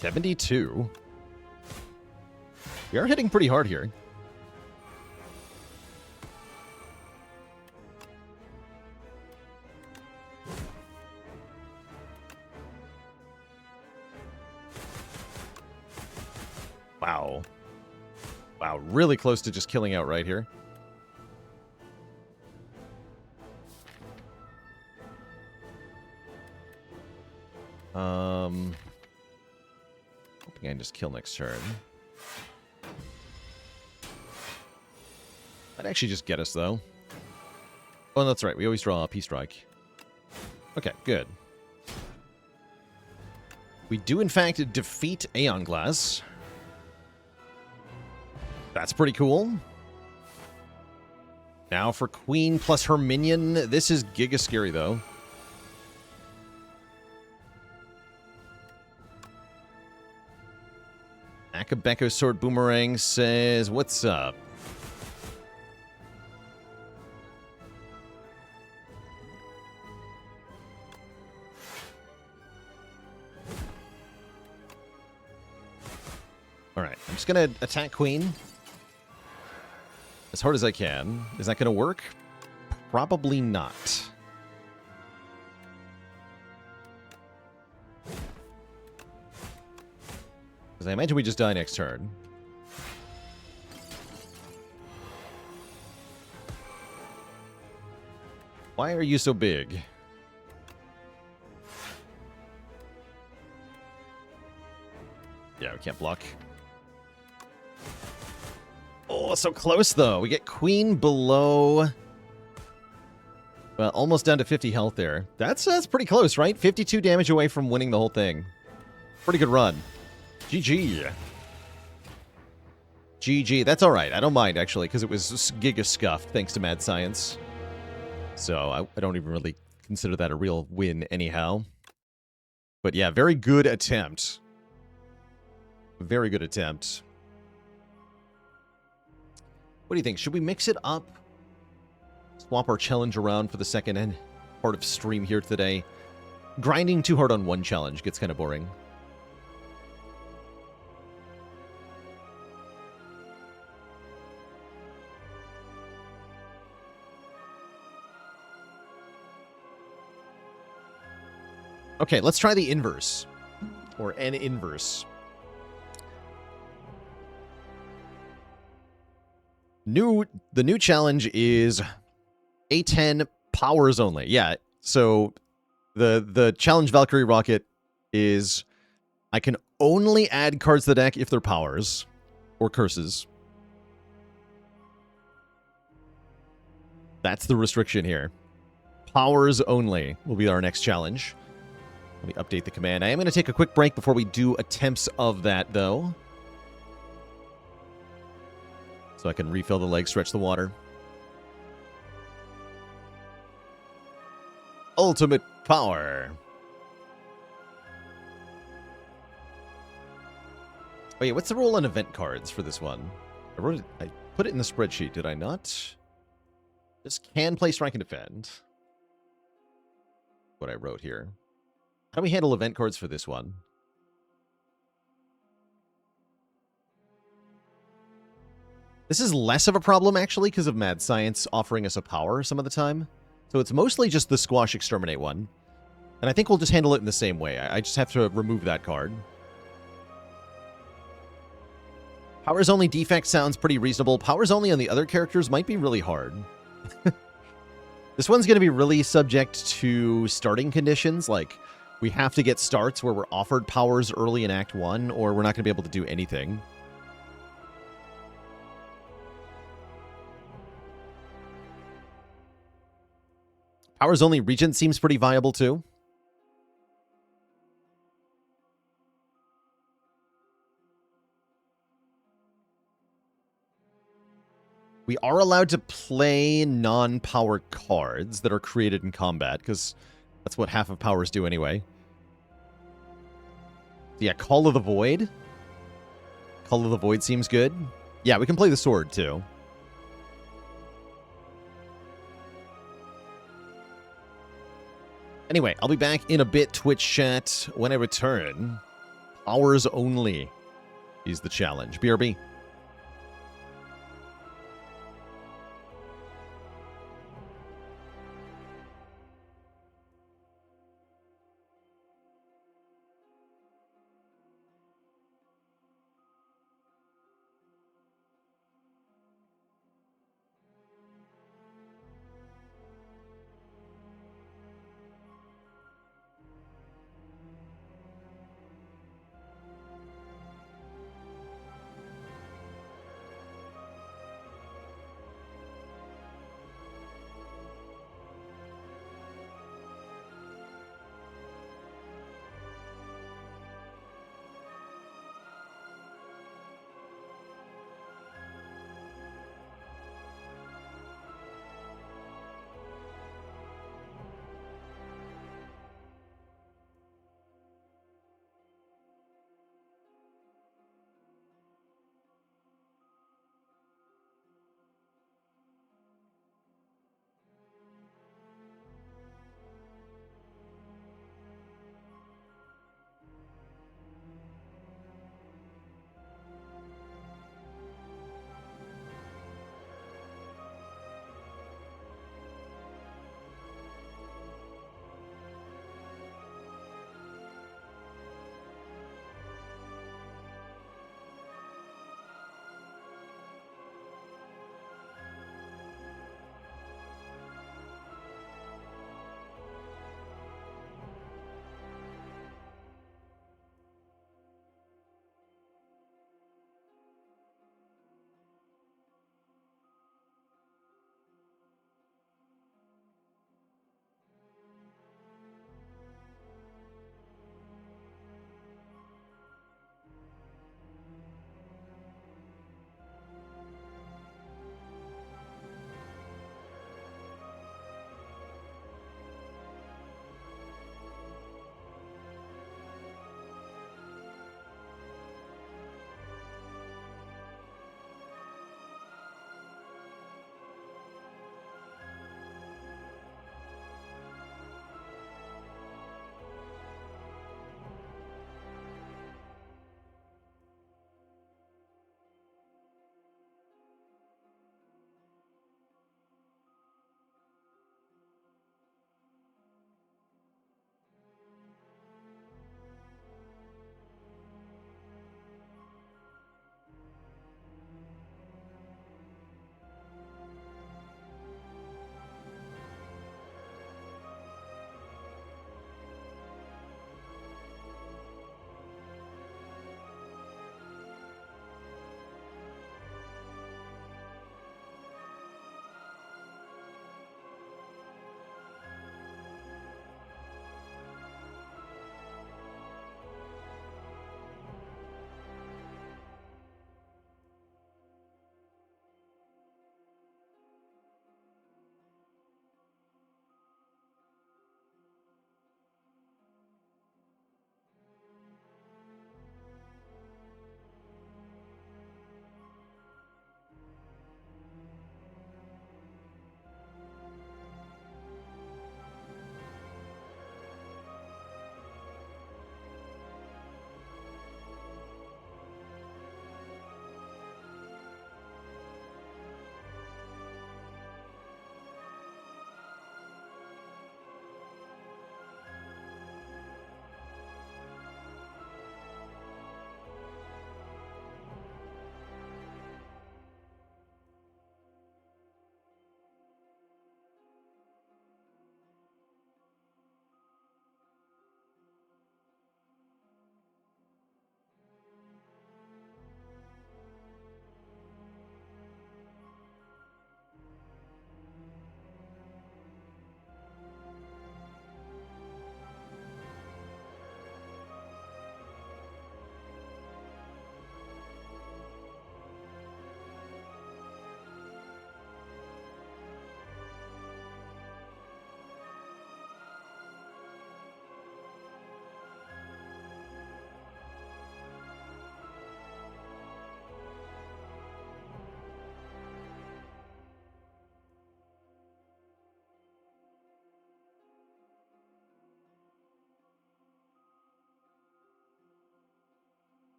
$72. We are hitting pretty hard here. Wow. Wow, really close to just killing outright here. Hoping I can just kill next turn. That'd actually just get us, though. Oh, that's right. We always draw a P-Strike. Okay, good. We do, in fact, defeat Aeon Glass. That's pretty cool. Now for Queen plus her minion. This is giga scary, though. Akabeko Sword Boomerang says, what's up? Alright, I'm just going to attack Queen as hard as I can. Is that going to work? Probably not. Because I imagine we just die next turn. Why are you so big? Yeah, we can't block. Oh, so close, though. We get queen below... Well, almost down to 50 health there. That's pretty close, right? 52 damage away from winning the whole thing. Pretty good run. GG. GG. That's all right. I don't mind, actually, because it was giga-scuffed, thanks to Mad Science. So I don't even really consider that a real win anyhow. But yeah, very good attempt. Very good attempt. What do you think? Should we mix it up? Swap our challenge around for the second part of stream here today. Grinding too hard on one challenge gets kind of boring. Okay, let's try the inverse. Or an inverse. The new challenge is A10 powers only. Yeah, so the challenge Valkyrie Rocket is I can only add cards to the deck if they're powers or curses. That's the restriction here. Powers only will be our next challenge. Let me update the command. I am going to take a quick break before we do attempts of that, though. So I can refill the leg, stretch the water. Ultimate power. Oh yeah, what's the rule on event cards for this one? I put it in the spreadsheet, did I not? Just can play, strike, and defend. What I wrote here. How do we handle event cards for this one? This is less of a problem, actually, because of Mad Science offering us a power some of the time. So it's mostly just the Squash Exterminate one. And I think we'll just handle it in the same way. I just have to remove that card. Powers only Defect sounds pretty reasonable. Powers only on the other characters might be really hard. This one's going to be really subject to starting conditions, like we have to get starts where we're offered powers early in Act 1, or we're not going to be able to do anything. Powers only Regent seems pretty viable, too. We are allowed to play non-power cards that are created in combat, because that's what half of powers do anyway. Yeah, Call of the Void. Call of the Void seems good. Yeah, we can play the sword, too. Anyway, I'll be back in a bit, Twitch chat. When I return, powers only is the challenge. BRB.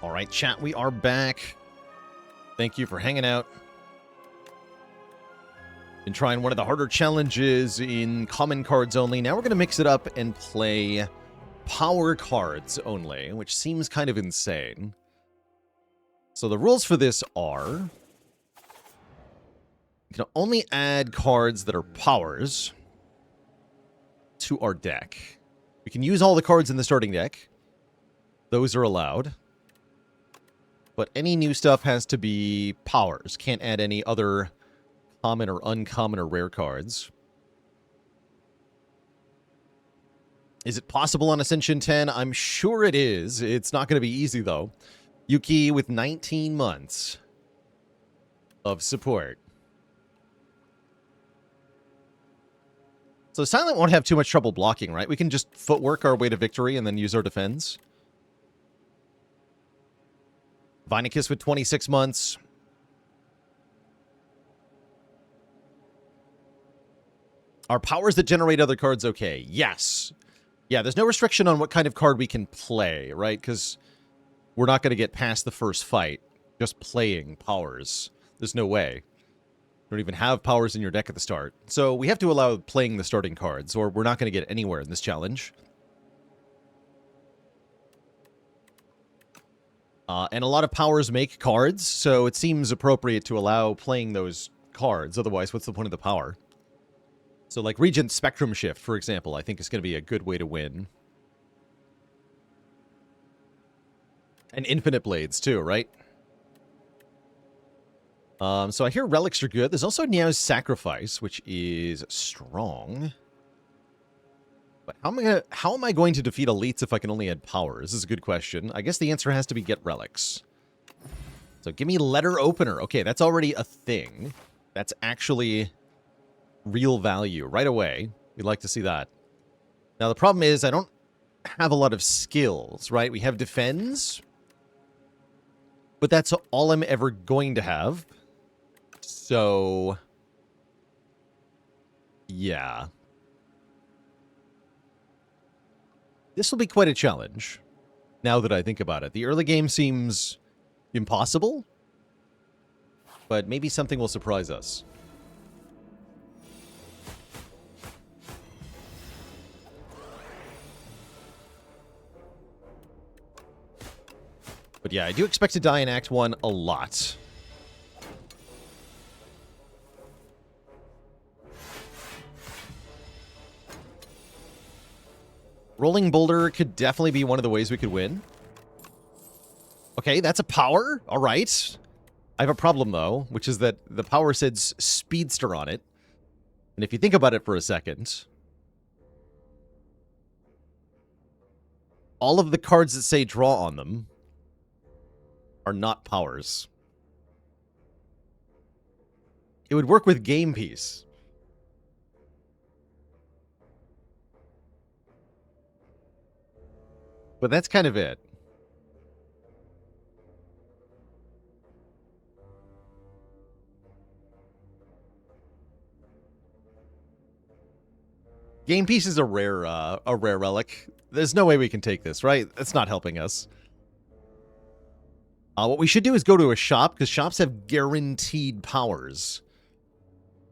All right, chat, we are back. Thank you for hanging out. Been trying one of the harder challenges in common cards only. Now we're going to mix it up and play power cards only, which seems kind of insane. So the rules for this are... you can only add cards that are powers to our deck. We can use all the cards in the starting deck. Those are allowed. But any new stuff has to be powers. Can't add any other common or uncommon or rare cards. Is it possible on Ascension 10? I'm sure it is. It's not going to be easy, though. Yuki with 19 months of support. So Silent won't have too much trouble blocking, right? We can just footwork our way to victory and then use our defense. Vinicus with 26 months. Are powers that generate other cards okay? Yes. Yeah, there's no restriction on what kind of card we can play, right? Because we're not going to get past the first fight just playing powers. There's no way. You don't even have powers in your deck at the start. So we have to allow playing the starting cards, or we're not going to get anywhere in this challenge. And a lot of powers make cards, so it seems appropriate to allow playing those cards. Otherwise, what's the point of the power? So like Regent Spectrum Shift, for example, I think is going to be a good way to win. And Infinite Blades, too, right? So I hear Relics are good. There's also Niao's Sacrifice, which is strong. But how am I going to defeat elites if I can only add powers? This is a good question. I guess the answer has to be get relics. So give me letter opener. Okay, that's already a thing. That's actually real value right away. We'd like to see that. Now the problem is I don't have a lot of skills, right? We have defends. But that's all I'm ever going to have. So yeah. This will be quite a challenge, now that I think about it. The early game seems impossible, but maybe something will surprise us. But yeah, I do expect to die in Act 1 a lot. Rolling Boulder could definitely be one of the ways we could win. Okay, that's a power. All right. I have a problem, though, which is that the power says Speedster on it. And if you think about it for a second, all of the cards that say draw on them are not powers. It would work with Game Piece. But that's kind of it. Game Piece is a rare relic. There's no way we can take this, right? That's not helping us. What we should do is go to a shop, because shops have guaranteed powers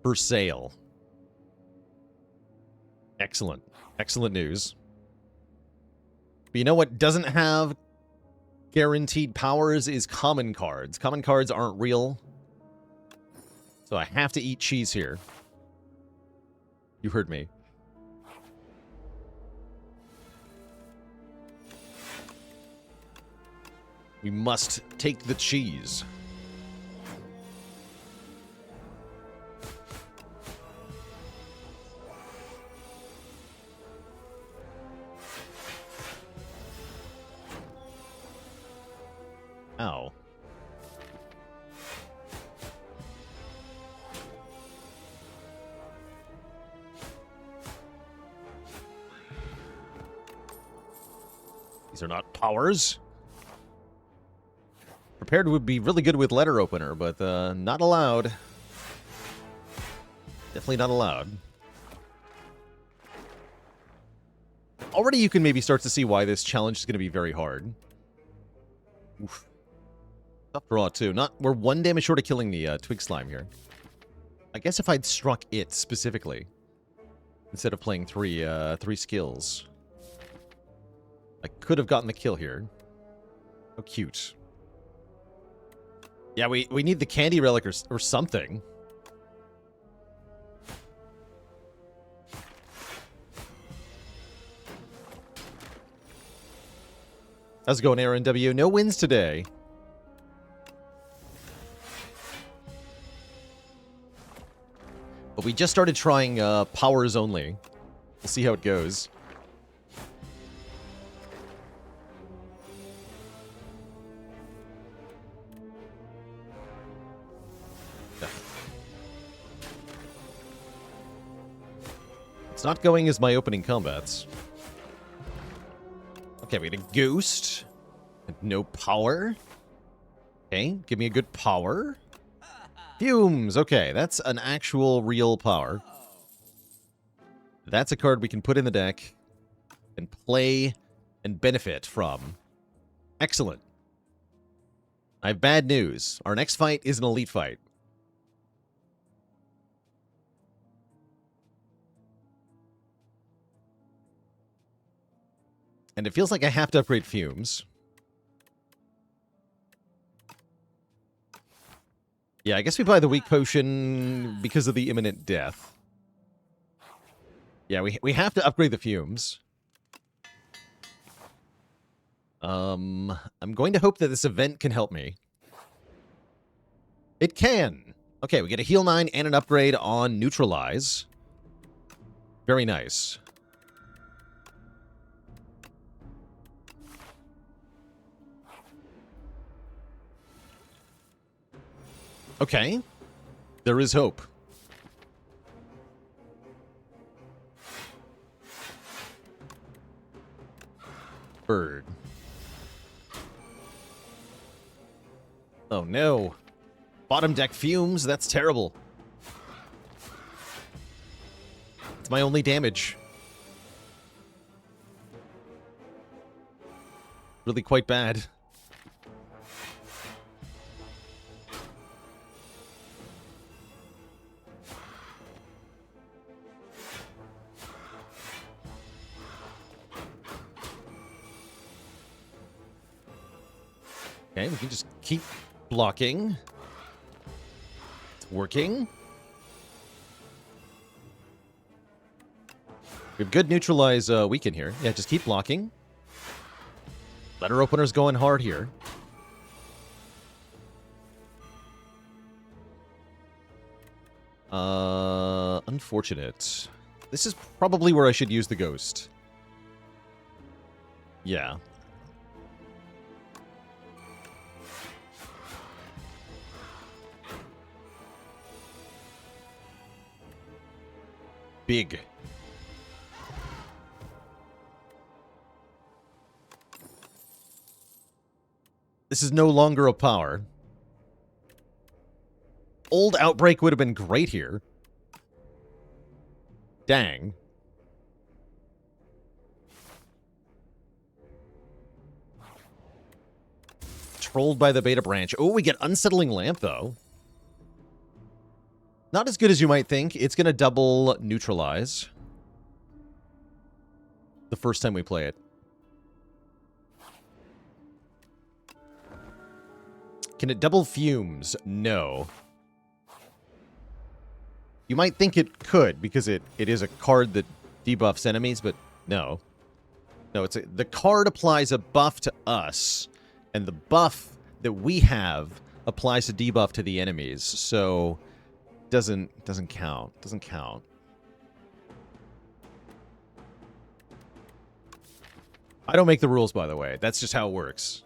for sale. Excellent. Excellent news. But you know what doesn't have guaranteed powers is common cards. Common cards aren't real. So I have to eat cheese here. You heard me. We must take the cheese. Ow. These are not powers. Prepared would be really good with letter opener, but not allowed. Definitely not allowed. Already you can maybe start to see why this challenge is going to be very hard. Oof. Tough draw, too. We're 1 damage short of killing the Twig Slime here. I guess if I'd struck it specifically, instead of playing three skills, I could have gotten the kill here. How cute. Yeah, we need the candy relic or something. How's it going, Aaron W? No wins today. But we just started trying powers only. We'll see how it goes. It's not going as my opening combats. Okay, we get a ghost. And no power. Okay, give me a good power. Fumes. Okay, that's an actual real power. That's a card we can put in the deck and play and benefit from. Excellent. I have bad news. Our next fight is an elite fight. And it feels like I have to upgrade Fumes. Yeah, I guess we buy the weak potion because of the imminent death. Yeah, we have to upgrade the Fumes. I'm going to hope that this event can help me. It can. Okay, we get a heal 9 and an upgrade on Neutralize. Very nice. Okay. There is hope. Bird. Oh no. Bottom deck Fumes, that's terrible. It's my only damage. Really quite bad. Okay, we can just keep blocking. It's working. We have good Neutralize weaken here. Yeah, just keep blocking. Letter opener's going hard here. Unfortunate. This is probably where I should use the ghost. Yeah. Big. This is no longer a power. Old Outbreak would have been great here. Dang. Trolled by the Beta Branch. Oh, we get Unsettling Lamp, though. Not as good as you might think. It's going to double Neutralize the first time we play it. Can it double Fumes? No. You might think it could, because it is a card that debuffs enemies, but no. No, the card applies a buff to us, and the buff that we have applies a debuff to the enemies, so doesn't count. Doesn't count. I don't make the rules, by the way. That's just how it works.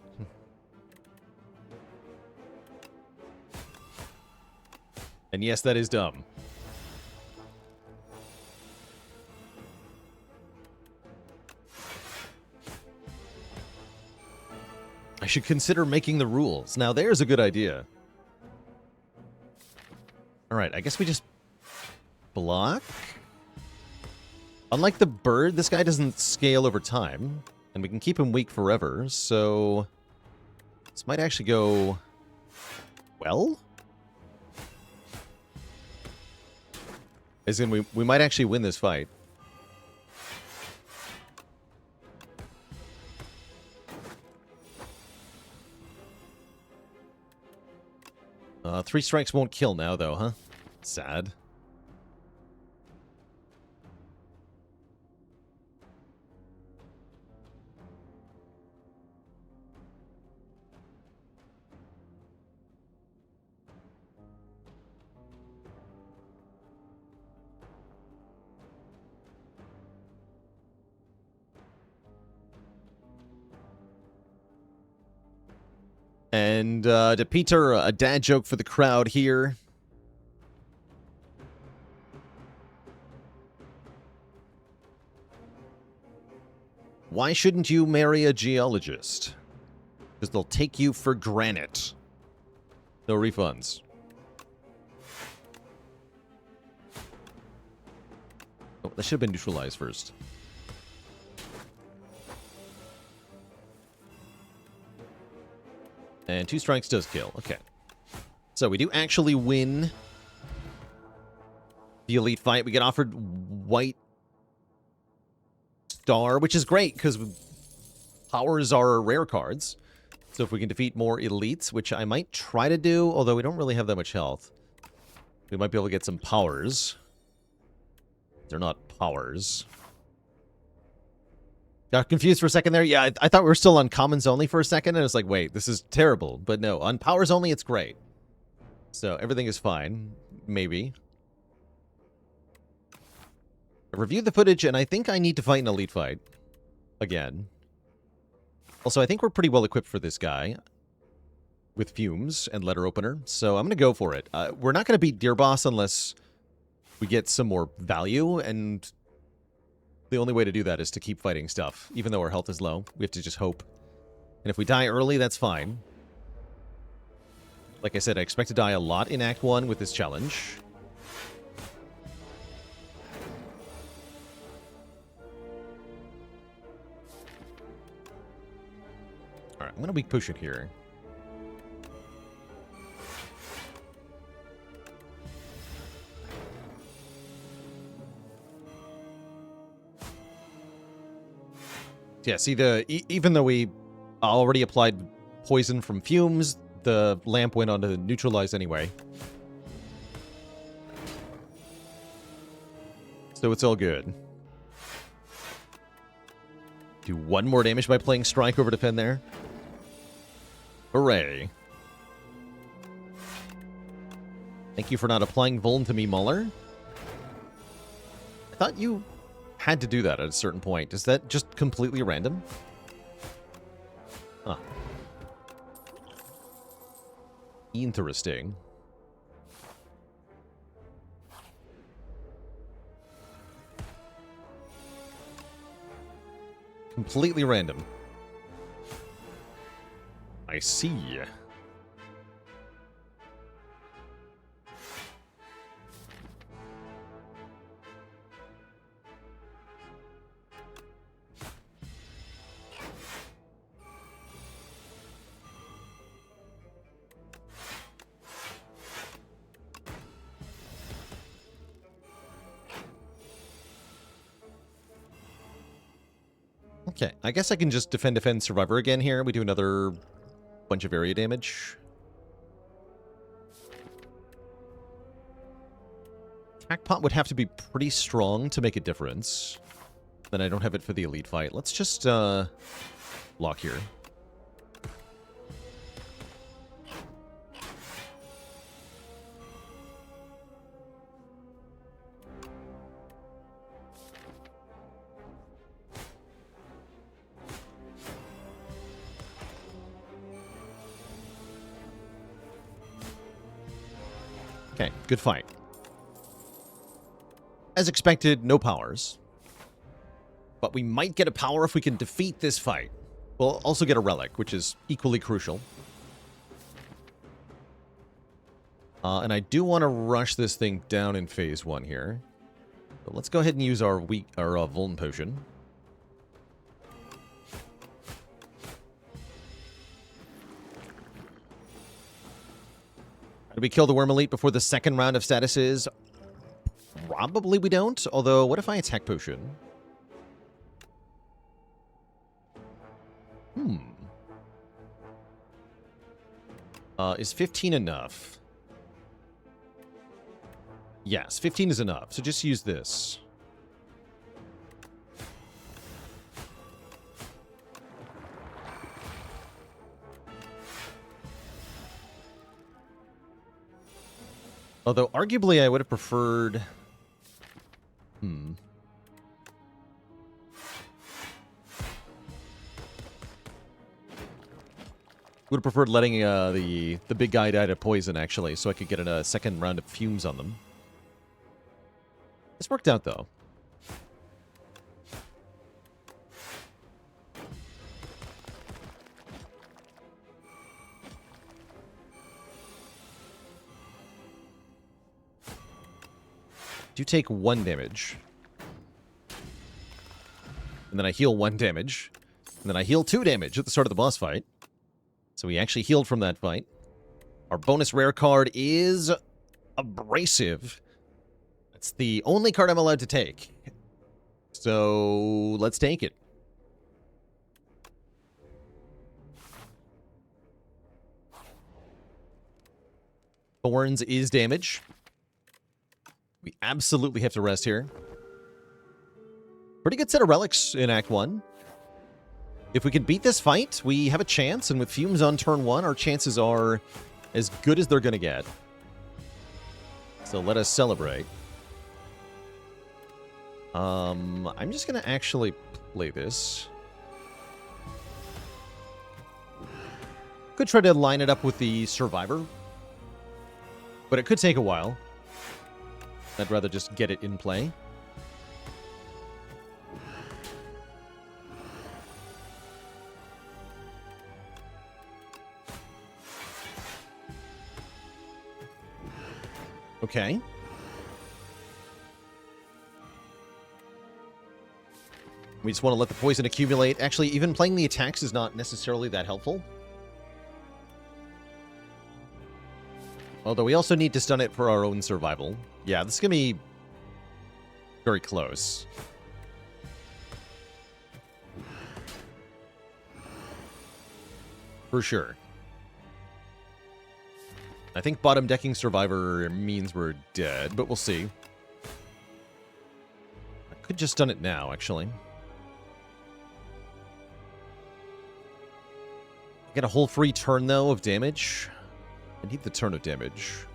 And yes, that is dumb. I should consider making the rules. Now, there's a good idea. Alright, I guess we just block. Unlike the bird, this guy doesn't scale over time. And we can keep him weak forever, so This might actually go well. As in, we might actually win this fight. Three strikes won't kill now, though, huh? Sad. And to Peter, a dad joke for the crowd here. Why shouldn't you marry a geologist? Because they'll take you for granite. No refunds. Oh, that should have been neutralized first. And 2 strikes does kill. Okay. So we do actually win the elite fight. We get offered white star, which is great because powers are rare cards. So if we can defeat more elites, which I might try to do, although we don't really have that much health, we might be able to get some powers. They're not powers. Got confused for a second there. Yeah, I thought we were still on commons only for a second, and I was like, wait, this is terrible. But no, on powers only, it's great. So everything is fine. Maybe. I reviewed the footage, and I think I need to fight an elite fight. Again. Also, I think we're pretty well equipped for this guy. With fumes and letter opener. So I'm going to go for it. We're not going to beat Deer Boss unless we get some more value, and the only way to do that is to keep fighting stuff. Even though our health is low, we have to just hope. And if we die early, that's fine. Like I said, I expect to die a lot in Act 1 with this challenge. Alright, I'm going to weak push it here. Yeah, see, even though we already applied poison from fumes, the lamp went on to neutralize anyway. So it's all good. Do 1 more damage by playing Strike over Defend there. Hooray. Thank you for not applying Vuln to me, Muller. I thought you had to do that at a certain point. Is that just completely random? Huh. Interesting. Completely random. I see. Okay, I guess I can just defend, survivor again here. We do another bunch of area damage. Attack pot would have to be pretty strong to make a difference. Then I don't have it for the elite fight. Let's just lock here. Okay, good fight. As expected, no powers. But we might get a power if we can defeat this fight. We'll also get a relic, which is equally crucial. And I do want to rush this thing down in phase 1 here. But let's go ahead and use our Vuln potion. Do we kill the Worm Elite before the second round of statuses? Probably we don't, although what if I attack Potion? Is 15 enough? Yes, 15 is enough, so just use this. Although, arguably, I would have preferred... Would have preferred letting the big guy die to poison, actually, so I could get a second round of fumes on them. This worked out, though. Do take 1 damage. And then I heal 1 damage. And then I heal 2 damage at the start of the boss fight. So we actually healed from that fight. Our bonus rare card is Abrasive. That's the only card I'm allowed to take. So let's take it. Thorns is damage. We absolutely have to rest here. Pretty good set of relics in Act 1. If we can beat this fight, we have a chance, and with Fumes on turn 1, our chances are as good as they're going to get. So let us celebrate. I'm just going to actually play this. Could try to line it up with the Survivor, but it could take a while. I'd rather just get it in play. Okay. We just want to let the poison accumulate. Actually, even playing the attacks is not necessarily that helpful. Although we also need to stun it for our own survival. Yeah, this is going to be very close. For sure. I think bottom decking Survivor means we're dead, but we'll see. I could just stun it now, actually. Get a whole free turn, though, of damage. I need the turn of damage.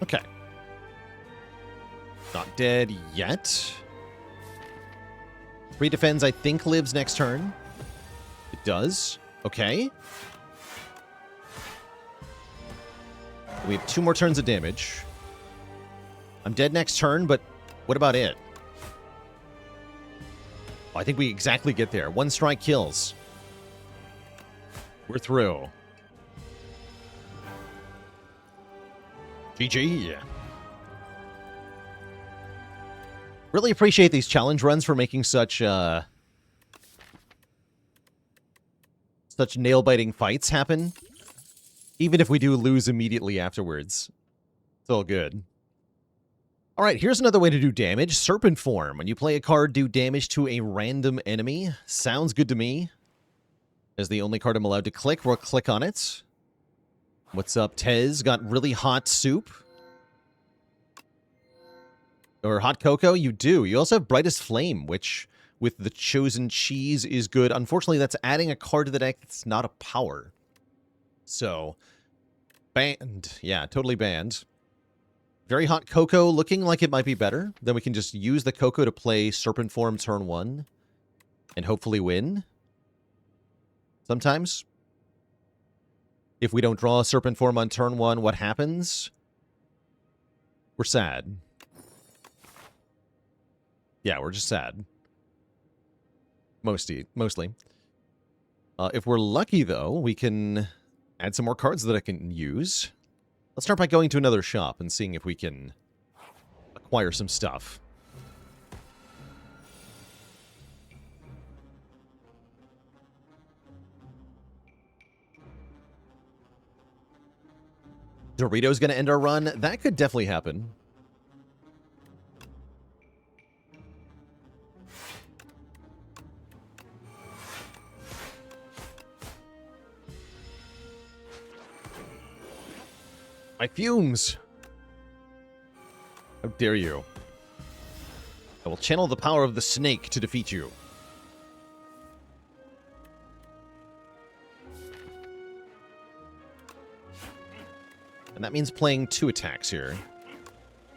Okay. Not dead yet. 3 defends, I think, lives next turn. It does. Okay. We have 2 more turns of damage. I'm dead next turn, but what about it? Oh, I think we exactly get there. 1 strike kills. We're through. GG. Really appreciate these challenge runs for making such nail-biting fights happen. Even if we do lose immediately afterwards. It's all good. Alright, here's another way to do damage. Serpent Form. When you play a card, do damage to a random enemy. Sounds good to me. As the only card I'm allowed to click, we'll click on it. What's up, Tez? Got really hot soup? Or hot cocoa? You do. You also have Brightest Flame, which, with the Chosen Cheese, is good. Unfortunately, that's adding a card to the deck that's not a power. So, banned. Yeah, totally banned. Very hot cocoa, looking like it might be better. Then we can just use the cocoa to play Serpent Form turn 1. And hopefully win. Sometimes. If we don't draw a Serpent Form on turn 1, what happens? We're sad. Yeah, we're just sad. Mostly. If we're lucky, though, we can add some more cards that I can use. Let's start by going to another shop and seeing if we can acquire some stuff. Dorito's going to end our run? That could definitely happen. My fumes! How dare you? I will channel the power of the snake to defeat you. And that means playing 2 attacks here.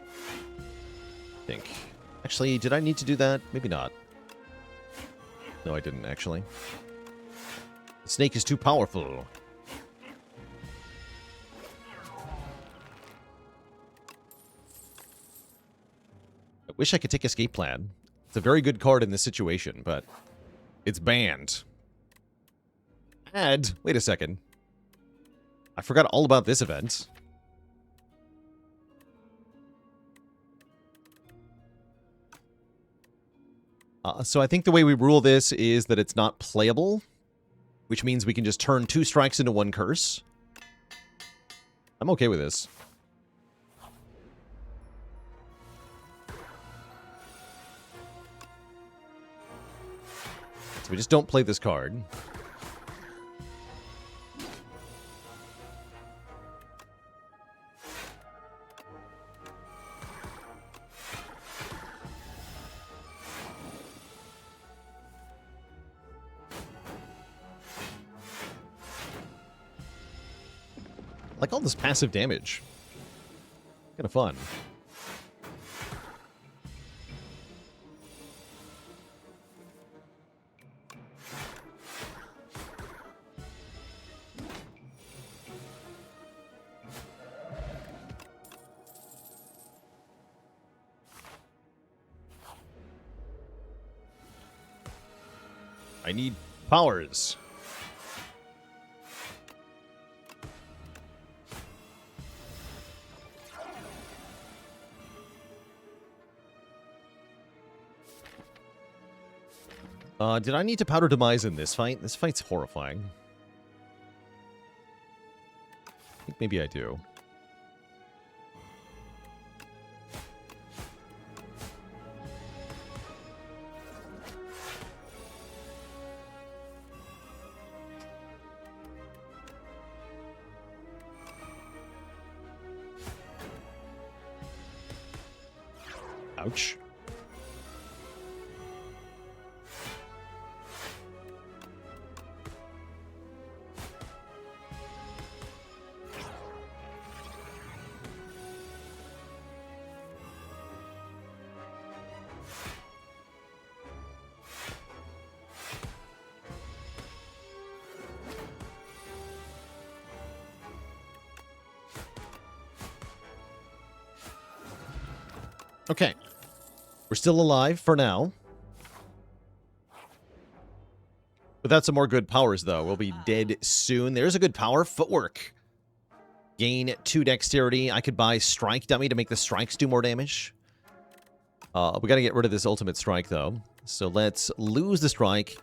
I think. Actually, did I need to do that? Maybe not. No, I didn't, actually. The snake is too powerful. I wish I could take Escape Plan. It's a very good card in this situation, but it's banned. And, wait a second. I forgot all about this event. So I think the way we rule this is that it's not playable, which means we can just turn 2 strikes into 1 curse. I'm okay with this. So we just don't play this card. I like all this passive damage. Kind of fun. I need powers. Did I need to powder demise in this fight? This fight's horrifying. I think maybe I do. Ouch. Okay. We're still alive for now. Without some more good powers, though, we'll be dead soon. There's a good power. Footwork. Gain 2 dexterity. I could buy Strike Dummy to make the strikes do more damage. We gotta get rid of this ultimate strike, though. So let's lose the strike.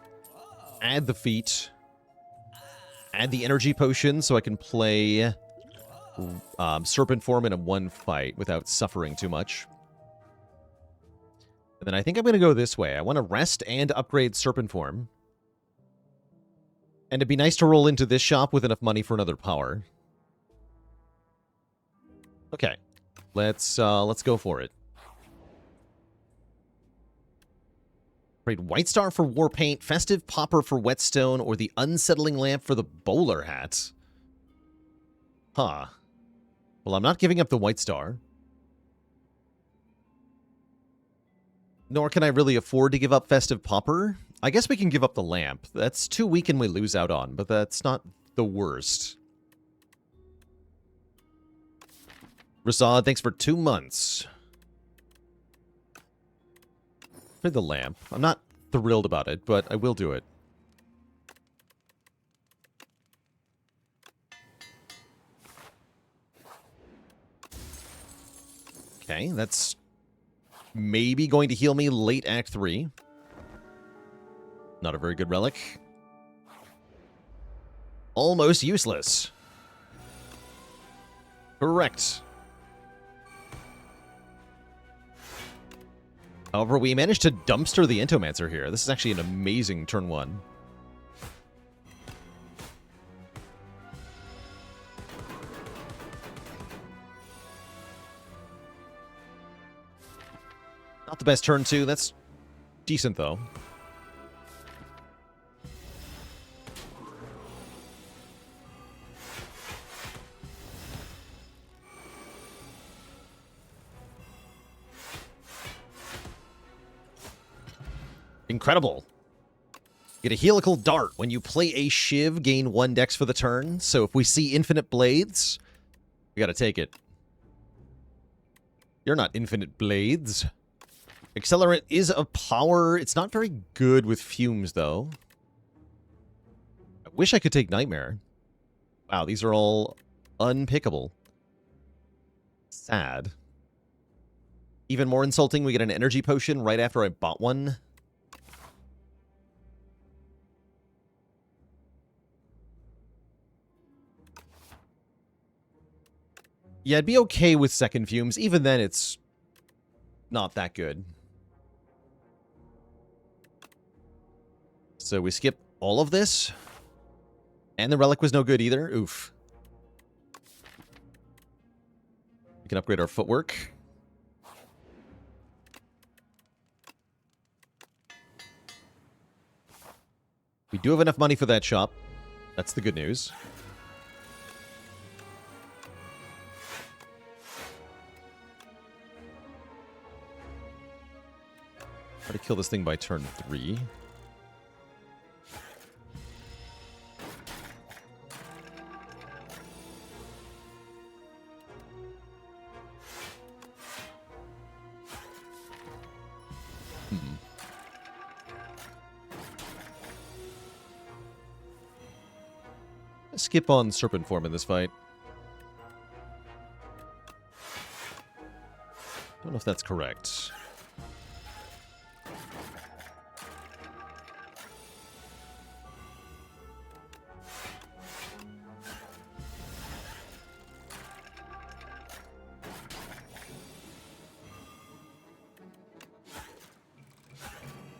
Add the feat. Add the energy potion so I can play Serpent Form in a 1 fight without suffering too much. And then I think I'm going to go this way. I want to rest and upgrade Serpent Form. And it'd be nice to roll into this shop with enough money for another power. Okay. Let's go for it. Trade White Star for War Paint, Festive Popper for Whetstone, or the Unsettling Lamp for the Bowler Hat. Huh. Well, I'm not giving up the White Star. Nor can I really afford to give up Festive Popper. I guess we can give up the lamp. That's 2 weak and we lose out on, but that's not the worst. Rasad, thanks for 2 months. For the lamp. I'm not thrilled about it, but I will do it. Okay, that's maybe going to heal me late Act 3. Not a very good relic. Almost useless. Correct. However, we managed to dumpster the Entomancer here. This is actually an amazing turn 1. Not the best turn 2. That's decent, though. Incredible. Get a helical dart. When you play a Shiv, gain 1 dex for the turn. So if we see infinite blades, we gotta take it. You're not infinite blades. Accelerant is a power. It's not very good with fumes, though. I wish I could take Nightmare. Wow, these are all unpickable. Sad. Even more insulting, we get an energy potion right after I bought one. Yeah, I'd be okay with second fumes. Even then, it's not that good. So we skip all of this. And the relic was no good either. Oof. We can upgrade our footwork. We do have enough money for that shop. That's the good news. Try to kill this thing by turn 3. Skip on Serpent Form in this fight. Don't know if that's correct.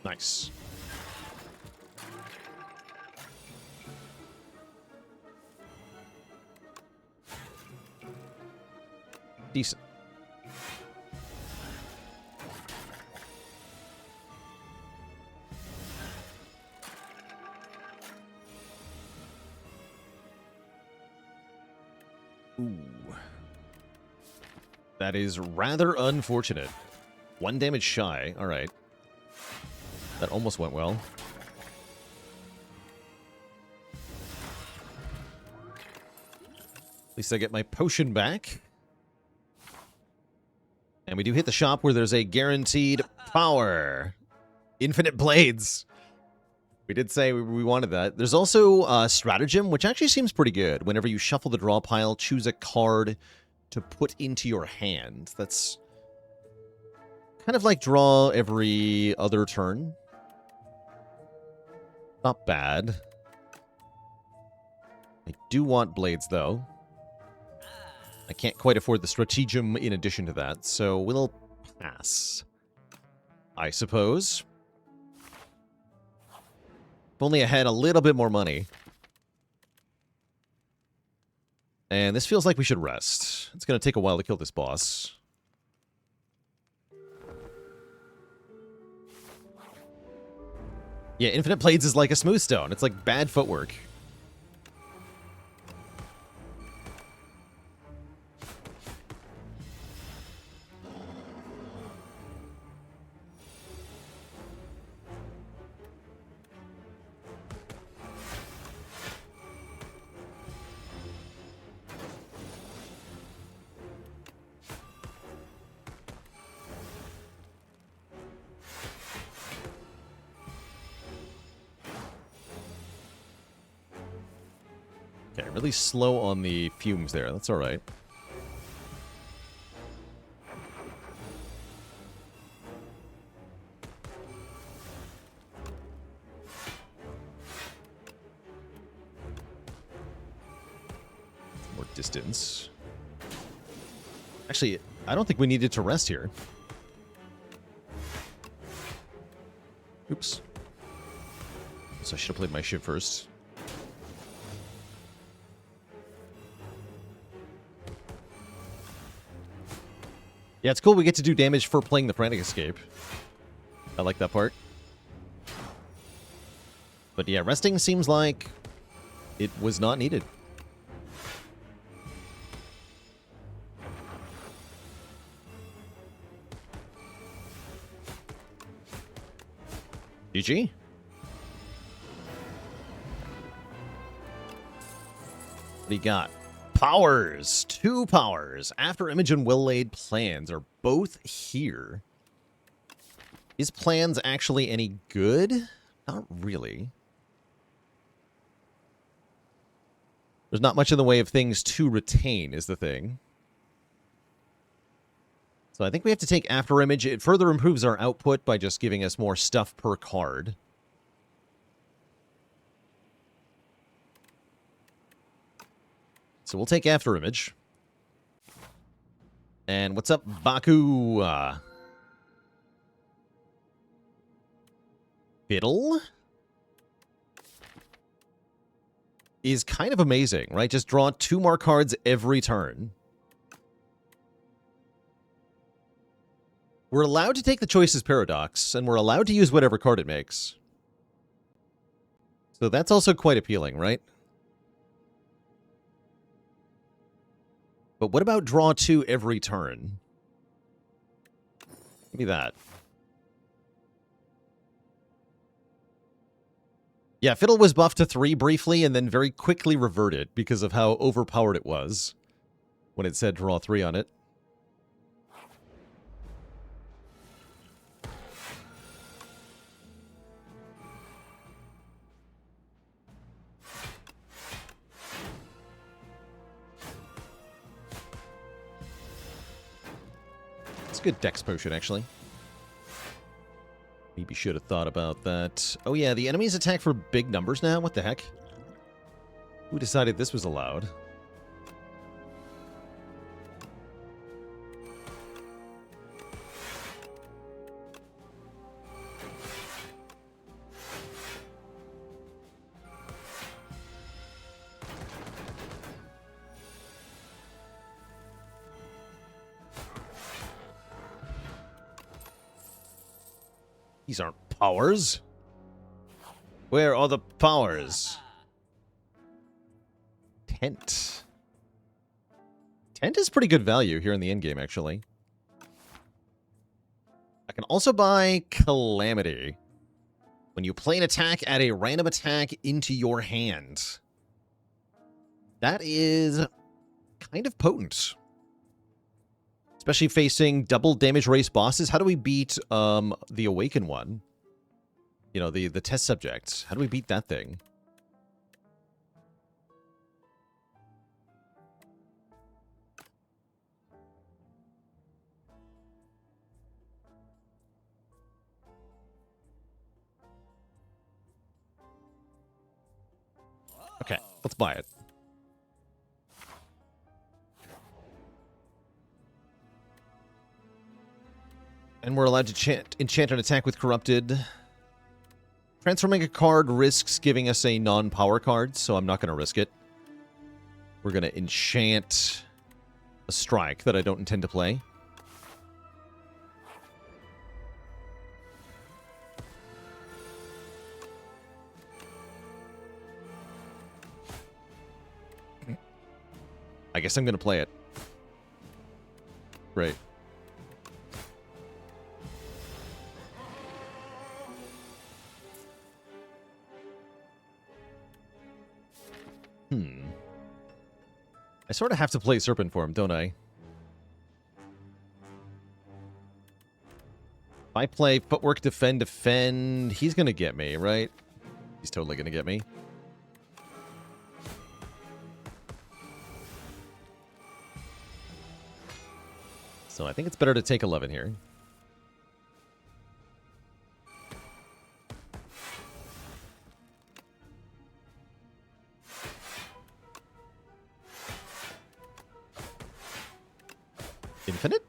Nice. Decent. Ooh. That is rather unfortunate. 1 damage shy. All right. That almost went well. At least I get my potion back. And we do hit the shop where there's a guaranteed power. Infinite blades. We did say we wanted that. There's also stratagem, which actually seems pretty good. Whenever you shuffle the draw pile, choose a card to put into your hand. That's kind of like draw every other turn. Not bad. I do want blades, though. I can't quite afford the stratagem in addition to that, so we'll pass. I suppose. If only I had a little bit more money. And this feels like we should rest. It's going to take a while to kill this boss. Yeah, Infinite Blades is like a smooth stone. It's like bad footwork. Okay, really slow on the fumes there. That's all right. More distance. Actually, I don't think we needed to rest here. Oops. So I should have played my ship first. Yeah, it's cool we get to do damage for playing the Frantic Escape. I like that part. But yeah, resting seems like it was not needed. GG. What do you got? Powers. 2 powers. After Image and Will-Laid plans are both here. Is plans actually any good? Not really. There's not much in the way of things to retain is the thing. So I think we have to take After Image. It further improves our output by just giving us more stuff per card. So we'll take After Image. And what's up, Baku? Fiddle is kind of amazing, right? Just draw 2 more cards every turn. We're allowed to take the Choices Paradox, and we're allowed to use whatever card it makes. So that's also quite appealing, right? But what about draw 2 every turn? Give me that. Yeah, Fiddle was buffed to 3 briefly and then very quickly reverted because of how overpowered it was when it said draw 3 on it. It's a good dex potion, actually. Maybe should have thought about that. Oh yeah, the enemies attack for big numbers now? What the heck? Who decided this was allowed? These aren't powers. Where are the powers? Tent. Tent is pretty good value here in the endgame, actually. I can also buy Calamity. When you play an attack, add a random attack into your hand. That is kind of potent. Especially facing double damage race bosses. How do we beat the Awakened one? You know, the test subject. How do we beat that thing? Okay, let's buy it. And we're allowed to enchant an attack with Corrupted. Transforming a card risks giving us a non-power card, so I'm not going to risk it. We're going to enchant a strike that I don't intend to play. I guess I'm going to play it. Great. I sort of have to play Serpent Form, don't I? If I play Footwork, Defend, he's going to get me, right? He's totally going to get me. So I think it's better to take 11 here. Infinite?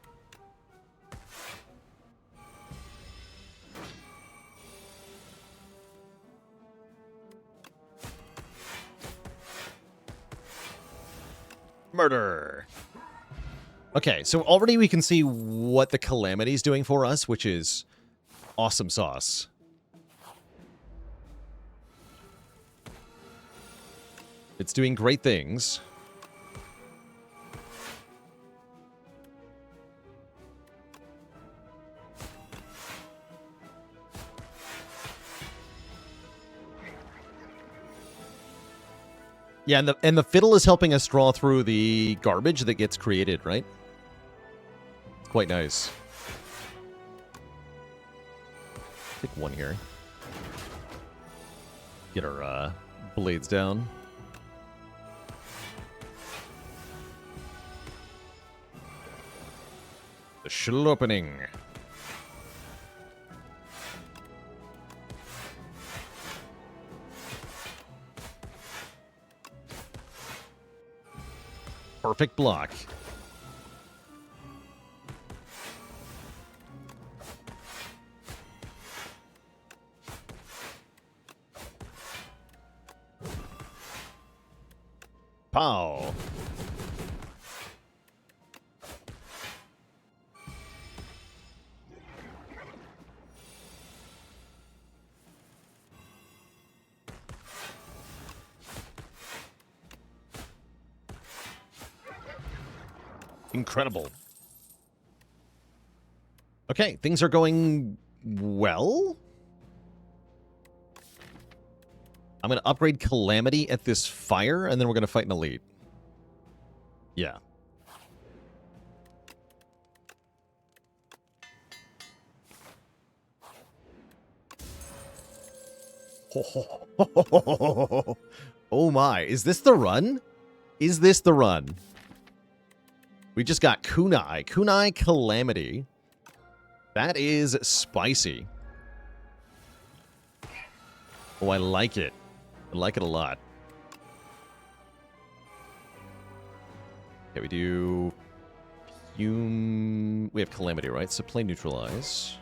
Murder. Okay, so already we can see what the Calamity's doing for us, which is awesome sauce. It's doing great things. Yeah, and the fiddle is helping us draw through the garbage that gets created, right? It's quite nice. Take one here. Get our blades down. The Schlopening. Perfect block. Pow. Incredible. Okay, things are going well. I'm going to upgrade Calamity at this fire, and then we're going to fight an elite. Yeah. Oh my, is this the run? Is this the run? We just got Kunai. Kunai Calamity. That is spicy. Oh, I like it. I like it a lot. Okay, we do... We have Calamity, right? So play Neutralize.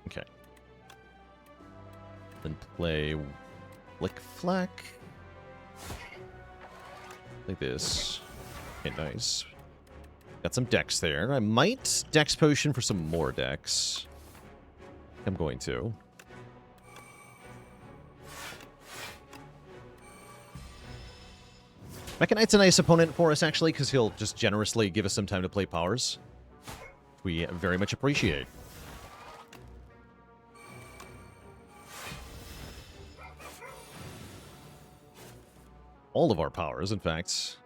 Okay. Then play Flick Flack. Like this. Okay, nice. Got some decks there. I might Dex Potion for some more decks. I'm going to. Mecha Knight's a nice opponent for us, actually, because he'll just generously give us some time to play powers. We very much appreciate. All of our powers, in fact.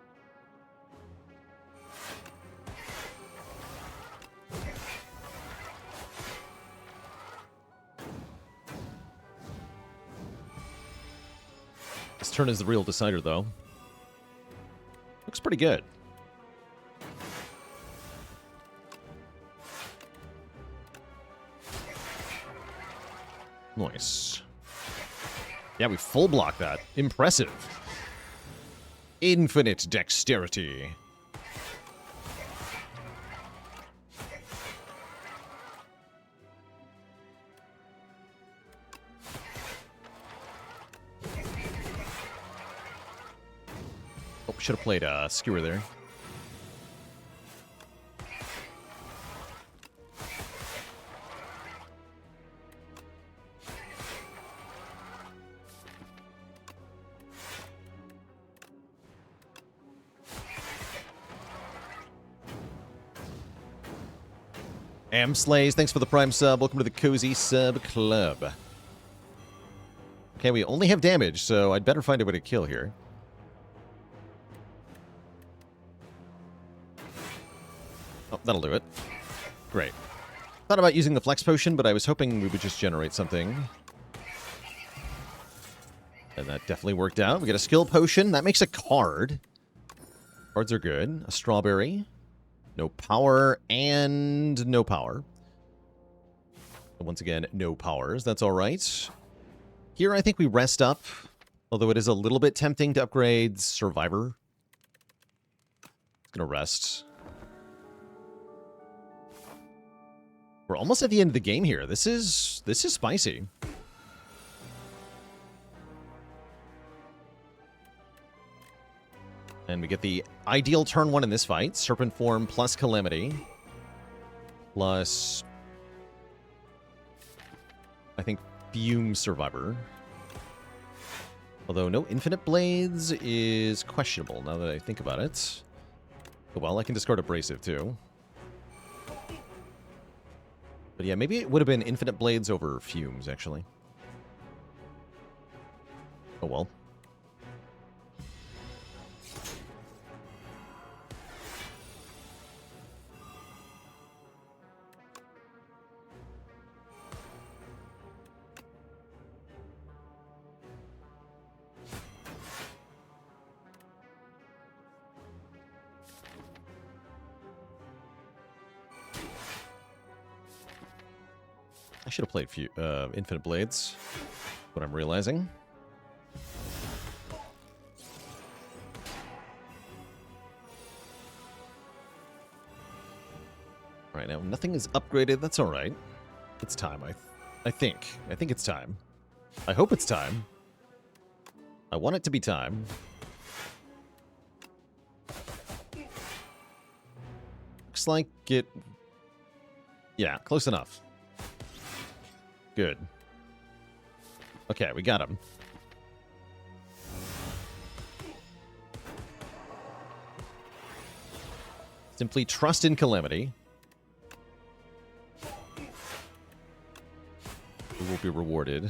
This turn is the real decider, though. Looks pretty good. Nice. Yeah, we full block that. Impressive. Infinite dexterity. Oh, should have played Skewer there. Slays, thanks for the Prime sub. Welcome to the Cozy Sub Club. Okay, we only have damage, so I'd better find a way to kill here. Oh, that'll do it. Great. Thought about using the Flex Potion, but I was hoping we would just generate something. And that definitely worked out. We get a Skill Potion. That makes a card. Cards are good. A Strawberry. No power and no power. Once again, no powers. That's all right. Here, I think we rest up, although it is a little bit tempting to upgrade Survivor. It's gonna rest. We're almost at the end of the game here. This is spicy. And we get the ideal turn 1 in this fight. Serpent Form plus Calamity. Plus, I think, Fume Survivor. Although no Infinite Blades is questionable now that I think about it. Well, I can discard Abrasive too. But yeah, maybe it would have been Infinite Blades over Fumes, actually. Oh well. I should have played Infinite Blades, what I'm realizing. Alright, now nothing is upgraded. That's alright. It's time, I think. I think it's time. I hope it's time. I want it to be time. Looks like it... Yeah, close enough. Good. Okay, we got him. Simply trust in Calamity. We will be rewarded.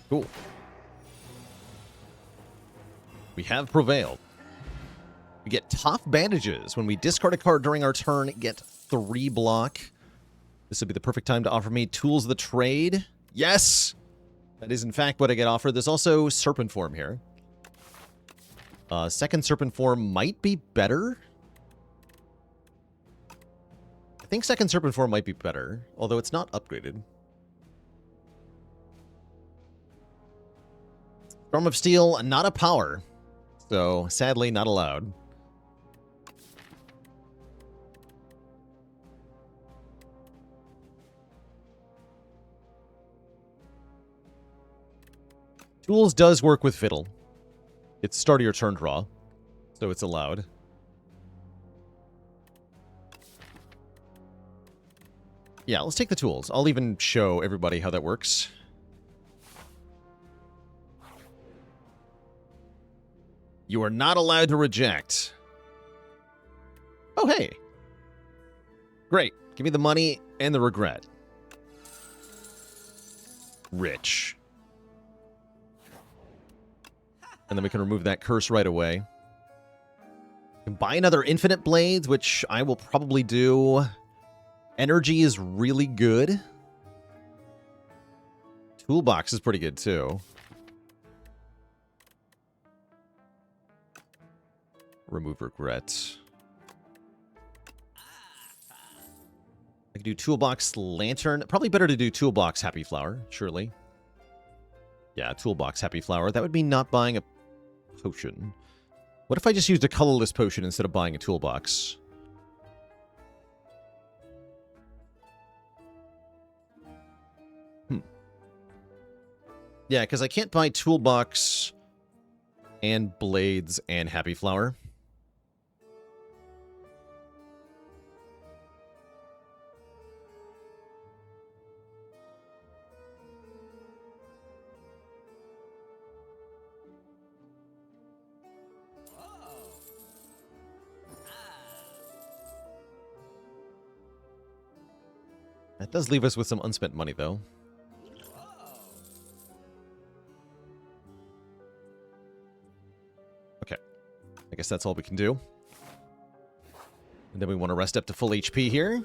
Cool. We have prevailed. We get tough bandages. When we discard a card during our turn, get 3 block. This would be the perfect time to offer me Tools of the Trade. Yes! That is, in fact, what I get offered. There's also Serpent Form here. Second Serpent Form might be better. I think second Serpent Form might be better, although it's not upgraded. Storm of Steel, not a power. So, sadly, not allowed. Tools does work with Fiddle. It's start of your turn draw, so it's allowed. Yeah, let's take the tools. I'll even show everybody how that works. You are not allowed to reject. Oh, hey. Great. Give me the money and the regret. Rich. And then we can remove that curse right away. We can buy another Infinite Blades, which I will probably do. Energy is really good. Toolbox is pretty good, too. Remove regret. I could do Toolbox Lantern. Probably better to do Toolbox Happy Flower, surely. Yeah, Toolbox Happy Flower. That would mean not buying a potion. What if I just used a colorless potion instead of buying a toolbox? Yeah, because I can't buy Toolbox and Blades and Happy Flower. That does leave us with some unspent money, though. Okay. I guess that's all we can do. And then we want to rest up to full HP here.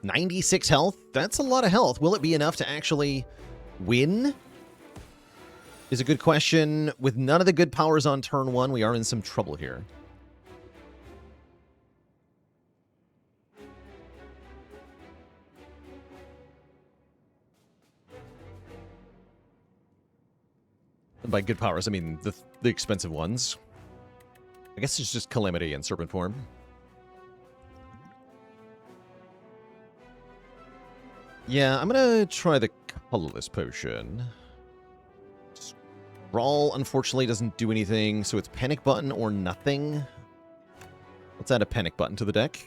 96 health. That's a lot of health. Will it be enough to actually win? Is a good question. With none of the good powers on turn 1, we are in some trouble here. And by good powers, I mean the expensive ones. I guess it's just Calamity and Serpent Form. Yeah, I'm gonna try the colorless potion. Brawl, unfortunately, doesn't do anything, so it's panic button or nothing. Let's add a panic button to the deck.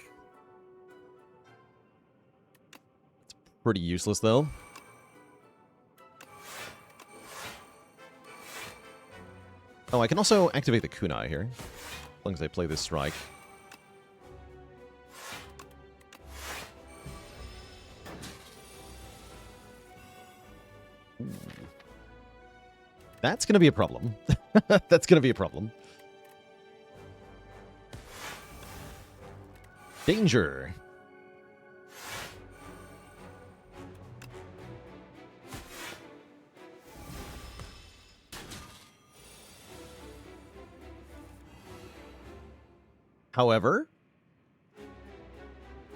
It's pretty useless, though. Oh, I can also activate the kunai here, as long as I play this strike. That's going to be a problem. That's going to be a problem. Danger. However,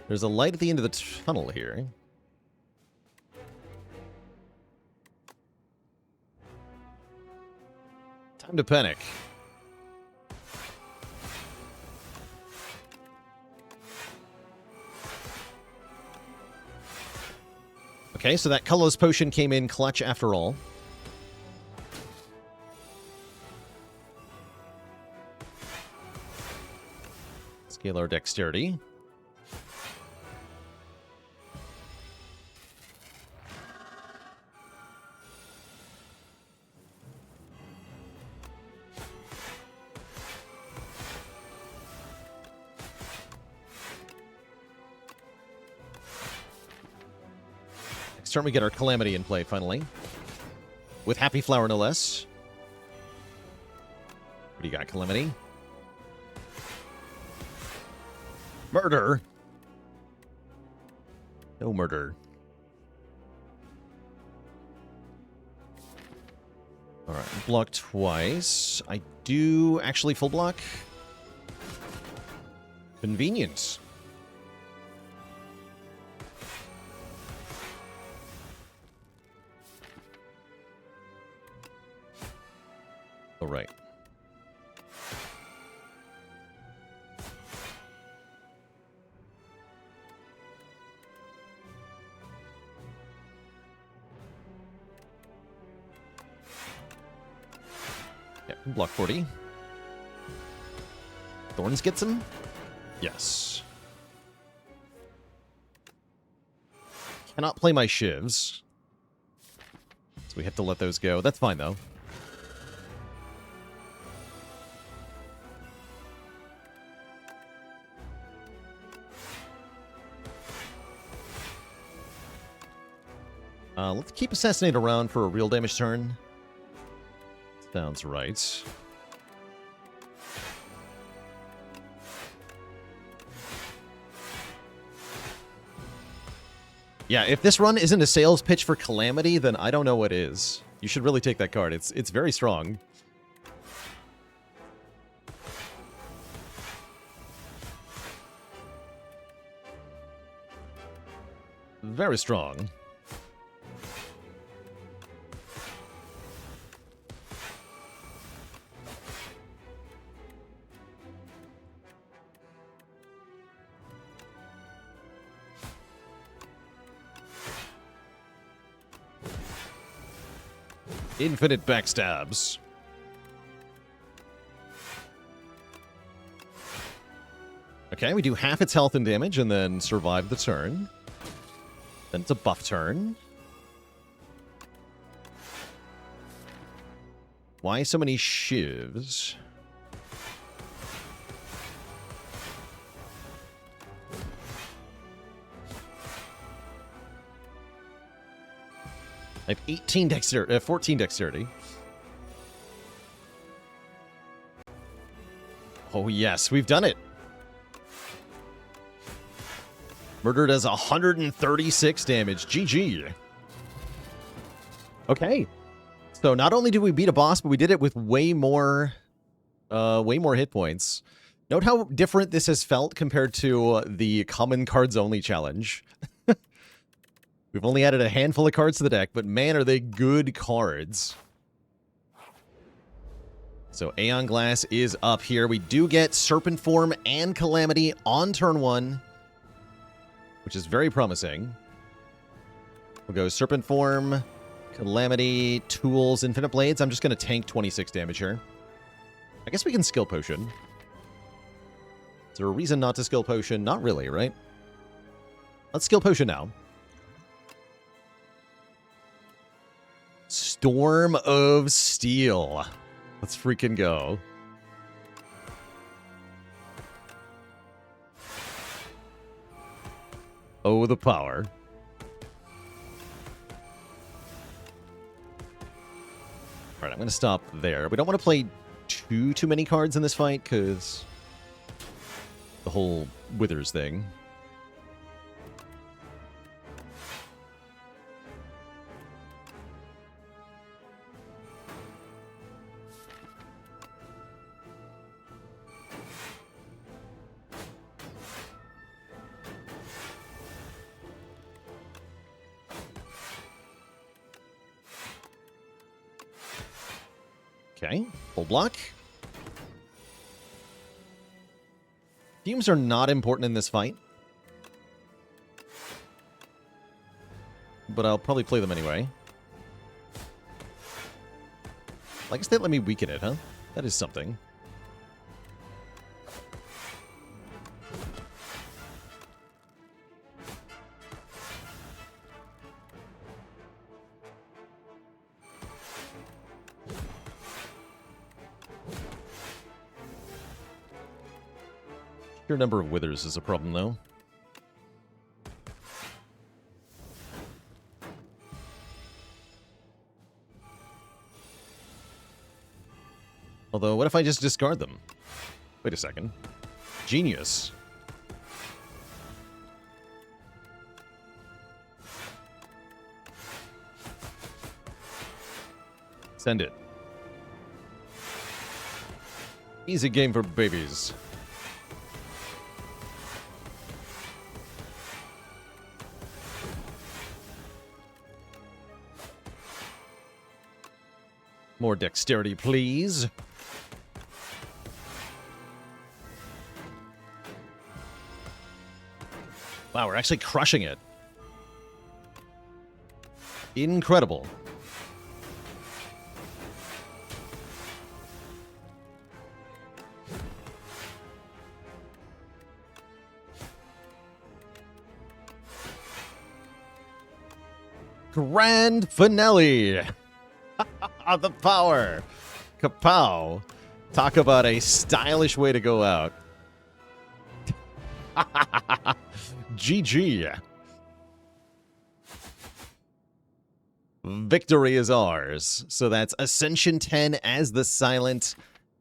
there's a light at the end of the tunnel here. Time to panic. Okay, so that colorless potion came in clutch after all. Scale our dexterity. Next turn we get our Calamity in play, finally. With Happy Flower, no less. What do you got, Calamity? Murder! No murder. Alright, block twice. I do actually full block. Convenience. Alright. Yeah, block 40. Thorns gets him? Yes. Cannot play my shivs. So we have to let those go. That's fine, though. Let's keep Assassinate around for a real damage turn. Sounds right. Yeah, if this run isn't a sales pitch for Calamity, then I don't know what is. You should really take that card. It's very strong. Very strong. Infinite backstabs. Okay, we do half its health and damage and then survive the turn. Then it's a buff turn. Why so many shivs? I have 18 dexterity, 14 dexterity. Oh yes, we've done it. Murder does 136 damage. GG. Okay. So not only did we beat a boss, but we did it with way more hit points. Note how different this has felt compared to the common cards only challenge. We've only added a handful of cards to the deck, but man, are they good cards. So Aeon Glass is up here. We do get Serpent Form and Calamity on turn 1, which is very promising. We'll go Serpent Form, Calamity, Tools, Infinite Blades. I'm just going to tank 26 damage here. I guess we can Skill Potion. Is there a reason not to Skill Potion? Not really, right? Let's Skill Potion now. Storm of Steel. Let's freaking go. Oh, the power. Alright, I'm going to stop there. We don't want to play too many cards in this fight, because the whole Withers thing. Okay, full block. Fumes are not important in this fight, but I'll probably play them anyway. I guess they let me weaken it, huh? That is something. Sheer number of Withers is a problem, though. Although, what if I just discard them? Wait a second. Genius. Send it. Easy game for babies. More dexterity, please. Wow, we're actually crushing it. Incredible. Grand finale. The power. Kapow. Talk about a stylish way to go out. GG. Victory is ours. So that's Ascension 10 as the Silent,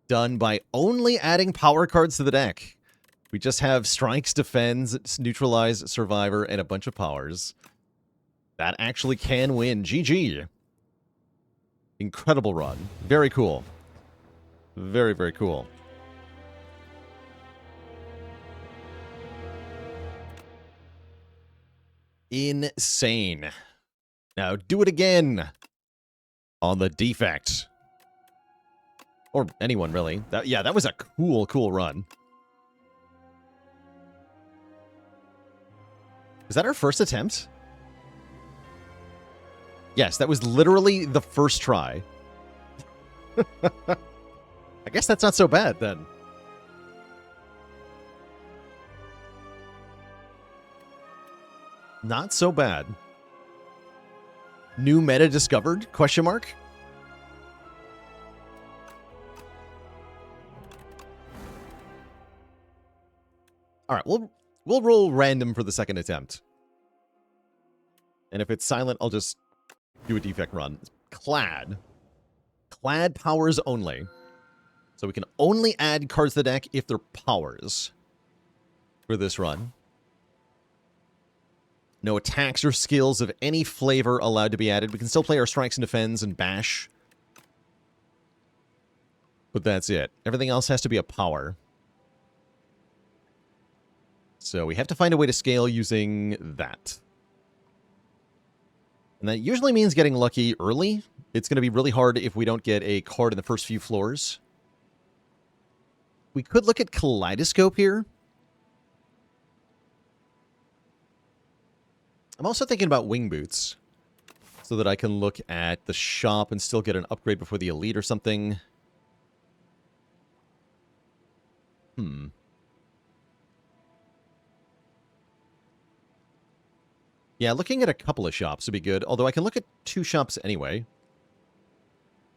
done by only adding power cards to the deck. We just have Strikes, Defends, Neutralize, Survivor, and a bunch of powers. That actually can win. GG. Incredible run. Very cool. Very, very cool. Insane. Now do it again on the Defect. Or anyone, really. Yeah, that was a cool, cool run. Is that our first attempt? Yes, that was literally the first try. I guess that's not so bad, then. Not so bad. New meta discovered? Question mark? All right, we'll roll random for the second attempt. And if it's silent, I'll just do a defect run. Clad. Clad powers only. So we can only add cards to the deck if they're powers for this run. No attacks or skills of any flavor allowed to be added. We can still play our strikes and defends and bash. But that's it. Everything else has to be a power. So we have to find a way to scale using that. And that usually means getting lucky early. It's going to be really hard if we don't get a card in the first few floors. We could look at Kaleidoscope here. I'm also thinking about Wing Boots, so that I can look at the shop and still get an upgrade before the Elite or something. Yeah, looking at a couple of shops would be good, although I can look at 2 shops anyway.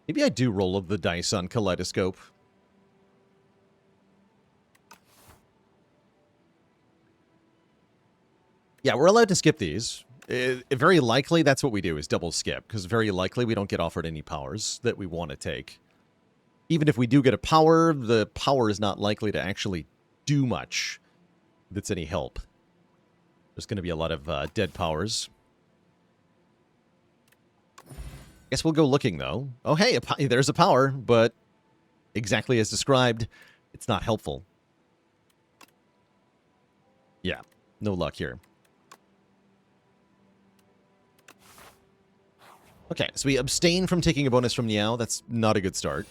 Maybe I do roll the dice on Kaleidoscope. Yeah, we're allowed to skip these. Very likely that's what we do, is double skip, because very likely we don't get offered any powers that we want to take. Even if we do get a power, the power is not likely to actually do much that's any help. There's going to be a lot of dead powers. Guess we'll go looking, though. Oh, hey, there's a power, but exactly as described, it's not helpful. Yeah, no luck here. Okay, so we abstain from taking a bonus from Niao. That's not a good start.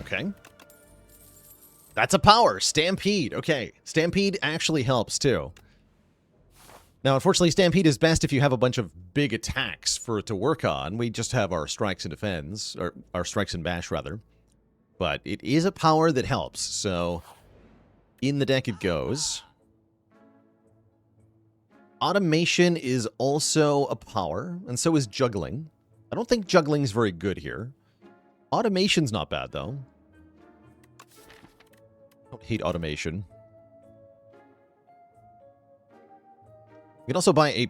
Okay. That's a power. Stampede. Okay. Stampede actually helps, too. Now, unfortunately, Stampede is best if you have a bunch of big attacks for it to work on. We just have our strikes and defends, or our strikes and bash, rather. But it is a power that helps, so in the deck it goes. Automation is also a power, and so is juggling. I don't think juggling's very good here. Automation's not bad, though. I don't hate automation. You can also buy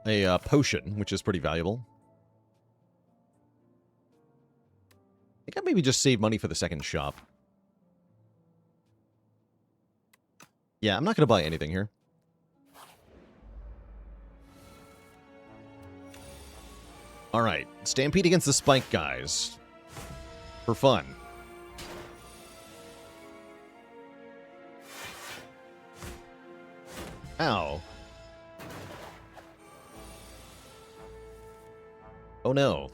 a potion, which is pretty valuable. I think I maybe just save money for the second shop. Yeah, I'm not going to buy anything here. Alright, Stampede against the Spike guys. For fun. Ow. Oh no.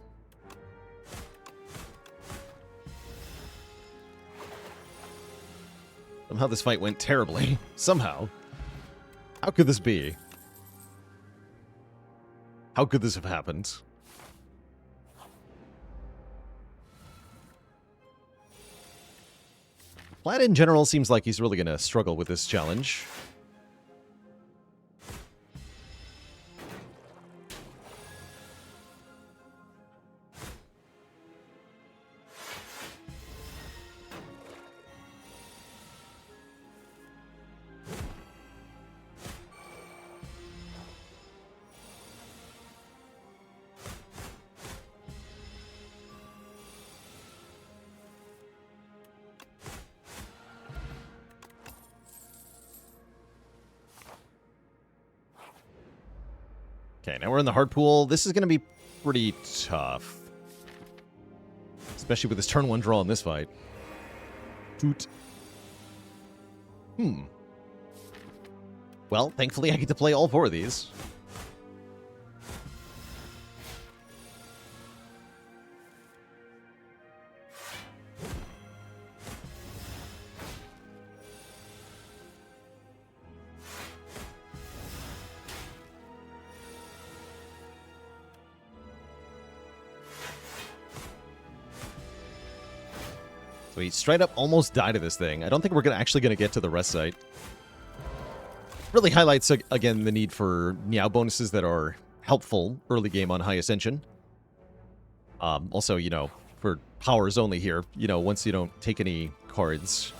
Somehow this fight went terribly. Somehow. How could this be? How could this have happened? Plaid in general seems like he's really going to struggle with this challenge. Okay, now we're in the hard pool. This is going to be pretty tough. Especially with this turn 1 draw in this fight. Toot. Well, thankfully I get to play all 4 of these. So he straight up almost died of this thing. I don't think we're actually going to get to the rest site. Really highlights, again, the need for Niao bonuses that are helpful early game on High Ascension. Also, you know, for powers only here, you know, once you don't take any cards.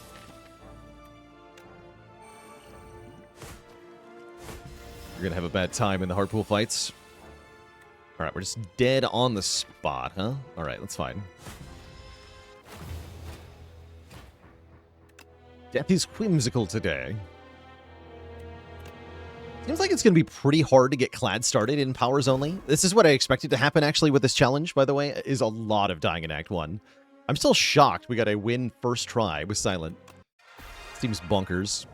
You're going to have a bad time in the hard pool fights. All right, we're just dead on the spot, huh? All right, that's fine. Death is whimsical today. Seems like it's going to be pretty hard to get Clad started in powers only. This is what I expected to happen, actually, with this challenge, by the way, is a lot of dying in Act 1. I'm still shocked we got a win first try with Silent. Seems bonkers.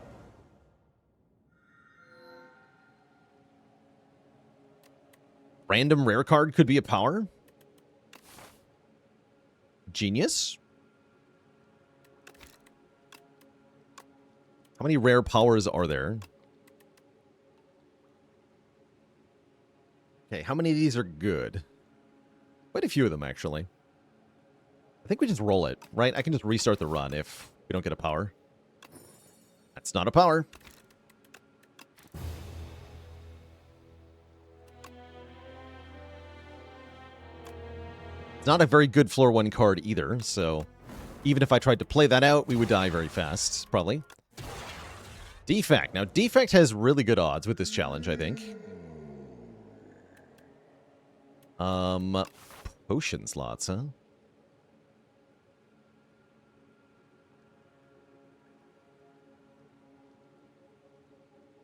Random rare card could be a power. Genius. How many rare powers are there? Okay, how many of these are good? Quite a few of them, actually. I think we just roll it, right? I can just restart the run if we don't get a power. That's not a power. It's not a very good floor 1 card either, so even if I tried to play that out, we would die very fast, probably. Defect. Now, Defect has really good odds with this challenge, I think. Potion slots, huh?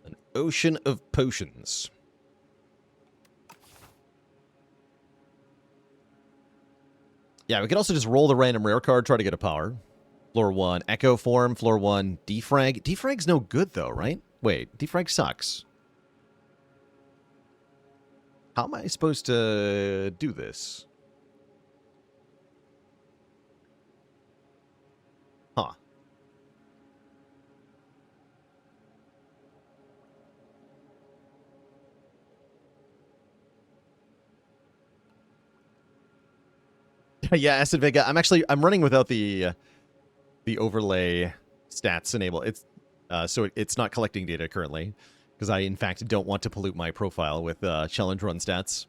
An ocean of potions. Yeah, we could also just roll the random rare card, try to get a power. Floor 1, Echo Form, Floor 1, Defrag. Defrag's no good, though, right? Wait, Defrag sucks. How am I supposed to do this? Huh. Yeah, Acid Vega. I'm running without the overlay stats enabled. It's so it's not collecting data currently. Because I, in fact, don't want to pollute my profile with challenge run stats.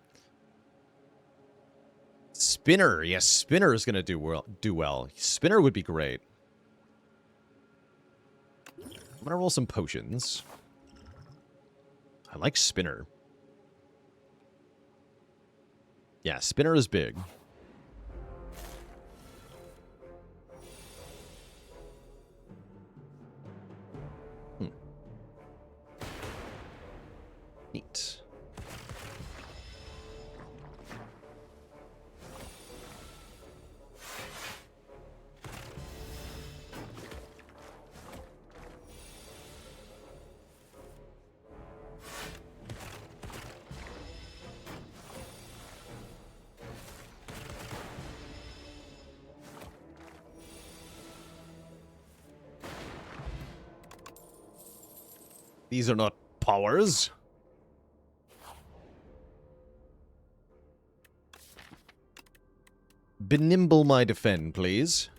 Spinner. Yes, Spinner is going to do well. Spinner would be great. I'm going to roll some potions. I like Spinner. Yeah, Spinner is big. Neat. These are not powers. Benimble my defend, please.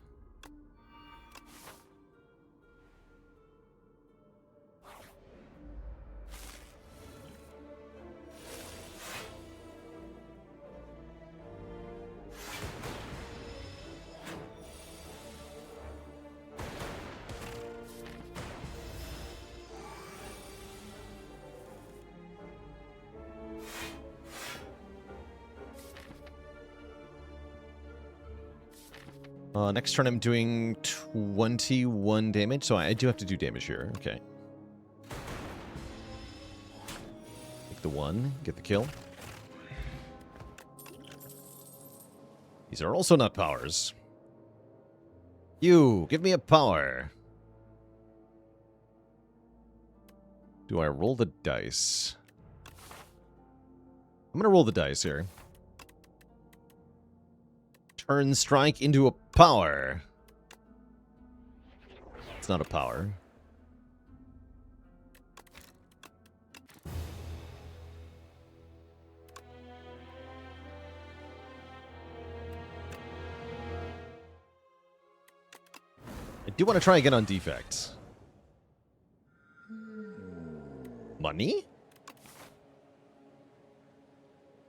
Next turn I'm doing 21 damage, so I do have to do damage here. Okay. Take the 1, get the kill. These are also not powers. You, give me a power. Do I roll the dice? I'm going to roll the dice here. Turn strike into a power. It's not a power. I do want to try again on Defect. Money?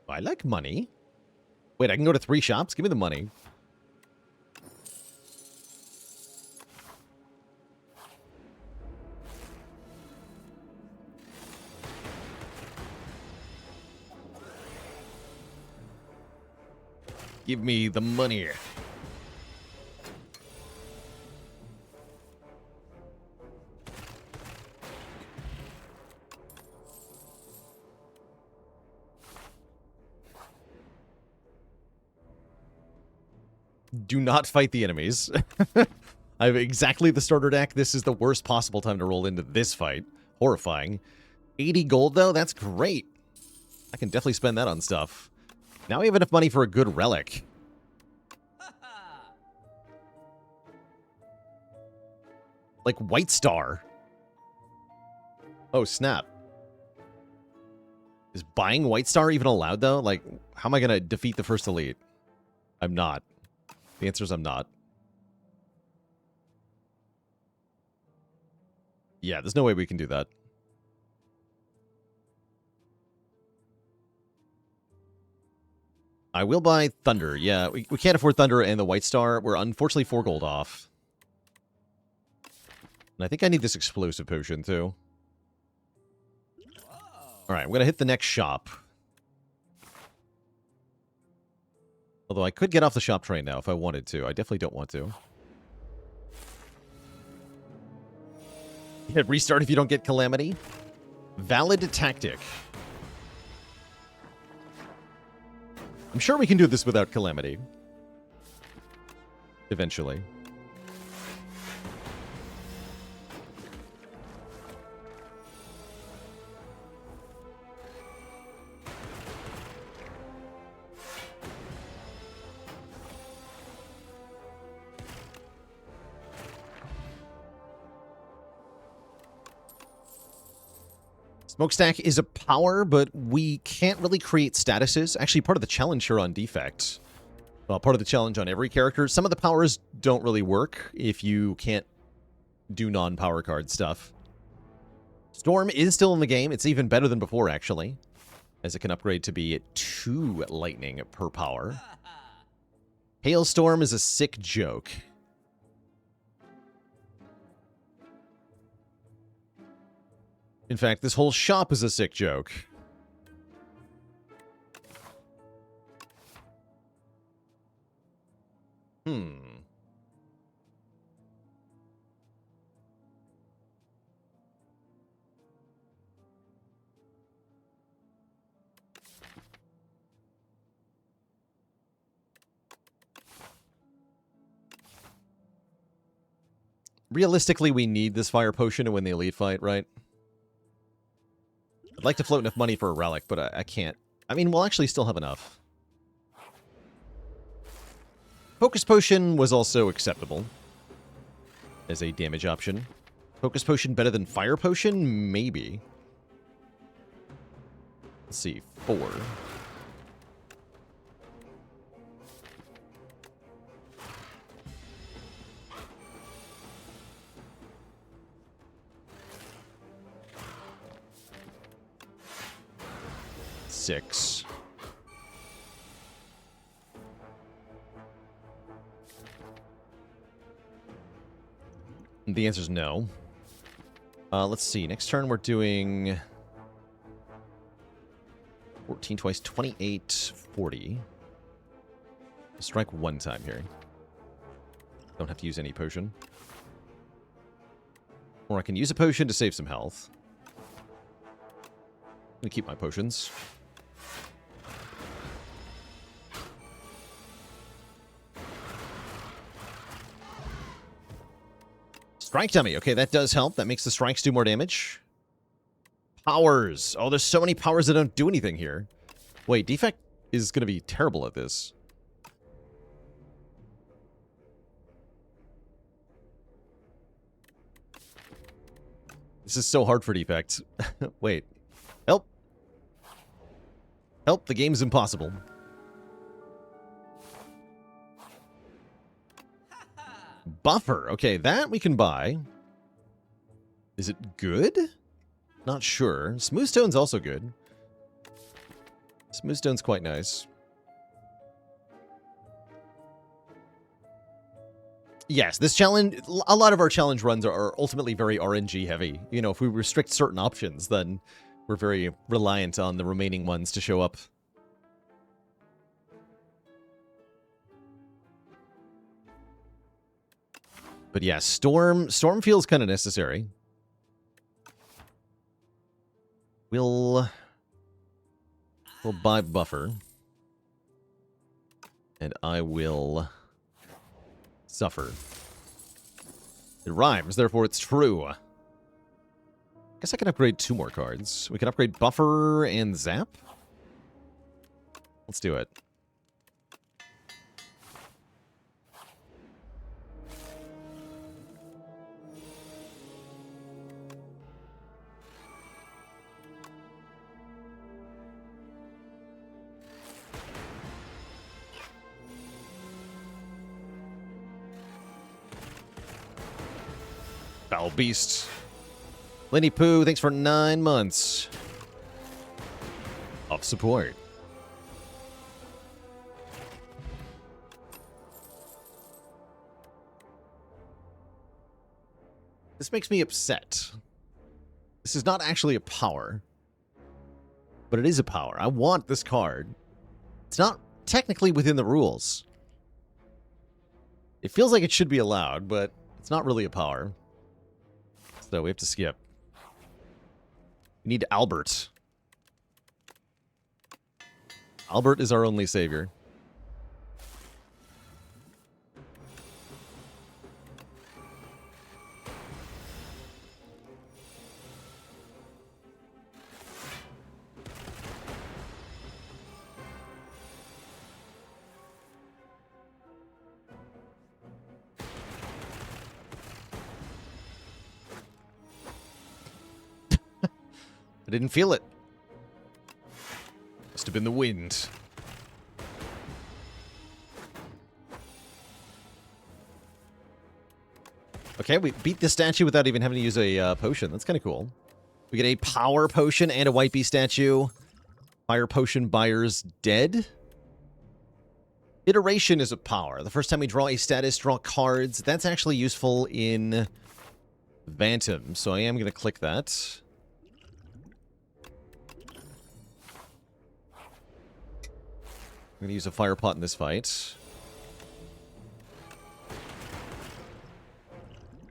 I like money. Wait, I can go to 3 shops? Give me the money. Give me the money. Do not fight the enemies. I have exactly the starter deck. This is the worst possible time to roll into this fight. Horrifying. 80 gold, though? That's great. I can definitely spend that on stuff. Now we have enough money for a good relic. Like White Star. Oh, snap. Is buying White Star even allowed, though? Like, how am I going to defeat the first elite? I'm not. The answer is I'm not. Yeah, there's no way we can do that. I will buy Thunder. Yeah, we can't afford Thunder and the White Star. We're unfortunately 4 gold off. And I think I need this explosive potion, too. Alright, I'm going to hit the next shop. Although I could get off the shop train now if I wanted to. I definitely don't want to. Hit restart if you don't get Calamity. Valid tactic. I'm sure we can do this without Calamity. Eventually. Smokestack is a power, but we can't really create statuses. Actually, part of the challenge here on Defect, well, part of the challenge on every character, some of the powers don't really work if you can't do non-power card stuff. Storm is still in the game. It's even better than before, actually, as it can upgrade to be 2 lightning per power. Hailstorm is a sick joke. In fact, this whole shop is a sick joke. Realistically, we need this fire potion to win the elite fight, right? I'd like to float enough money for a relic, but I can't. I mean, we'll actually still have enough. Focus Potion was also acceptable as a damage option. Focus Potion better than Fire Potion? Maybe. Let's see. 4. Six. The answer is no. Let's see. Next turn we're doing 14 twice, 28, 40. Strike 1 time here. Don't have to use any potion. Or I can use a potion to save some health. I'm gonna keep my potions. Strike dummy. Okay, that does help. That makes the strikes do more damage. Powers. Oh, there's so many powers that don't do anything here. Wait, Defect is going to be terrible at this. This is so hard for Defect. Wait. Help. Help, the game's impossible. Buffer. Okay, that we can buy. Is it good? Not sure. Smoothstone's also good. Smoothstone's quite nice. Yes, this challenge, a lot of our challenge runs are ultimately very RNG heavy. You know, if we restrict certain options, then we're very reliant on the remaining ones to show up. But yeah, Storm feels kind of necessary. We'll buy buffer. And I will suffer. It rhymes, therefore it's true. I guess I can upgrade 2 more cards. We can upgrade buffer and zap. Let's do it. Foul Beast. Lenny Pooh, thanks for 9 months of support. This makes me upset. This is not actually a power, but it is a power. I want this card. It's not technically within the rules. It feels like it should be allowed, but it's not really a power. So we have to skip. We need Albert. Albert is our only savior. I didn't feel it. Must have been the wind. Okay, we beat the statue without even having to use a potion. That's kind of cool. We get a power potion and a white bee statue. Fire potion buyer's dead. Iteration is a power. The first time we draw a status, draw cards. That's actually useful in Phantom, so I am going to click that. I'm going to use a fire pot in this fight.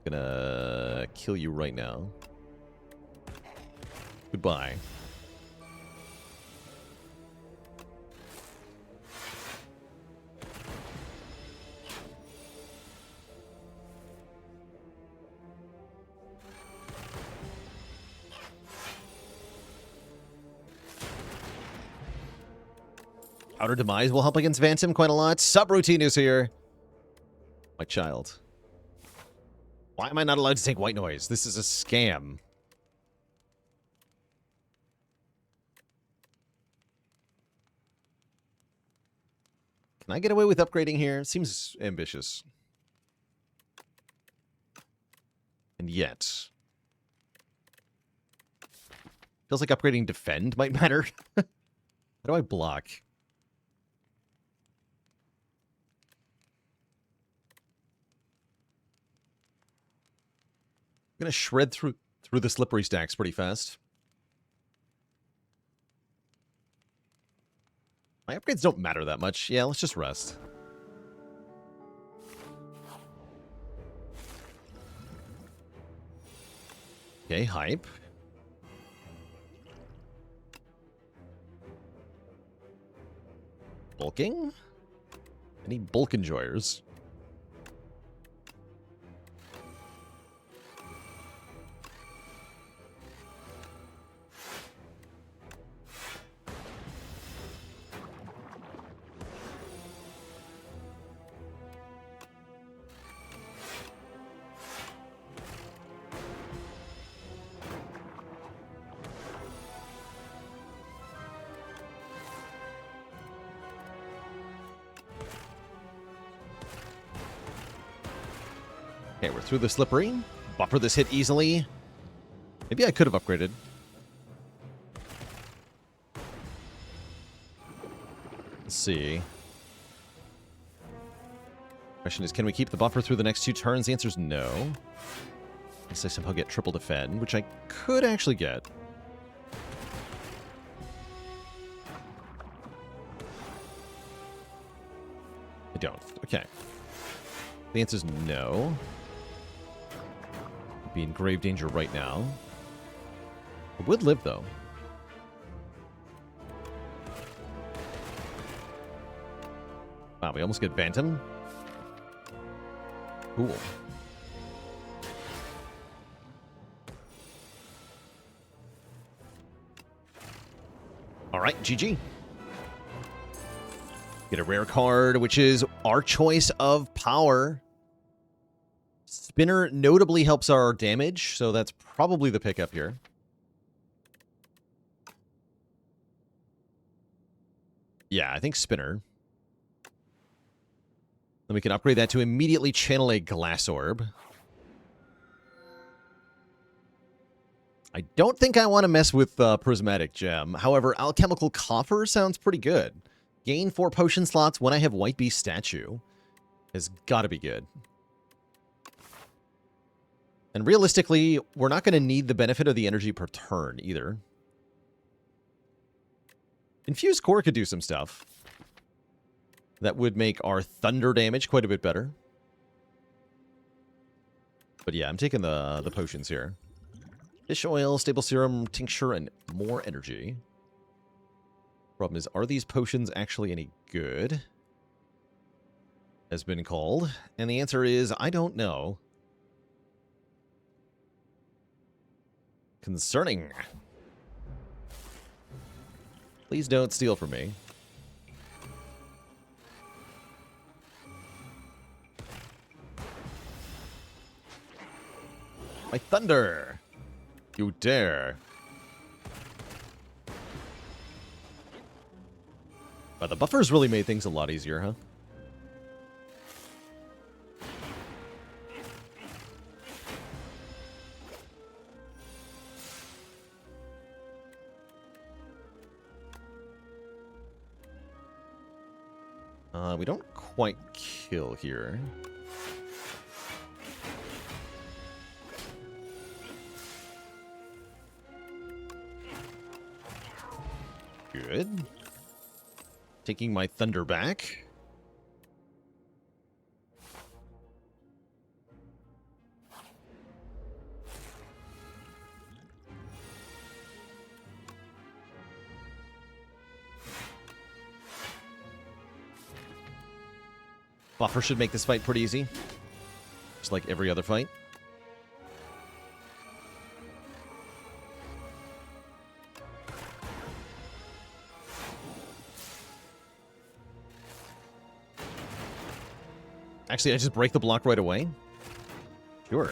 Gonna kill you right now. Goodbye. Outer Demise will help against Phantom quite a lot. Subroutine is here. My child. Why am I not allowed to take white noise? This is a scam. Can I get away with upgrading here? Seems ambitious. And yet. Feels like upgrading Defend might matter. How do I block? I'm going to shred through the slippery stacks pretty fast. My upgrades don't matter that much. Yeah, let's just rest. Okay, hype. Bulking? I need bulk enjoyers. Okay, we're through the slippery. Buffer this hit easily. Maybe I could have upgraded. Let's see. Question is, can we keep the buffer through the next 2 turns? The answer is no. Unless I somehow get triple defend, which I could actually get. I don't. Okay. The answer is no. be in grave danger right now. It would live, though. Wow, we almost get Bantam. Cool. All right, GG. Get a rare card, which is our choice of power. Spinner notably helps our damage, so that's probably the pickup here. Yeah, I think Spinner. Then we can upgrade that to immediately channel a Glass Orb. I don't think I want to mess with Prismatic Gem. However, Alchemical Coffer sounds pretty good. Gain 4 potion slots when I have White Beast Statue. Has got to be good. And realistically, we're not going to need the benefit of the energy per turn either. Infused Core could do some stuff. That would make our thunder damage quite a bit better. But yeah, I'm taking the potions here. Fish oil, stable serum, tincture, and more energy. Problem is, are these potions actually any good? Has been called. And the answer is, I don't know. Concerning. Please don't steal from me. My thunder! You dare. But the buffers really made things a lot easier, huh? We don't quite kill here. Good. Taking my thunder back. Buffer should make this fight pretty easy. Just like every other fight. Actually, I just break the block right away? Sure.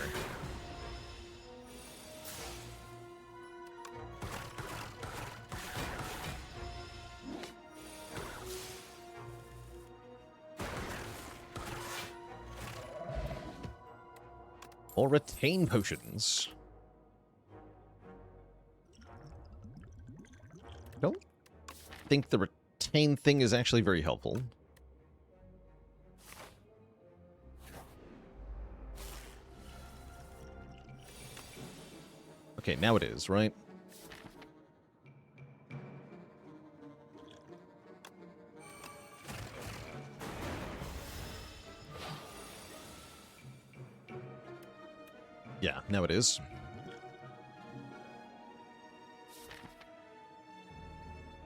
Or retain potions. I don't think the retain thing is actually very helpful. Okay, now it is, right? Yeah, now it is.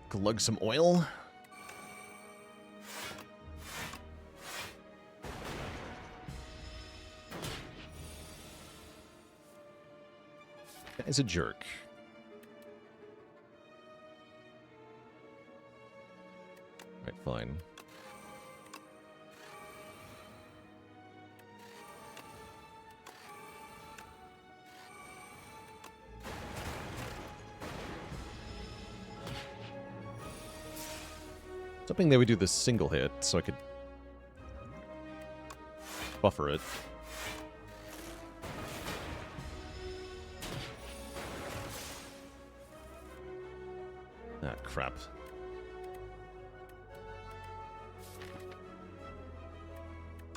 Glug some oil. Guy's a jerk. Right, fine. Something they would do this single hit, so I could buffer it. Ah, crap.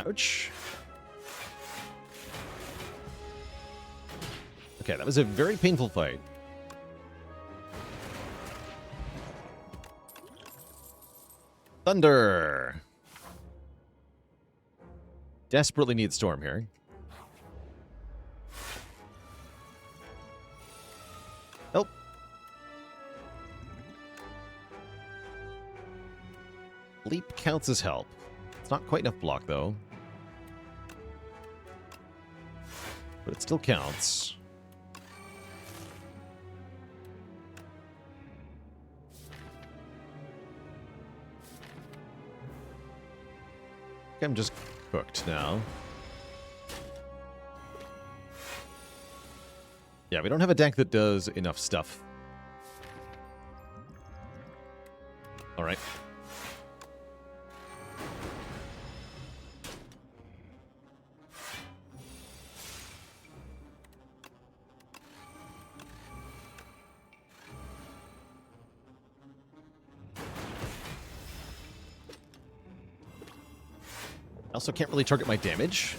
Ouch. Okay, that was a very painful fight. Thunder! Desperately need Storm here. Oh. Leap counts as help. It's not quite enough block, though. But it still counts. I'm just cooked now. Yeah, we don't have a deck that does enough stuff. All right. I also can't really target my damage,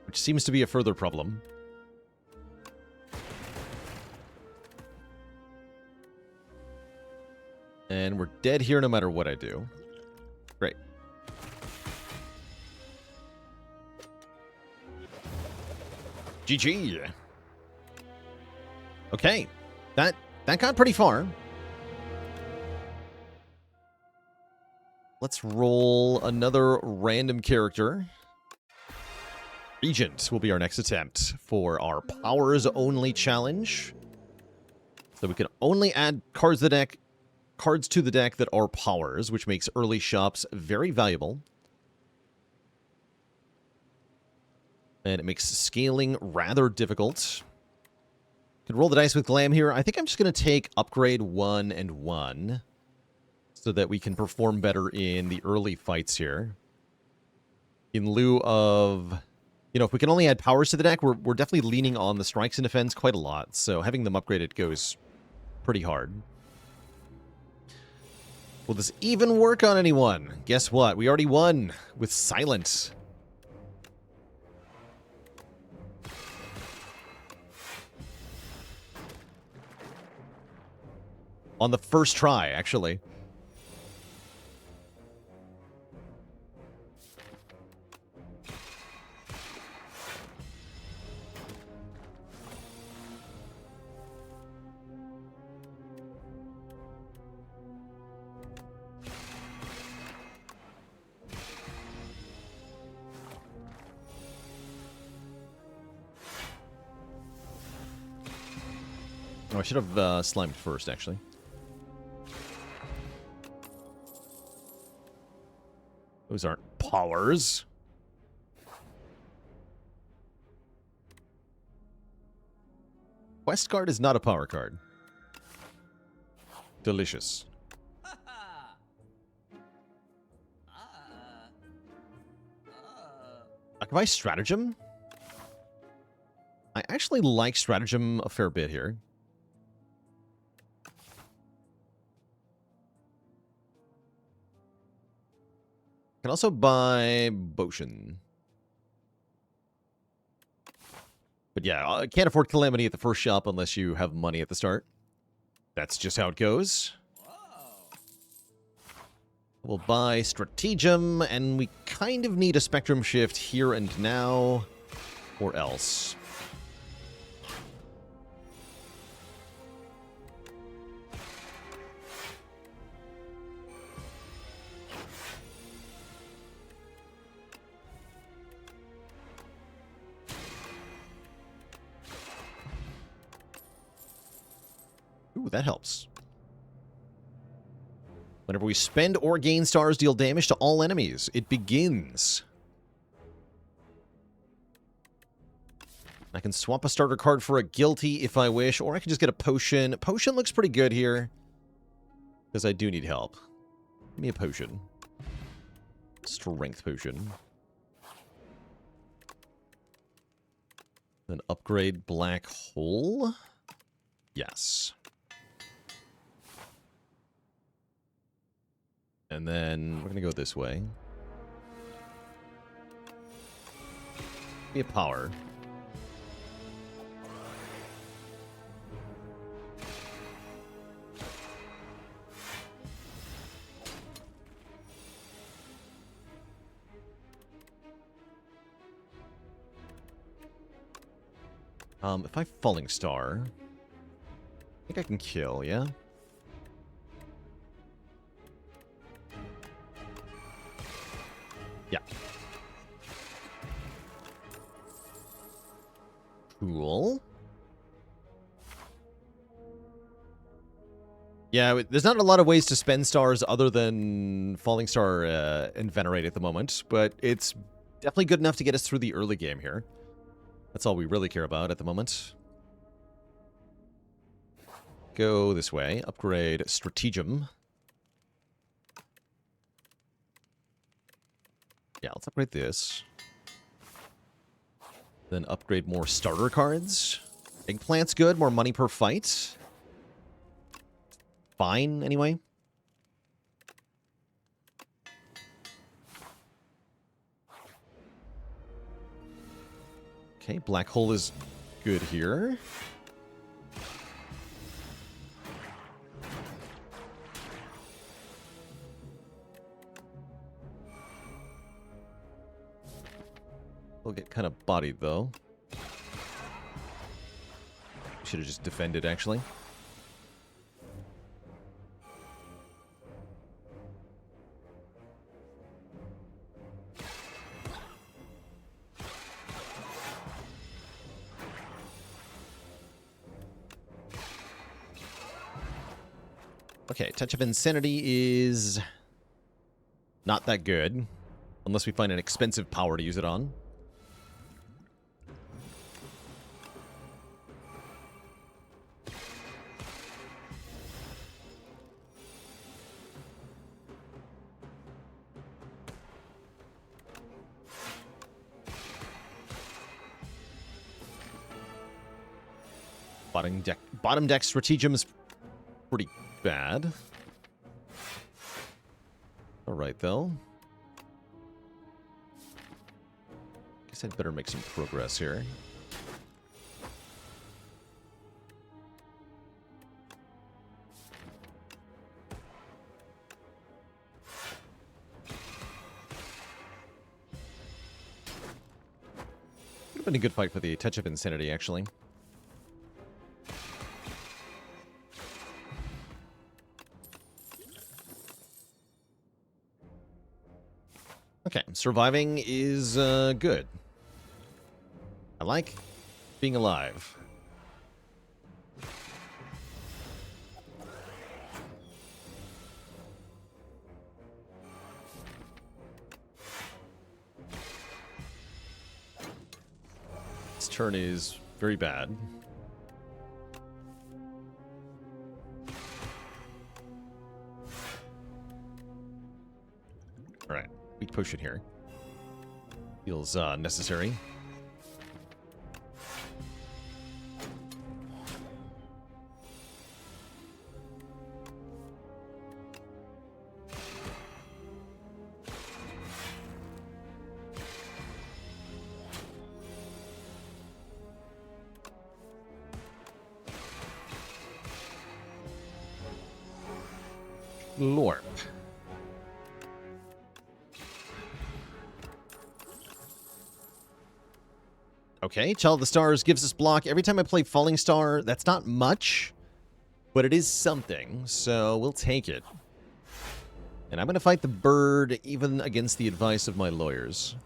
which seems to be a further problem. And we're dead here no matter what I do. Great. GG. Okay. That got pretty far. Let's roll another random character. Regent will be our next attempt for our powers only challenge. So we can only add cards to the deck that are powers, which makes early shops very valuable. And it makes scaling rather difficult. Could roll the dice with Glam here. I think I'm just going to take upgrade 1 and 1 so that we can perform better in the early fights here. In lieu of, you know, if we can only add powers to the deck, we're definitely leaning on the strikes and defense quite a lot. So having them upgraded goes pretty hard. Will this even work on anyone? Guess what? We already won with Silent. On the first try, actually. Oh, I should have slimed first, actually. Those aren't powers. Quest card is not a power card. Delicious. Occupy Stratagem? I actually like Stratagem a fair bit here. Can also buy Boshin. But yeah, I can't afford Calamity at the first shop unless you have money at the start. That's just how it goes. We'll buy Stratagem, and we kind of need a Spectrum Shift here and now, or else. Ooh, that helps. Whenever we spend or gain stars, deal damage to all enemies. It begins. I can swap a starter card for a guilty if I wish, or I can just get a potion. Potion looks pretty good here, because I do need help. Give me a potion. Strength potion. Then upgrade Black Hole. Yes. And then we're going to go this way. Be a power. If I Falling Star, think I can kill, yeah? Yeah. Cool. Yeah, there's not a lot of ways to spend stars other than Falling Star and Venerate at the moment, but it's definitely good enough to get us through the early game here. That's all we really care about at the moment. Go this way. Upgrade Stratagem. Yeah, let's upgrade this. Then upgrade more starter cards. Eggplant's good. More money per fight. Fine, anyway. Okay, Black Hole is good here. We'll get kind of bodied, though. Should have just defended, actually. Okay, Touch of Insanity is not that good. Unless we find an expensive power to use it on. Bottom deck Stratagem is pretty bad. Alright, though. Guess I'd better make some progress here. Would have been a good fight for the Touch of Insanity, actually. Okay, surviving is good. I like being alive. This turn is very bad. Alright. We push it here. Feels necessary. Lorp. Okay, Child of the Stars gives us block. Every time I play Falling Star, that's not much, but it is something, so we'll take it. And I'm going to fight the bird, even against the advice of my lawyers.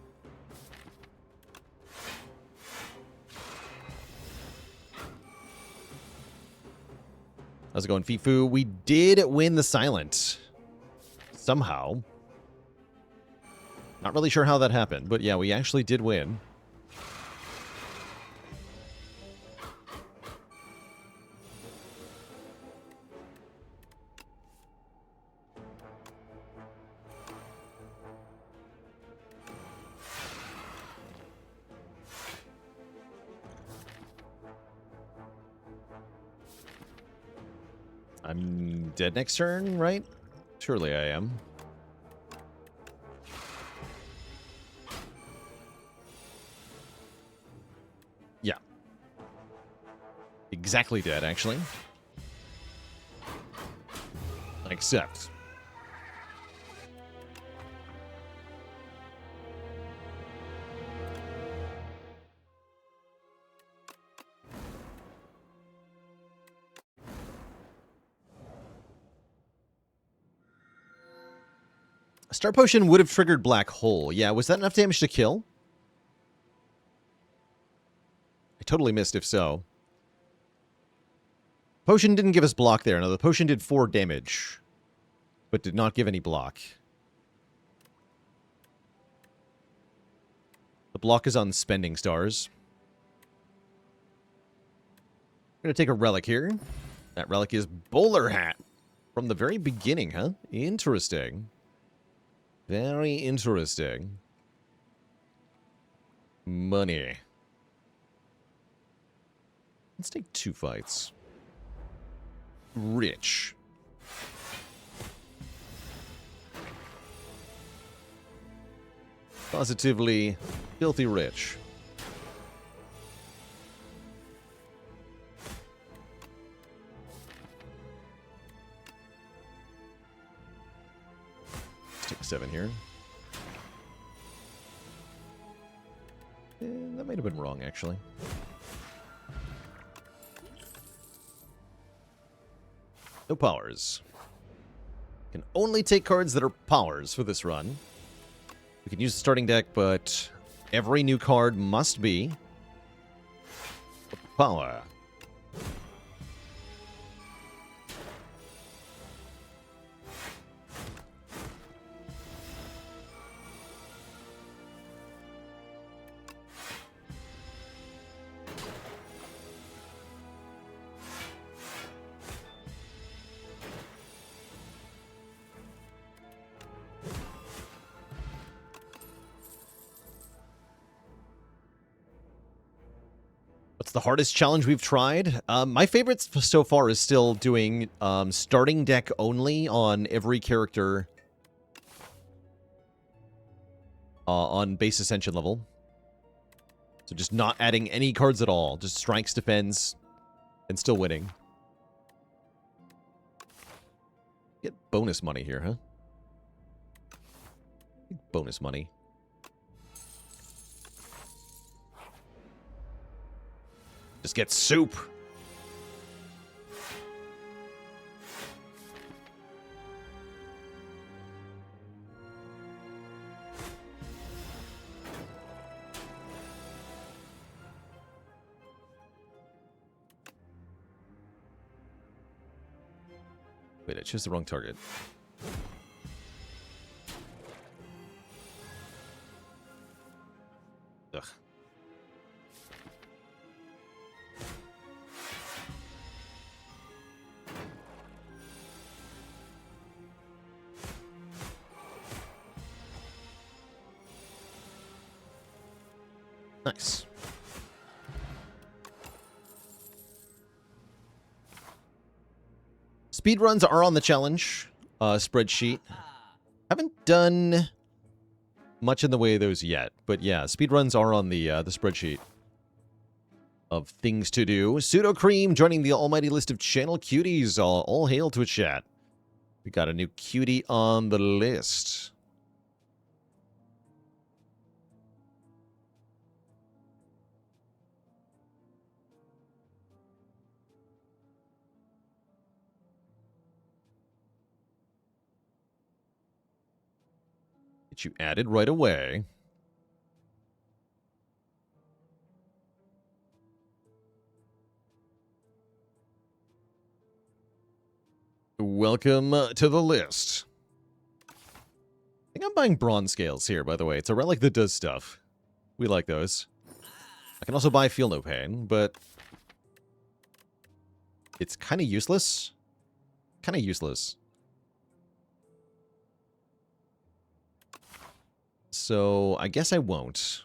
How's it going, Fifu? We did win the Silent. Somehow. Not really sure how that happened, but yeah, we actually did win. I'm dead next turn, right? Surely I am. Yeah. Exactly dead, actually. I accept. A Star Potion would have triggered Black Hole. Yeah, was that enough damage to kill? I totally missed if so. Potion didn't give us block there. No, the potion did 4 damage, but did not give any block. The block is on spending stars. I'm going to take a relic here. That relic is Bowler Hat. From the very beginning, huh? Interesting. Very interesting. Money. Let's take 2 fights. Rich. Positively filthy rich. Let's take a 7 here. That might have been wrong, actually. No powers. Can only take cards that are powers for this run. We can use the starting deck, but every new card must be a power. What's the hardest challenge we've tried? My favorite so far is still doing starting deck only on every character on base ascension level. So just not adding any cards at all. Just strikes, defends, and still winning. Get bonus money here, huh? Bonus money. Just get soup. Wait, I chose the wrong target. Ugh. Nice. Speedruns are on the challenge spreadsheet. Haven't done much in the way of those yet, but yeah, speedruns are on the spreadsheet of things to do. Pseudo Cream joining the almighty list of channel cuties. All hail to a chat. We got a new cutie on the list. Get you added right away. Welcome to the list. I think I'm buying bronze scales here, by the way. It's a relic that does stuff. We like those. I can also buy Feel No Pain, but it's kind of useless. Kind of useless. So I guess I won't.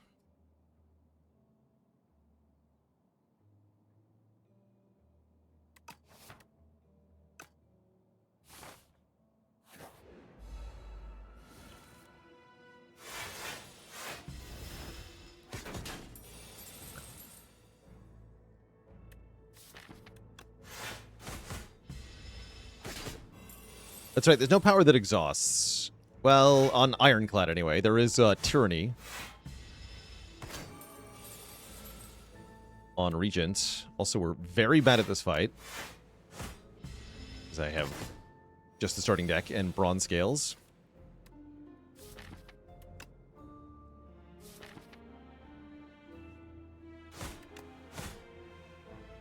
That's right, there's no power that exhausts. Well, on Ironclad anyway, there is Tyranny. On Regent. Also, we're very bad at this fight. Because I have just the starting deck and bronze scales.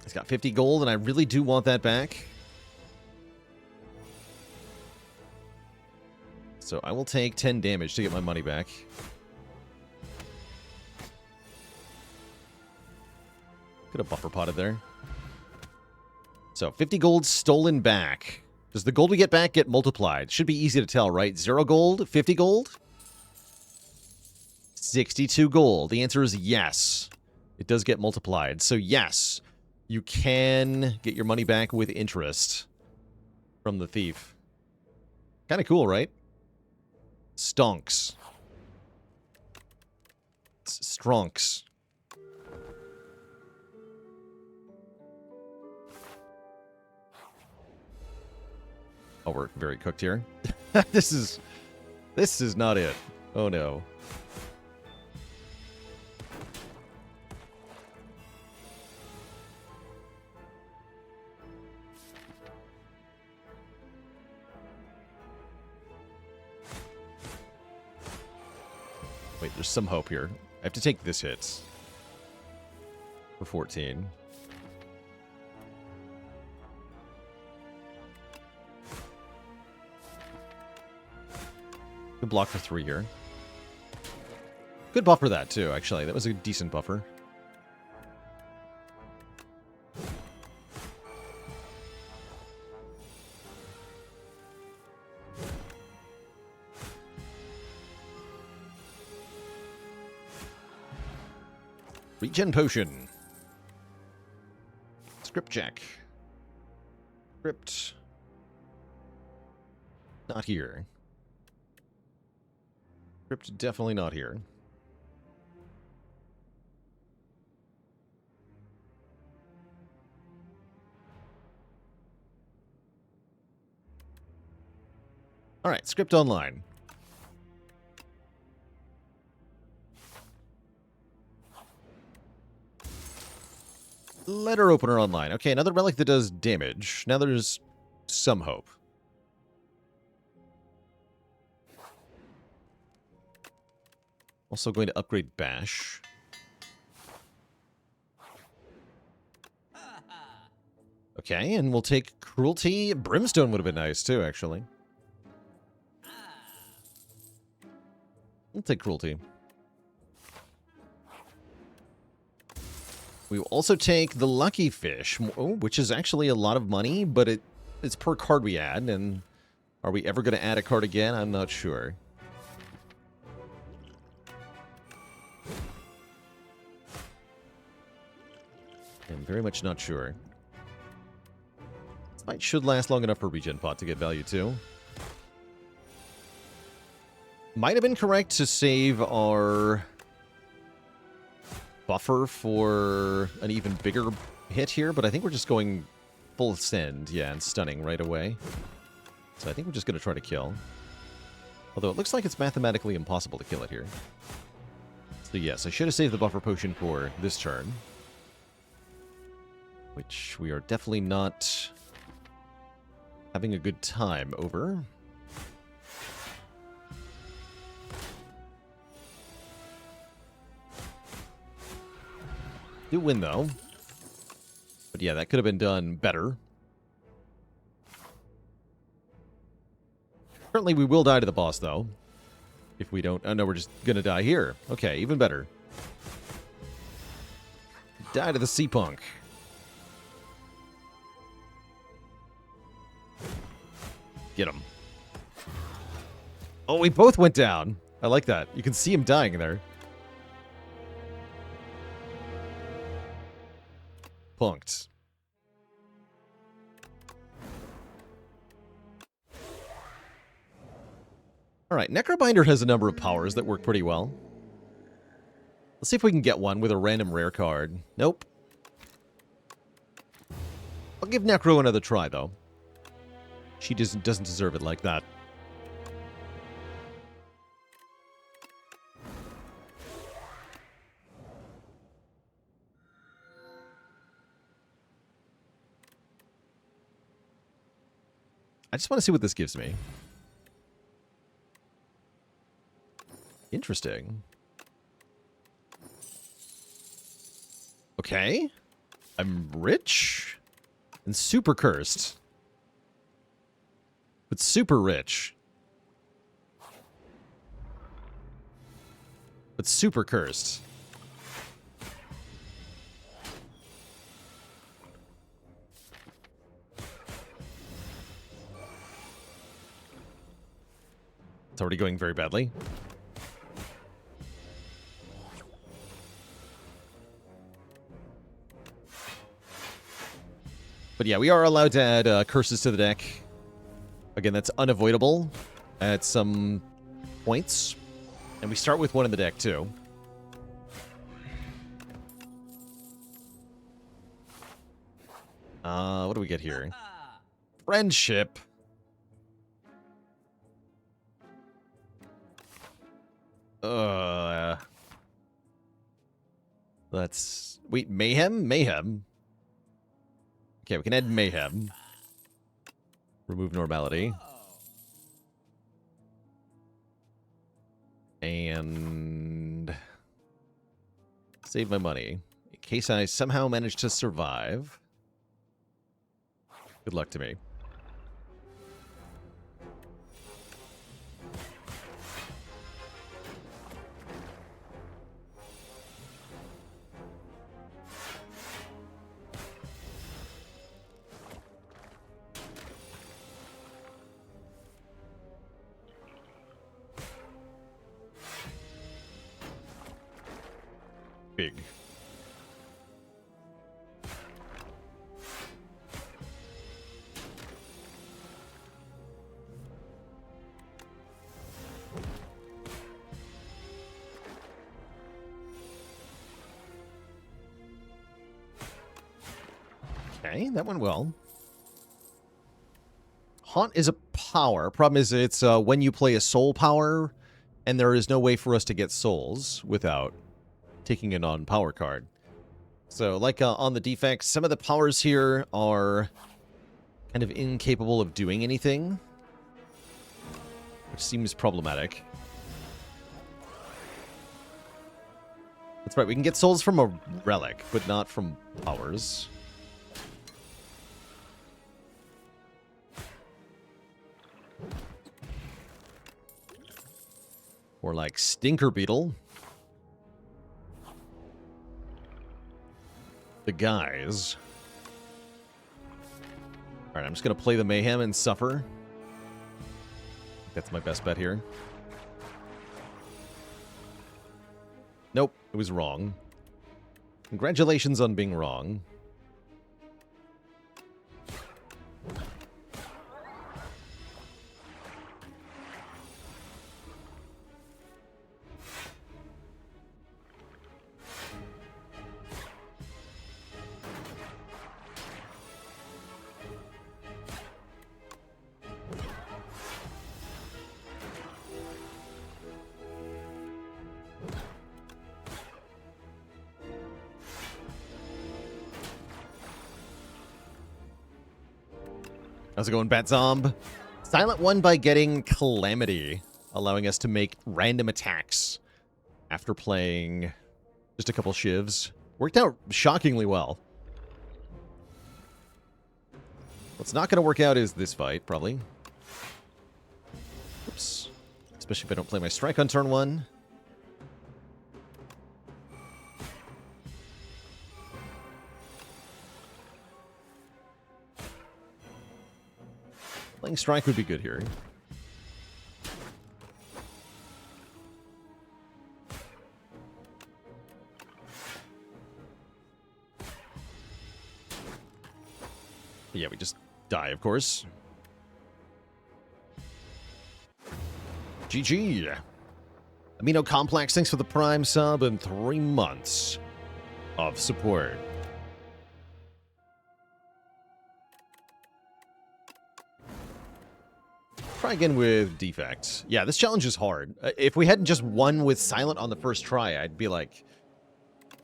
He's got 50 gold, and I really do want that back. So I will take 10 damage to get my money back. Could have buffer potted there. So 50 gold stolen back. Does the gold we get back get multiplied? Should be easy to tell, right? 0 gold, 50 gold, 62 gold. The answer is yes. It does get multiplied. So yes, you can get your money back with interest from the thief. Kind of cool, right? Stonks. Stronks. Oh, we're very cooked here. This is not it. Oh no. Wait, there's some hope here. I have to take this hit for 14. Good block for 3 here. Good buffer that, too, actually. That was a decent buffer. Regen potion. Script check. Script. Not here. Script definitely not here. Alright, script online. Letter opener online. Okay, another relic that does damage. Now there's some hope. Also going to upgrade Bash. Okay, and we'll take Cruelty. Brimstone would have been nice too, actually. We'll take Cruelty. We will also take the Lucky Fish, which is actually a lot of money, but it's per card we add, and are we ever going to add a card again? I'm not sure. I'm very much not sure. This fight should last long enough for Regen Pot to get value too. Might have been correct to save our buffer for an even bigger hit here, but I think we're just going full send, yeah, and stunning right away. So I think we're just going to try to kill. Although it looks like it's mathematically impossible to kill it here. So yes, I should have saved the buffer potion for this turn. Which we are definitely not having a good time over. Do win, though. But yeah, that could have been done better. Currently, we will die to the boss, though. If we don't... Oh, no, we're just gonna die here. Okay, even better. Die to the Sea Punk. Get him. Oh, we both went down. I like that. You can see him dying there. Punked. Alright, Necrobinder has a number of powers that work pretty well. Let's see if we can get one with a random rare card. Nope. I'll give Necro another try, though. She doesn't deserve it like that. I just want to see what this gives me. Interesting. Okay. I'm rich and super cursed. But super rich. But super cursed. It's already going very badly. But yeah, we are allowed to add curses to the deck. Again, that's unavoidable at some points. And we start with one in the deck, too. What do we get here? Friendship. Let's... Wait, Mayhem? Mayhem. Okay, we can add Mayhem. Remove Normality. And... save my money. In case I somehow manage to survive. Good luck to me. Big. Okay, that went well. Haunt is a power. Problem is it's when you play a soul power, and there is no way for us to get souls without taking a non-power card. So, like on the Defect, some of the powers here are kind of incapable of doing anything, which seems problematic. That's right, we can get souls from a relic, but not from powers. Or like Stinker Beetle. The guys. Alright, I'm just going to play the Mayhem and suffer. That's my best bet here. Nope, it was wrong. Congratulations on being wrong. How's it going, Batzomb? Silent one by getting Calamity, allowing us to make random attacks after playing just a couple shivs. Worked out shockingly well. What's not going to work out is this fight, probably. Oops. Especially if I don't play my strike on turn one. Playing strike would be good here. Yeah, we just die, of course. GG. Amino Complex, thanks for the Prime sub and 3 months of support. Try again with Defect. Yeah, this challenge is hard. If we hadn't just won with Silent on the first try, I'd be like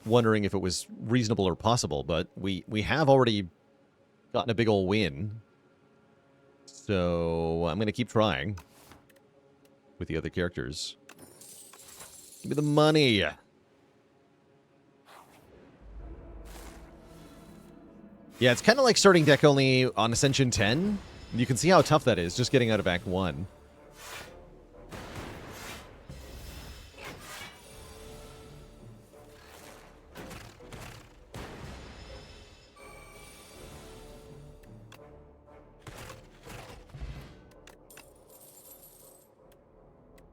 wondering if it was reasonable or possible, but we have already gotten a big ol' win. So I'm going to keep trying with the other characters. Give me the money. Yeah, it's kind of like starting deck only on Ascension 10. You can see how tough that is, just getting out of Act 1.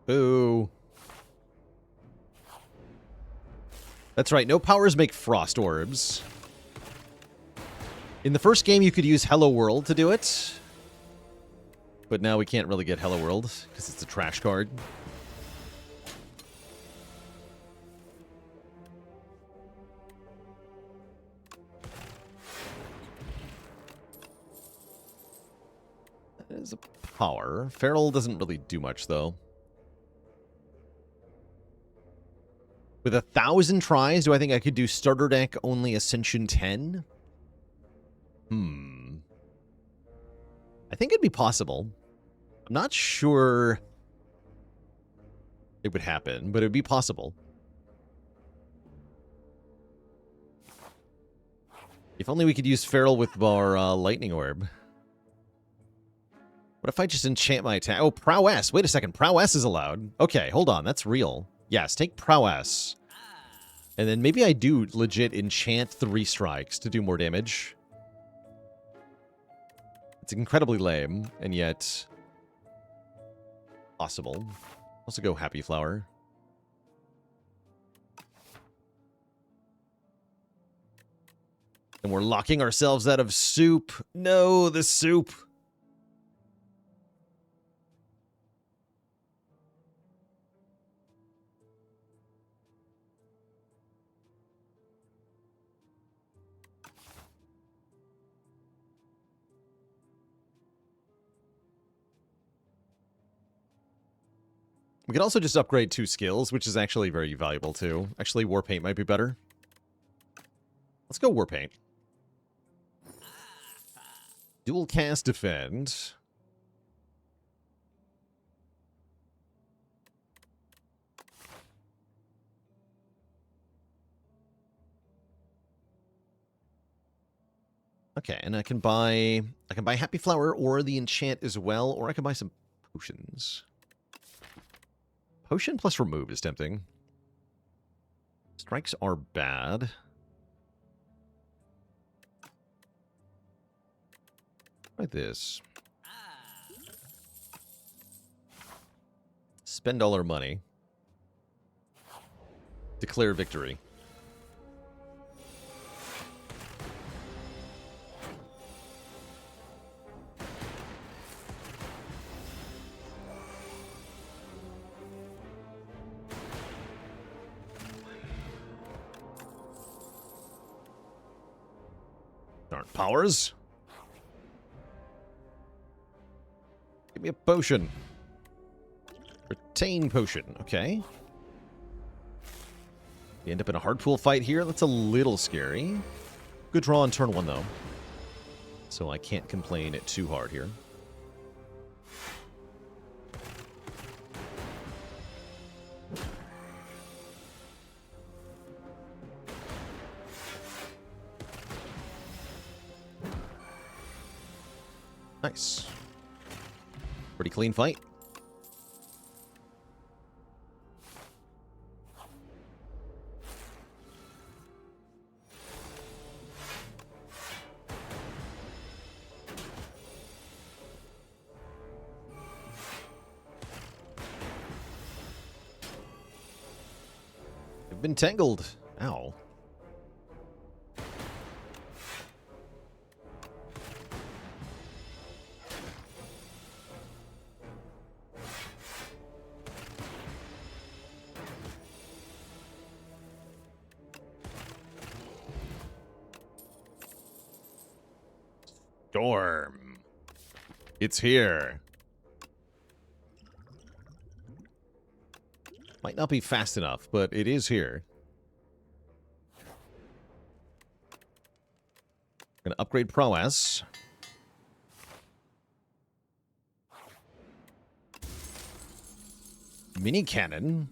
Boo. That's right, no powers make frost orbs. In the first game, you could use Hello World to do it. But now we can't really get Hello World, because it's a trash card. That is a power. Feral doesn't really do much, though. With 1,000 tries, do I think I could do starter deck only Ascension 10? I think it'd be possible. I'm not sure it would happen, but it would be possible. If only we could use Feral with our Lightning Orb. What if I just enchant my attack? Oh, Prowess. Wait a second. Prowess is allowed. Okay, hold on. That's real. Yes, take Prowess. And then maybe I do legit enchant 3 strikes to do more damage. It's incredibly lame, and yet possible. Also go Happy Flower. And we're locking ourselves out of soup. No, the soup. We could also just upgrade 2 skills, which is actually very valuable too. Actually, Warpaint might be better. Let's go Warpaint. Dual cast defend. Okay, and I can buy Happy Flower or the enchant as well, or I can buy some potions. Potion plus remove is tempting. Strikes are bad. Try this. Spend all our money. Declare victory. Aren't powers. Give me a potion. Retain potion. Okay. We end up in a hard pool fight here. That's a little scary. Good draw on turn 1, though. So I can't complain too hard here. Nice. Pretty clean fight. I've been tangled. Ow. Storm. It's here. Might not be fast enough, but it is here. Gonna upgrade prowess. Mini cannon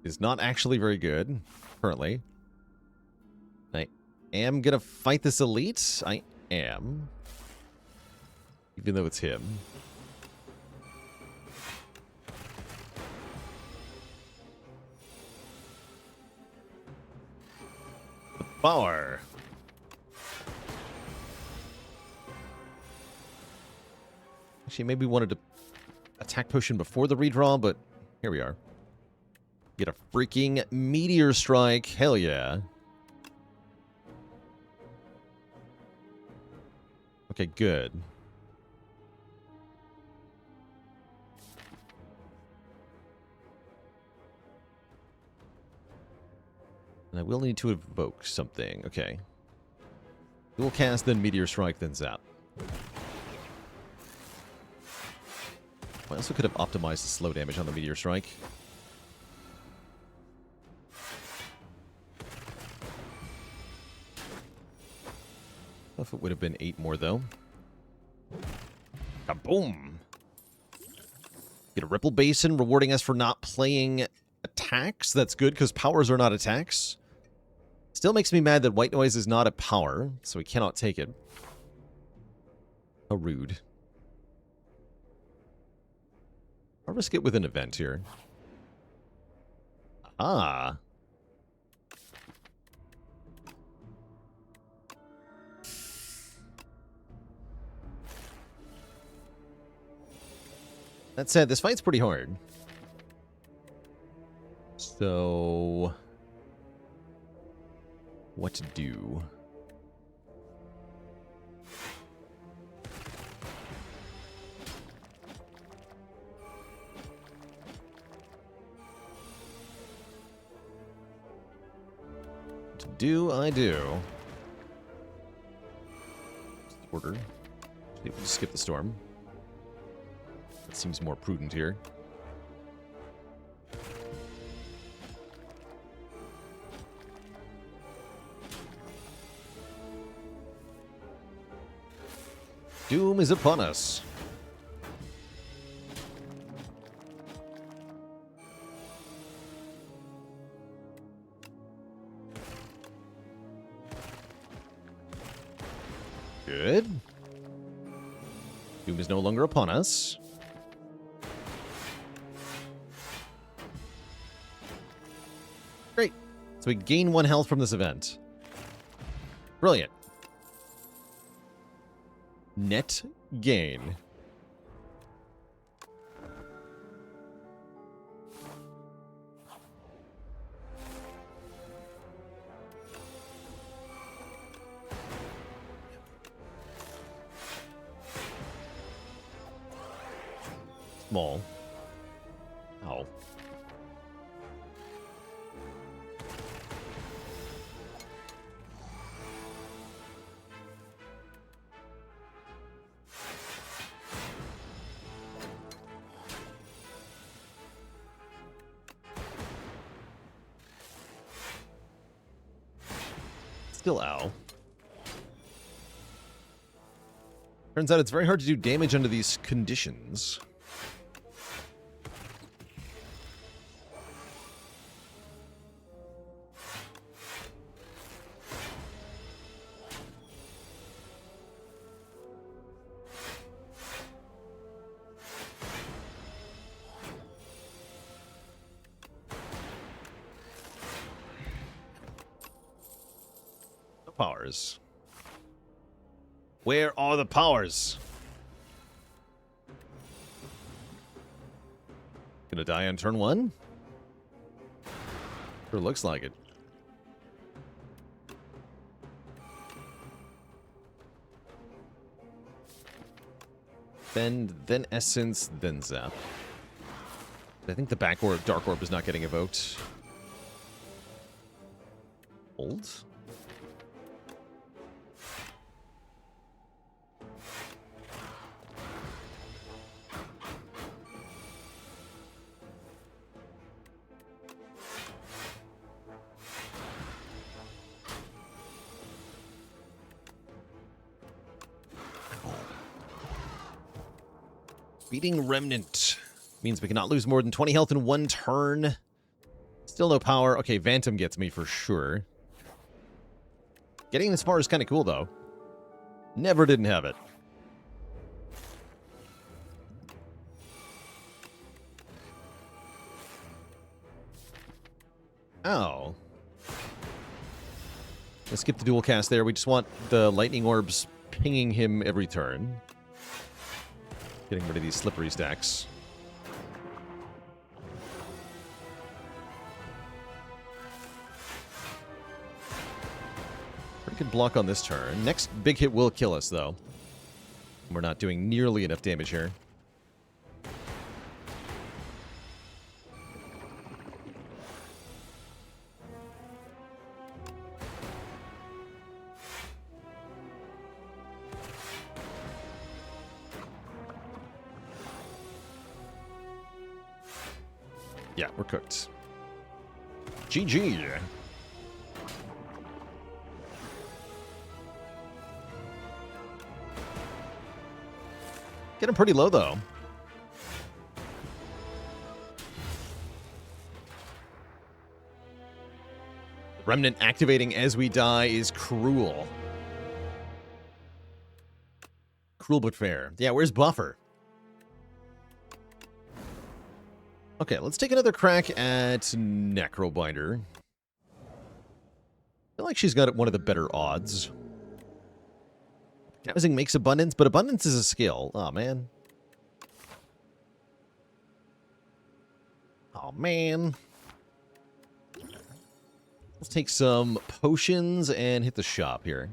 is not actually very good currently. am gonna fight this elite. I am. Even though it's him. The power. Actually, maybe wanted to attack potion before the redraw, but here we are. Get a freaking meteor strike. Hell yeah. Okay, good. And I will need to evoke something. Okay. Dual cast, then meteor strike, then zap. I also could have optimized the slow damage on the meteor strike. If it would have been 8 more, though. Kaboom! Get a Ripple Basin, rewarding us for not playing attacks. That's good, because powers are not attacks. Still makes me mad that White Noise is not a power, so we cannot take it. How rude. I'll risk it with an event here. Ah. That said, this fight's pretty hard. So... what to do? I do. Order. Maybe we'll skip the storm. That seems more prudent here. Doom is upon us. Good. Doom is no longer upon us. Great. So we gain 1 health from this event. Brilliant. Net gain. Small. Ow. Still ow. Turns out it's very hard to do damage under these conditions. Powers. Where are the powers? Gonna die on turn 1? Sure looks like it. Then Essence, then Zap. I think the back orb, Dark Orb is not getting evoked. Hold? Beating Remnant means we cannot lose more than 20 health in 1 turn. Still no power. Okay, Vantum gets me for sure. Getting this far is kind of cool, though. Never didn't have it. Oh. Let's skip the dual cast there. We just want the lightning orbs pinging him every turn. Getting rid of these slippery stacks. Pretty good block on this turn. Next big hit will kill us, though. We're not doing nearly enough damage here. Yeah, we're cooked. GG. Get him pretty low, though. Remnant activating as we die is cruel. Cruel but fair. Yeah, where's Buffer? Okay, let's take another crack at Necrobinder. I feel like she's got one of the better odds. Housing makes abundance, but abundance is a skill. Oh, man. Oh, man. Let's take some potions and hit the shop here.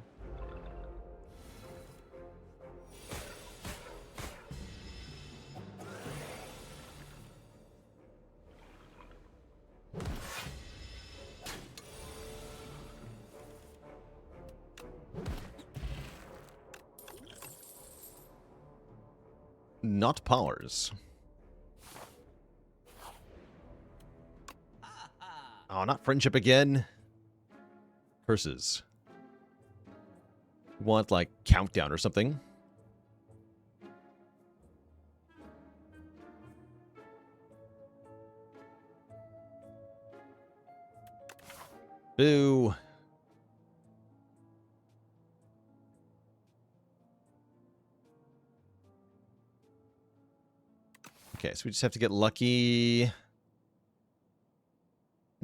Not powers. Oh, not friendship again. Curses. Want, like, countdown or something. Boo. Okay, so we just have to get lucky.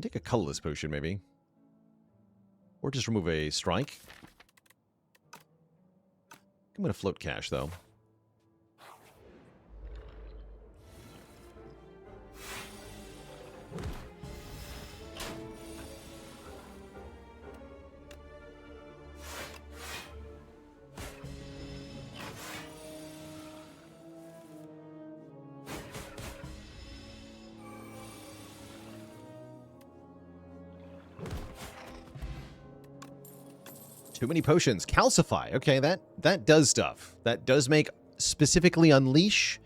Take a colorless potion, maybe. Or just remove a strike. I'm going to float cash, though. Too many potions. Calcify. Okay, that does stuff. That does make specifically Unleash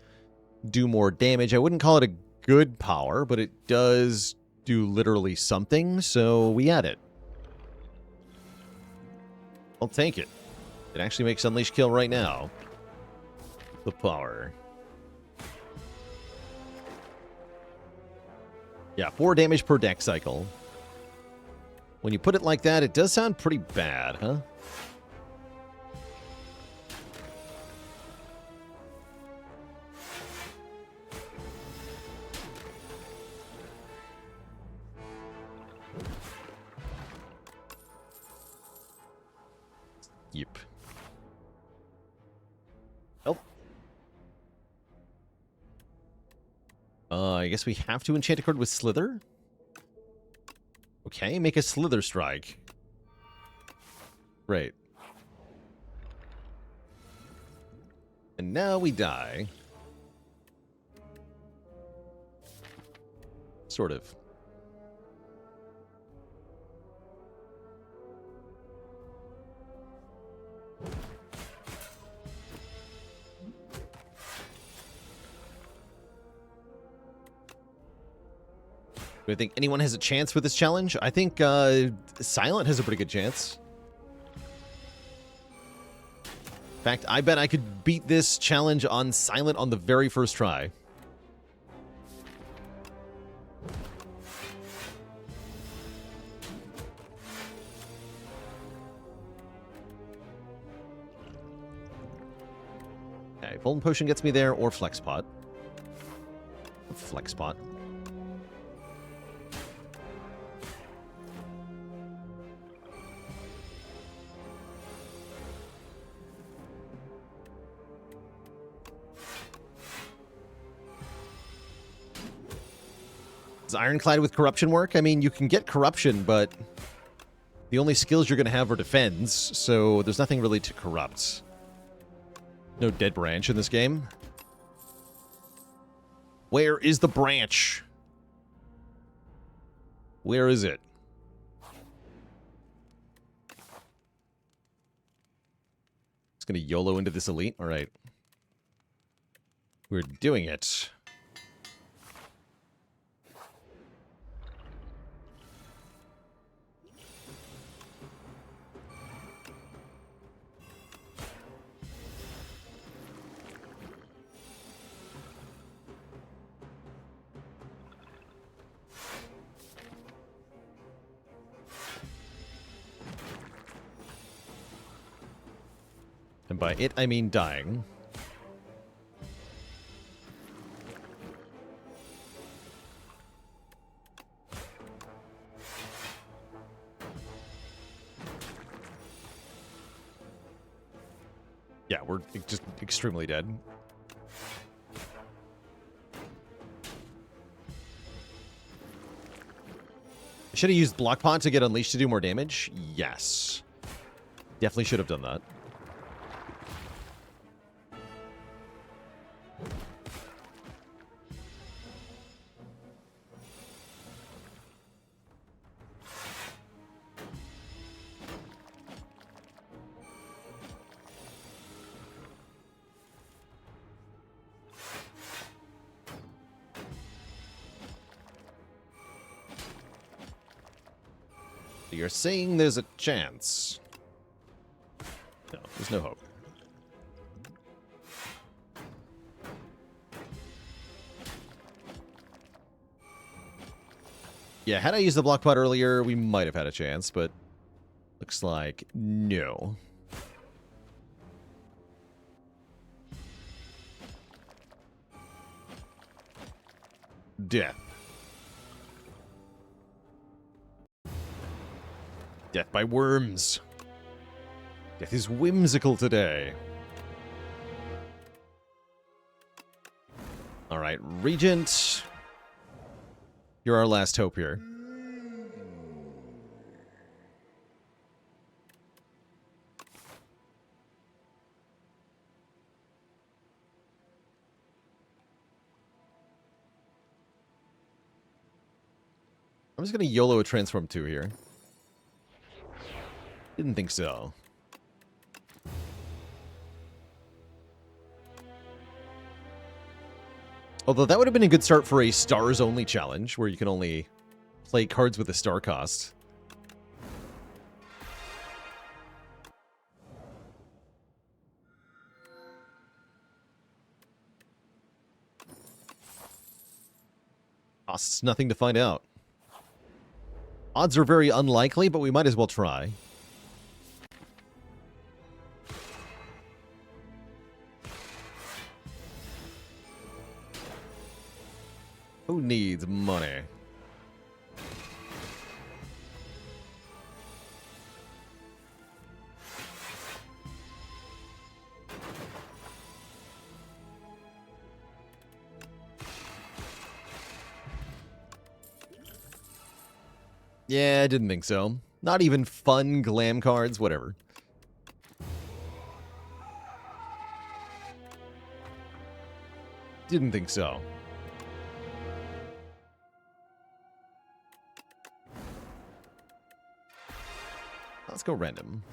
do more damage. I wouldn't call it a good power, but it does do literally something, so we add it. I'll take it. It actually makes Unleash kill right now. The power. Yeah, 4 damage per deck cycle. When you put it like that, it does sound pretty bad, huh? Yep. Oh. I guess we have to enchant a card with Slither? Okay, make a Slither strike. Great. And now we die. Sort of. Do I think anyone has a chance with this challenge? I think Silent has a pretty good chance. In fact, I bet I could beat this challenge on Silent on the very first try. Okay, Golden Potion gets me there, or Flex Pot. Flex Pot. Does Ironclad with Corruption work? I mean, you can get Corruption, but the only skills you're going to have are Defends, so there's nothing really to corrupt. No Dead Branch in this game. Where is the branch? Where is it? It's going to YOLO into this elite? Alright. We're doing it. And by it, I mean dying. Yeah, we're just extremely dead. Should have used Block Pot to get Unleashed to do more damage? Yes. Definitely should have done that. You're saying there's a chance. No, there's no hope. Yeah, had I used the block pot earlier, we might have had a chance, but looks like no. Death. Death by worms. Death is whimsical today. Alright, Regent. You're our last hope here. I'm just going to YOLO a Transform 2 here. Didn't think so. Although that would have been a good start for a stars only challenge, where you can only play cards with a star cost. Costs nothing to find out. Odds are very unlikely, but we might as well try. Who needs money? Yeah, I didn't think so. Not even fun glam cards, whatever. Didn't think so. Let's go random.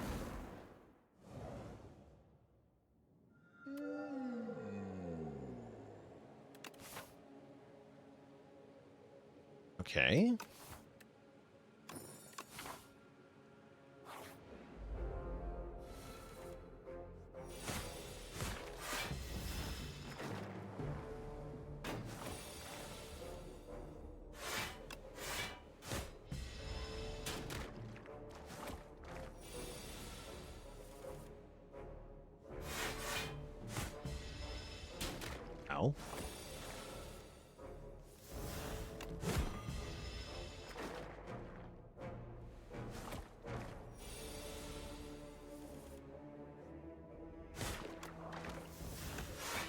Okay. now.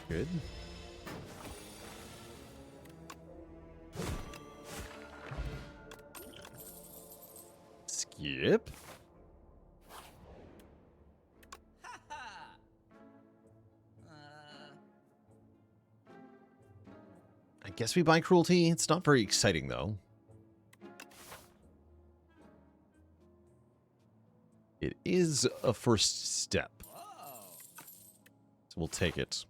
Good. Skip. I guess we buy cruelty. It's not very exciting, though. It is a first step. So we'll take it.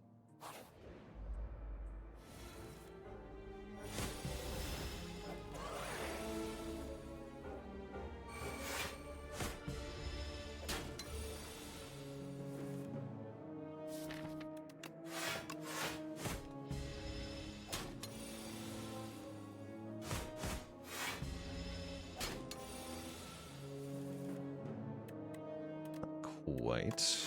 Quite.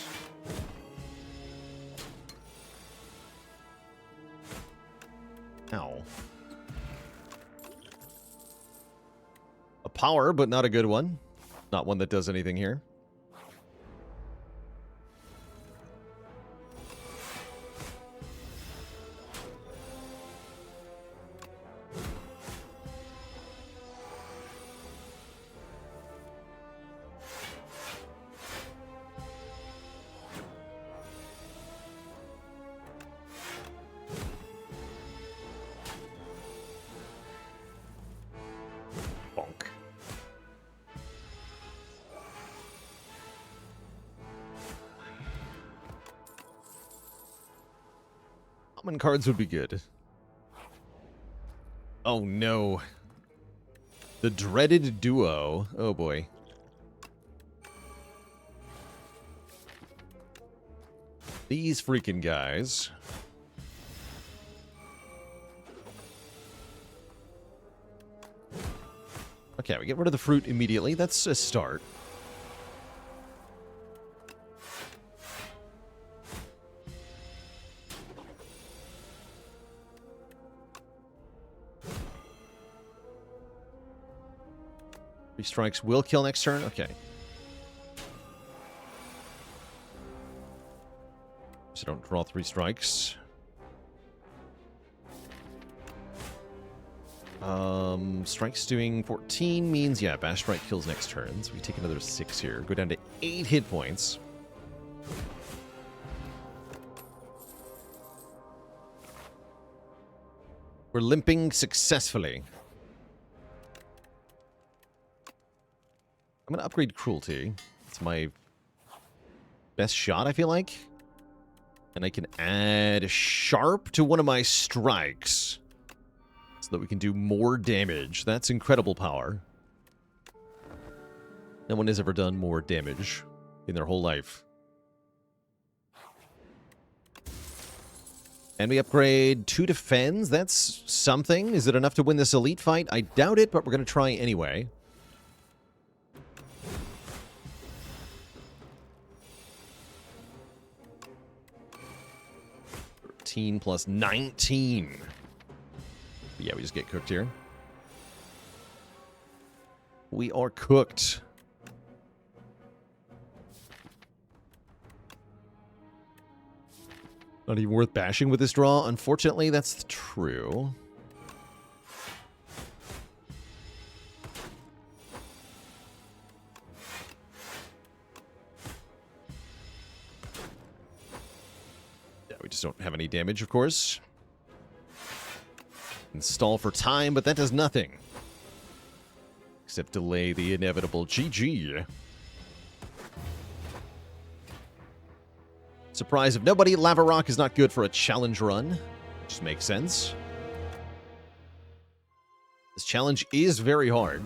Ow. A power, but not a good one. Not one that does anything here. Common cards would be good. Oh no. The dreaded duo. Oh boy. These freaking guys. Okay, we get rid of the fruit immediately. That's a start. Three strikes will kill next turn? Okay. So don't draw three strikes. Strikes doing 14 means, yeah, Bash Strike kills next turn. So we take another 6 here. Go down to 8 hit points. We're limping successfully. I'm going to upgrade Cruelty. It's my best shot, I feel like. And I can add Sharp to one of my strikes. So that we can do more damage. That's incredible power. No one has ever done more damage in their whole life. And we upgrade 2 defends. That's something. Is it enough to win this elite fight? I doubt it, but we're going to try anyway. Plus 19. But yeah, we just get cooked here. We are cooked. Not even worth bashing with this draw. Unfortunately, that's true. We just don't have any damage, of course. Install for time, but that does nothing. Except delay the inevitable GG. Surprise of nobody, Lava Rock is not good for a challenge run. Just makes sense. This challenge is very hard.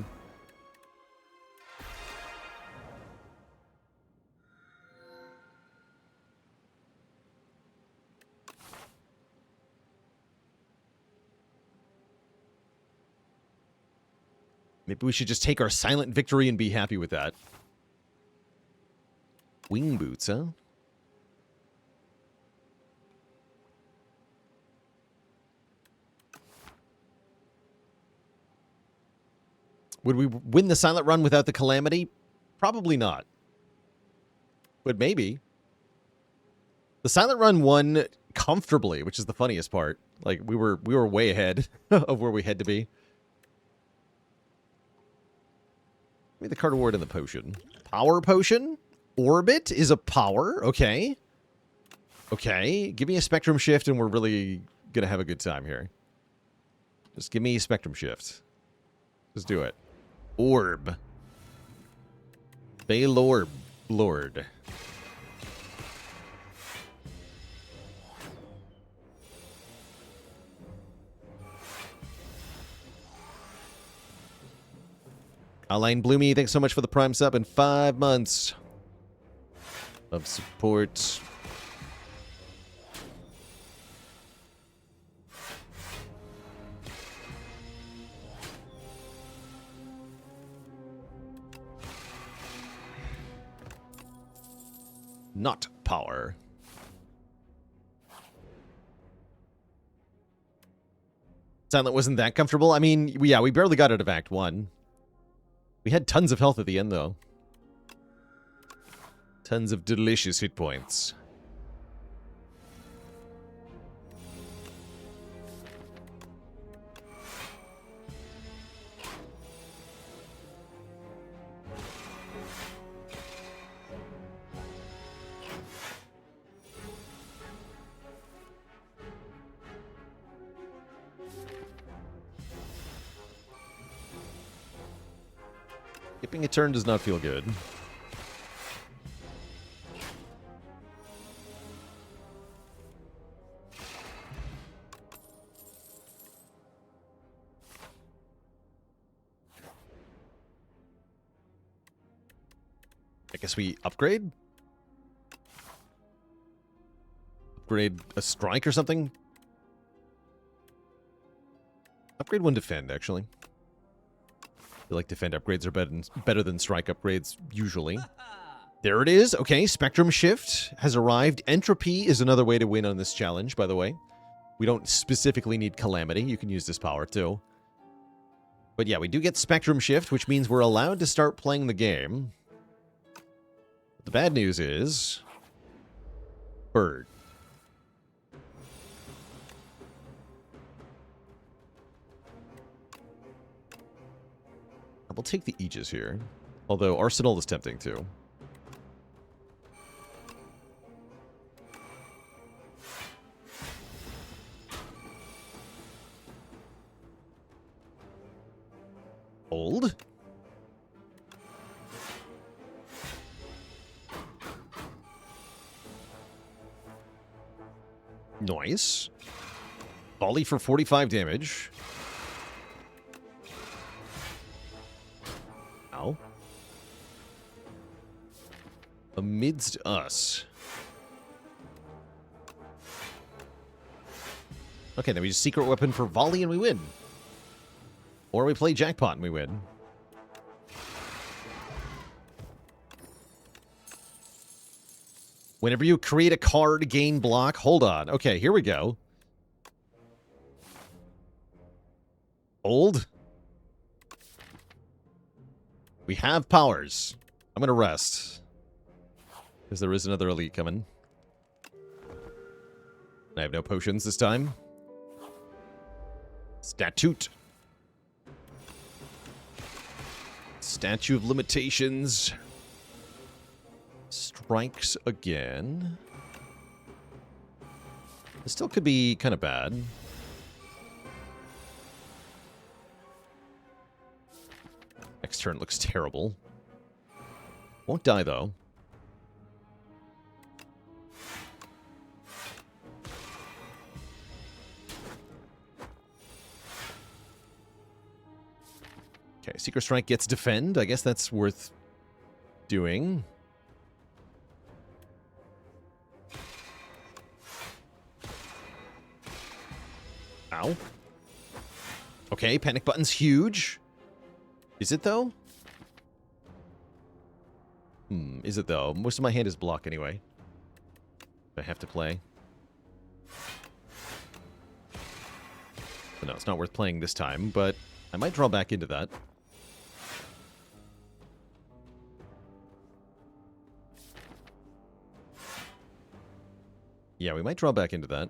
Maybe we should just take our silent victory and be happy with that. Wing boots, huh? Would we win the Silent Run without the Calamity? Probably not. But maybe. The Silent Run won comfortably, which is the funniest part. Like, we were way ahead of where we had to be. Give me the card award and the potion. Power potion? Orbit is a power? Okay. Okay. Give me a Spectrum Shift and we're really gonna have a good time here. Just give me a Spectrum Shift. Just do it. Orb. Baylor Lord. Align Bloomy, thanks so much for the Prime sub and 5 months of support. Not power. Silent wasn't that comfortable. I mean, yeah, we barely got out of Act 1. We had tons of health at the end, though. Tons of delicious hit points. Skipping a turn does not feel good. I guess we upgrade? Upgrade a strike or something? Upgrade one defend, actually. I feel like defend upgrades are better than strike upgrades, usually. There it is. Okay, Spectrum Shift has arrived. Entropy is another way to win on this challenge, by the way. We don't specifically need Calamity. You can use this power, too. But yeah, we do get Spectrum Shift, which means we're allowed to start playing the game. The bad news is... Bird. We'll take the Aegis here. Although Arsenal is tempting too. Old. Nice. Volley for 45 damage. Ow. Amidst us. Okay, then we just secret weapon for volley and we win. Or we play jackpot and we win. Whenever you create a card, gain block. Hold on. Okay, here we go. Old. We have powers. I'm going to rest. Because there is another elite coming. I have no potions this time. Statute. Statue of Limitations. Strikes again. This still could be kind of bad. Next turn looks terrible. Won't die, though. Okay, Secret Strike gets defend. I guess that's worth doing. Ow. Okay, panic button's huge. Is it, though? Is it, though? Most of my hand is block, anyway. I have to play. But no, it's not worth playing this time, but I might draw back into that. Yeah, we might draw back into that.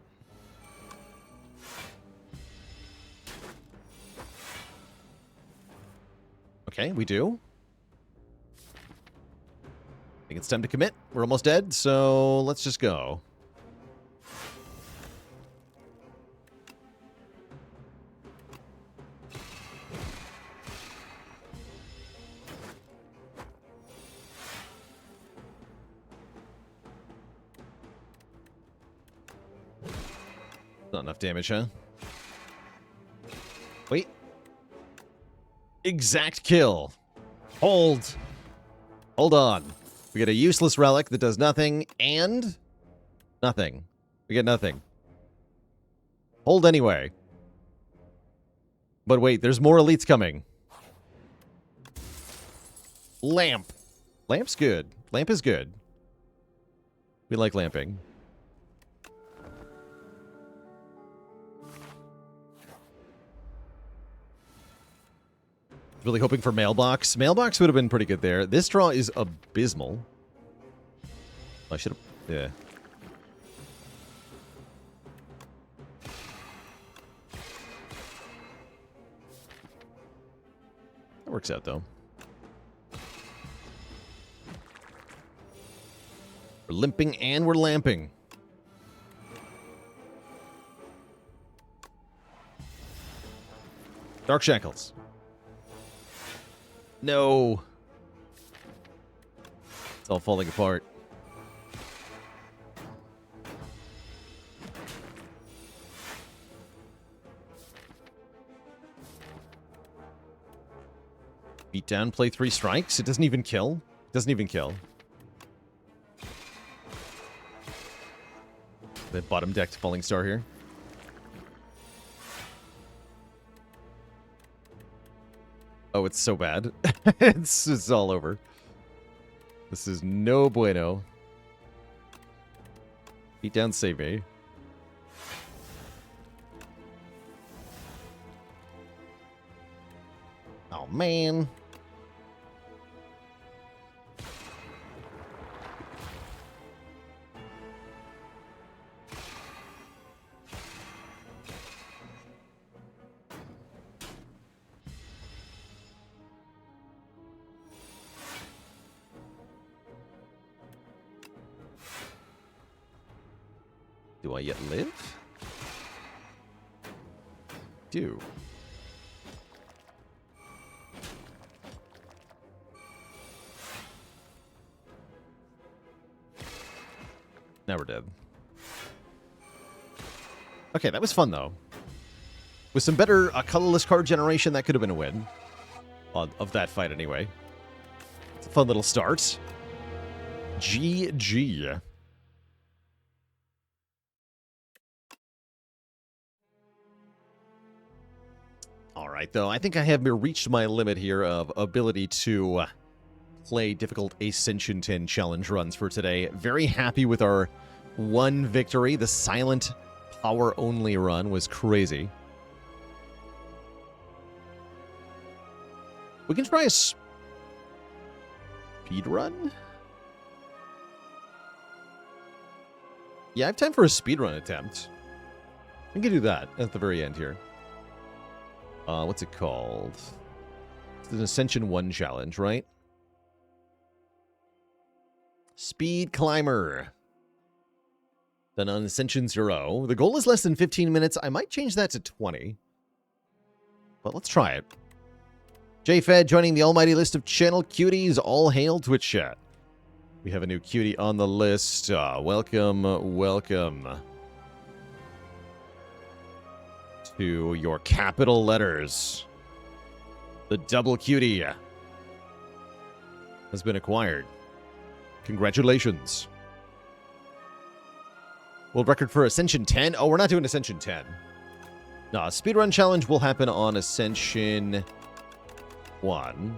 Okay, we do. I think it's time to commit. We're almost dead, so let's just go. Not enough damage, huh? Wait. Exact kill. Hold. Hold on. We get a useless relic that does nothing, and nothing. We get nothing. Hold anyway. But wait, there's more elites coming. Lamp. Lamp's good. Lamp is good. We like lamping. Really hoping for mailbox. Mailbox would have been pretty good there. This draw is abysmal. I should have... Yeah. That works out, though. We're limping and we're lamping. Dark Shackles. No. It's all falling apart. Beat down, play 3 strikes. It doesn't even kill. It doesn't even kill. The bottom decked Falling Star here. Oh, it's so bad. it's all over. This is no bueno. Beat down, save me. Oh, man. Do I yet live? Do. Now we're dead. Okay, that was fun, though. With some better colorless card generation, that could have been a win. Of that fight, anyway. It's a fun little start. GG. Alright, though, I think I have reached my limit here of ability to play difficult Ascension 10 challenge runs for today. Very happy with our one victory. The silent power-only run was crazy. We can try a speed run? Yeah, I have time for a speed run attempt. We can do that at the very end here. What's it called? It's an Ascension 1 challenge, right? Speed Climber. Then on Ascension 0. The goal is less than 15 minutes. I might change that to 20. But let's try it. JFed joining the almighty list of channel cuties. All hail Twitch chat. We have a new cutie on the list. Welcome, welcome. To your capital letters. The double cutie has been acquired. Congratulations. World record for Ascension 10? Oh, we're not doing Ascension 10. No, speedrun challenge will happen on Ascension 1.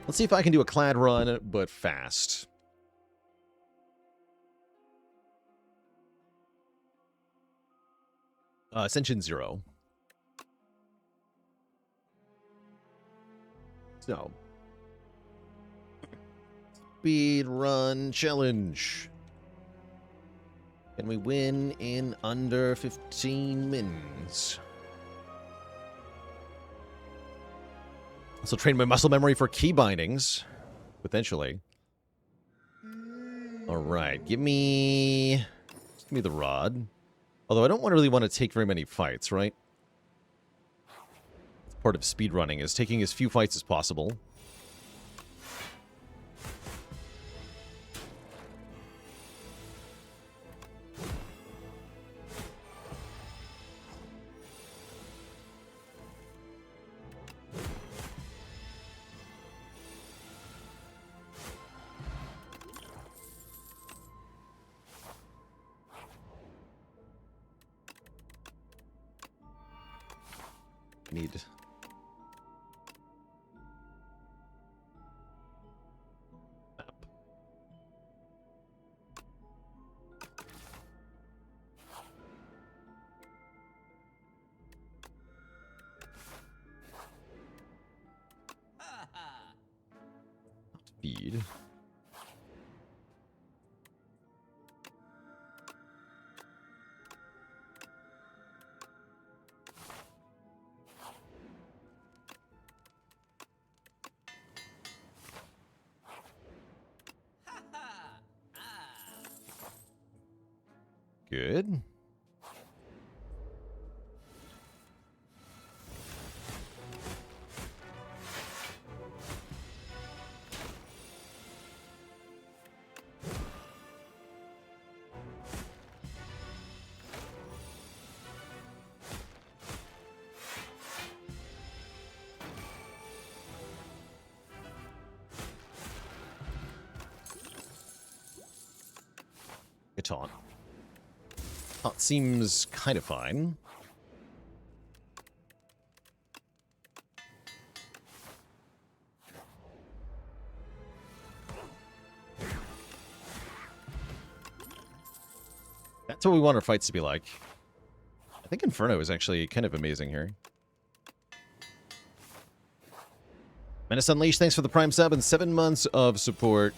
Let's see if I can do a clad run, but fast. Ascension 0. So. Speed run challenge. Can we win in under 15 mins? Also train my muscle memory for key bindings, potentially. All right, give me the rod. Although I don't really want to take very many fights, right? Part of speedrunning is taking as few fights as possible. Need map. Feed. Good. Taunt. Taunt seems kind of fine. That's what we want our fights to be like. I think Inferno is actually kind of amazing here. Menace Unleashed, thanks for the Prime sub and 7 months of support.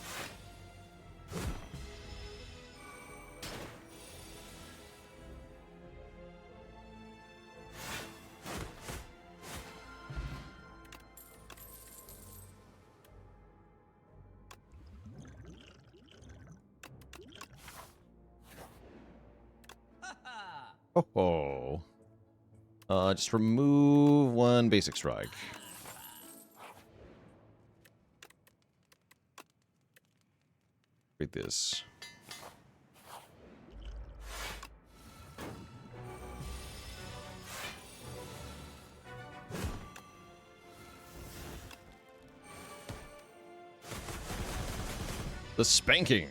Oh, just remove one basic strike. Read this. The spanking.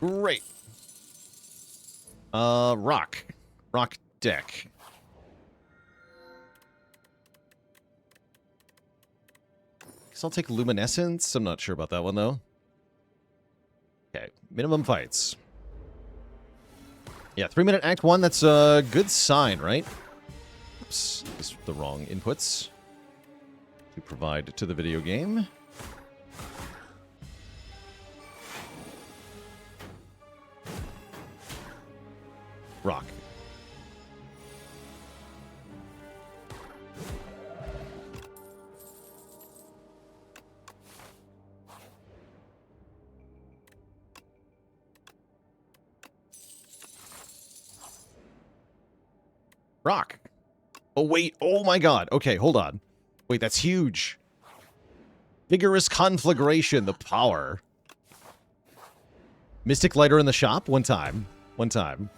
Great. Rock. Rock deck. Guess I'll take Luminescence. I'm not sure about that one, though. Okay, minimum fights. Yeah, 3-minute Act 1, that's a good sign, right? Oops, these are the wrong inputs to provide to the video game. Rock. Rock. Oh, wait. Oh, my God. Okay, hold on. Wait, that's huge. Vigorous Conflagration, the power. Mystic Lighter in the shop? One time. One time.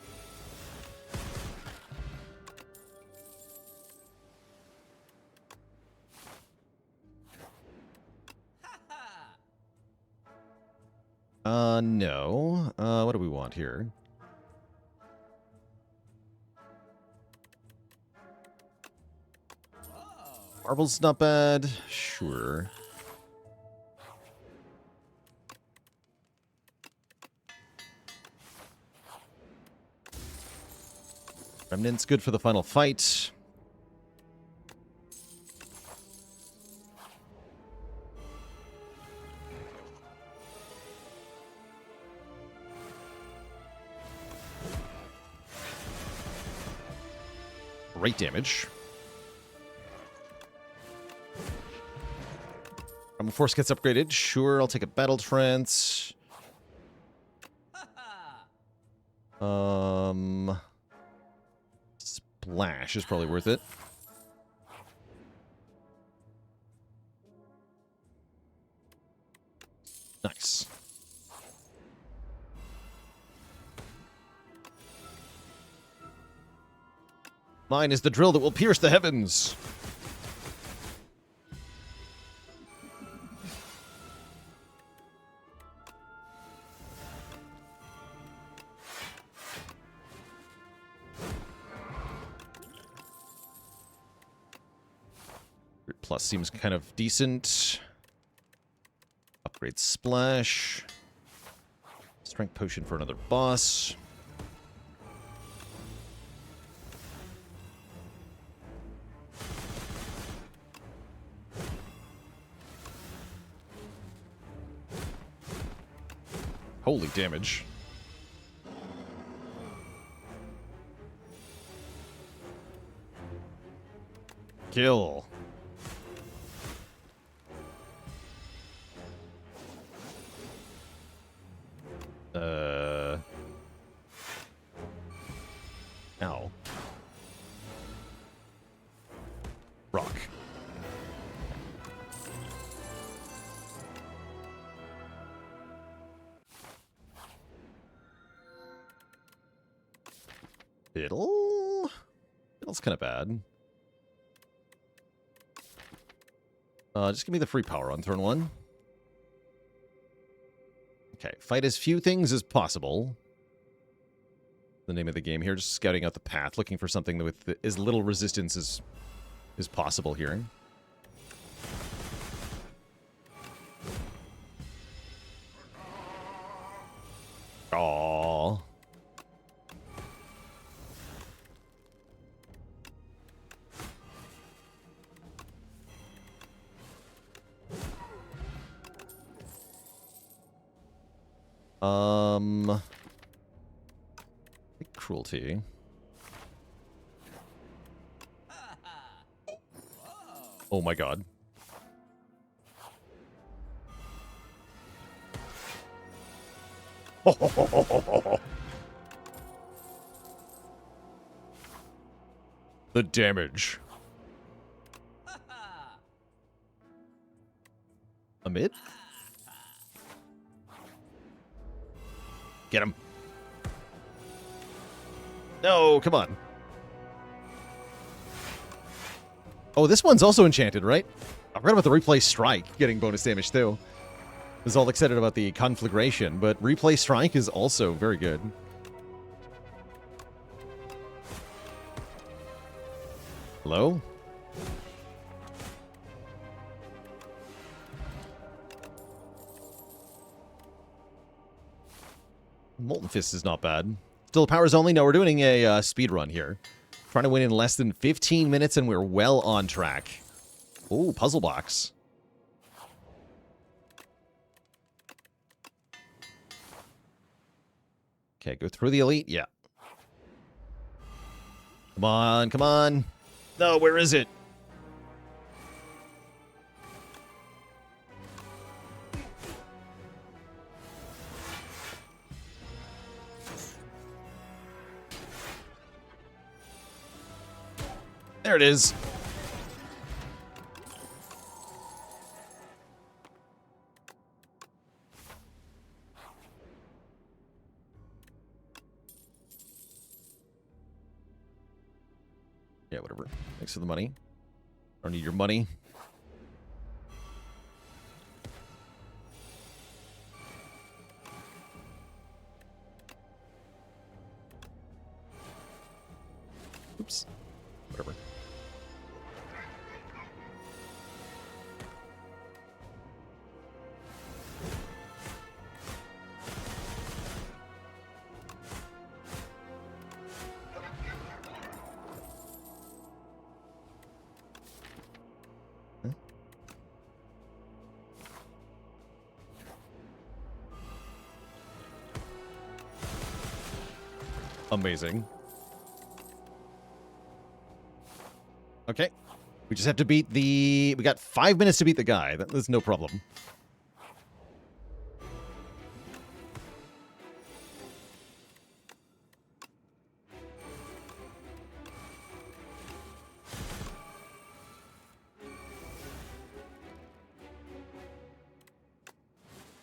No. What do we want here? Marble's not bad. Sure. Remnant's good for the final fight. Great damage. Rumble Force gets upgraded. Sure, I'll take a Battle Trance. Splash is probably worth it. Nice. Mine is the drill that will pierce the heavens. Plus seems kind of decent. Upgrade Splash. Strength Potion for another boss. Holy damage. Kill. Ow. Rock. Fiddle's kind of bad. Just give me the free power on turn 1. Okay, fight as few things as possible. The name of the game here, just scouting out the path, looking for something with as little resistance as possible here. Aww. Cruelty. Oh my god. The damage. Amid? Get him. No, come on. Oh, this one's also enchanted, right? I forgot about the Replay Strike getting bonus damage, too. I was all excited about the Conflagration, but Replay Strike is also very good. Hello? Molten Fist is not bad. Still powers only? No, we're doing a speed run here. Trying to win in less than 15 minutes, and we're well on track. Ooh, puzzle box. Okay, go through the elite. Yeah. Come on, come on. No, where is it? There it is. Yeah, whatever. Thanks for the money. I don't need your money. Oops. Whatever. Amazing. Okay. We just have to beat the... We got 5 minutes to beat the guy. That's no problem.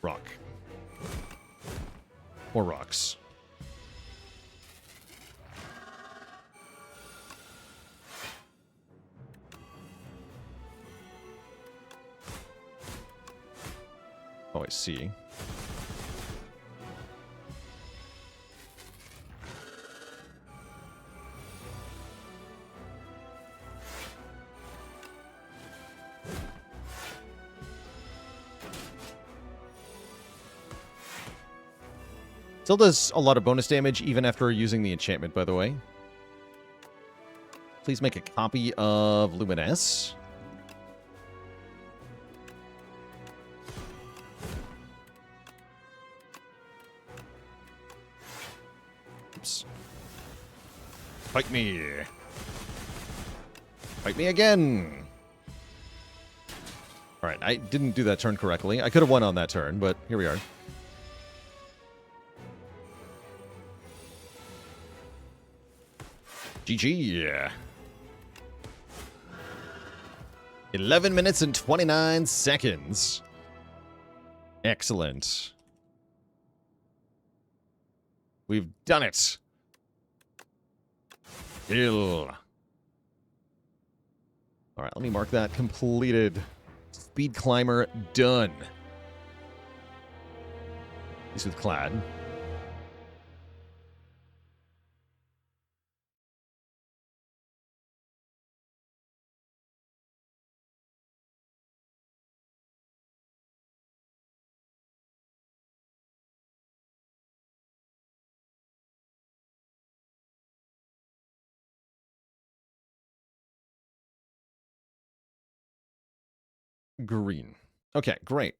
Rock. More rocks. Oh, I see. Still does a lot of bonus damage even after using the enchantment, by the way. Please make a copy of Luminous. Oops. Fight me. Fight me again. Alright, I didn't do that turn correctly. I could have won on that turn, but here we are. GG. 11 minutes and 29 seconds. Excellent. We've done it. Kill. All right, let me mark that completed. Speed climber done. At least with Clad. Green. Okay, great.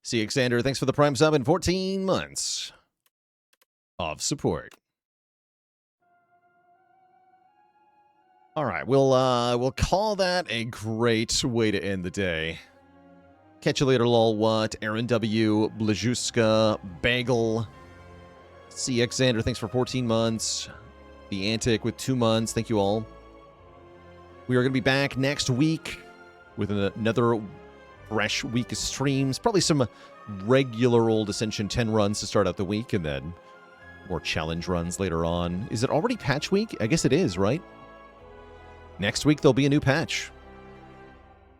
See, Xander, thanks for the Prime sub and 14 months of support. All right, we'll call that a great way to end the day. Catch you later, lol. What? Aaron W, Blajuska, Bagel. See, Xander, thanks for 14 months. The Antic with 2 months. Thank you all. We are going to be back next week with another fresh week of streams. Probably some regular old Ascension 10 runs to start out the week, and then more challenge runs later on. Is it already patch week? I guess it is, right? Next week, there'll be a new patch.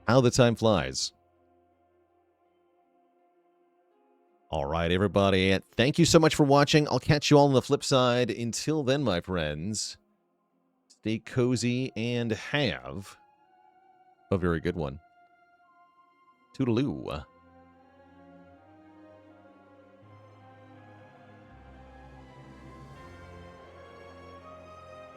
How the time flies. All right, everybody. Thank you so much for watching. I'll catch you all on the flip side. Until then, my friends, stay cozy and have a very good one. Toodaloo.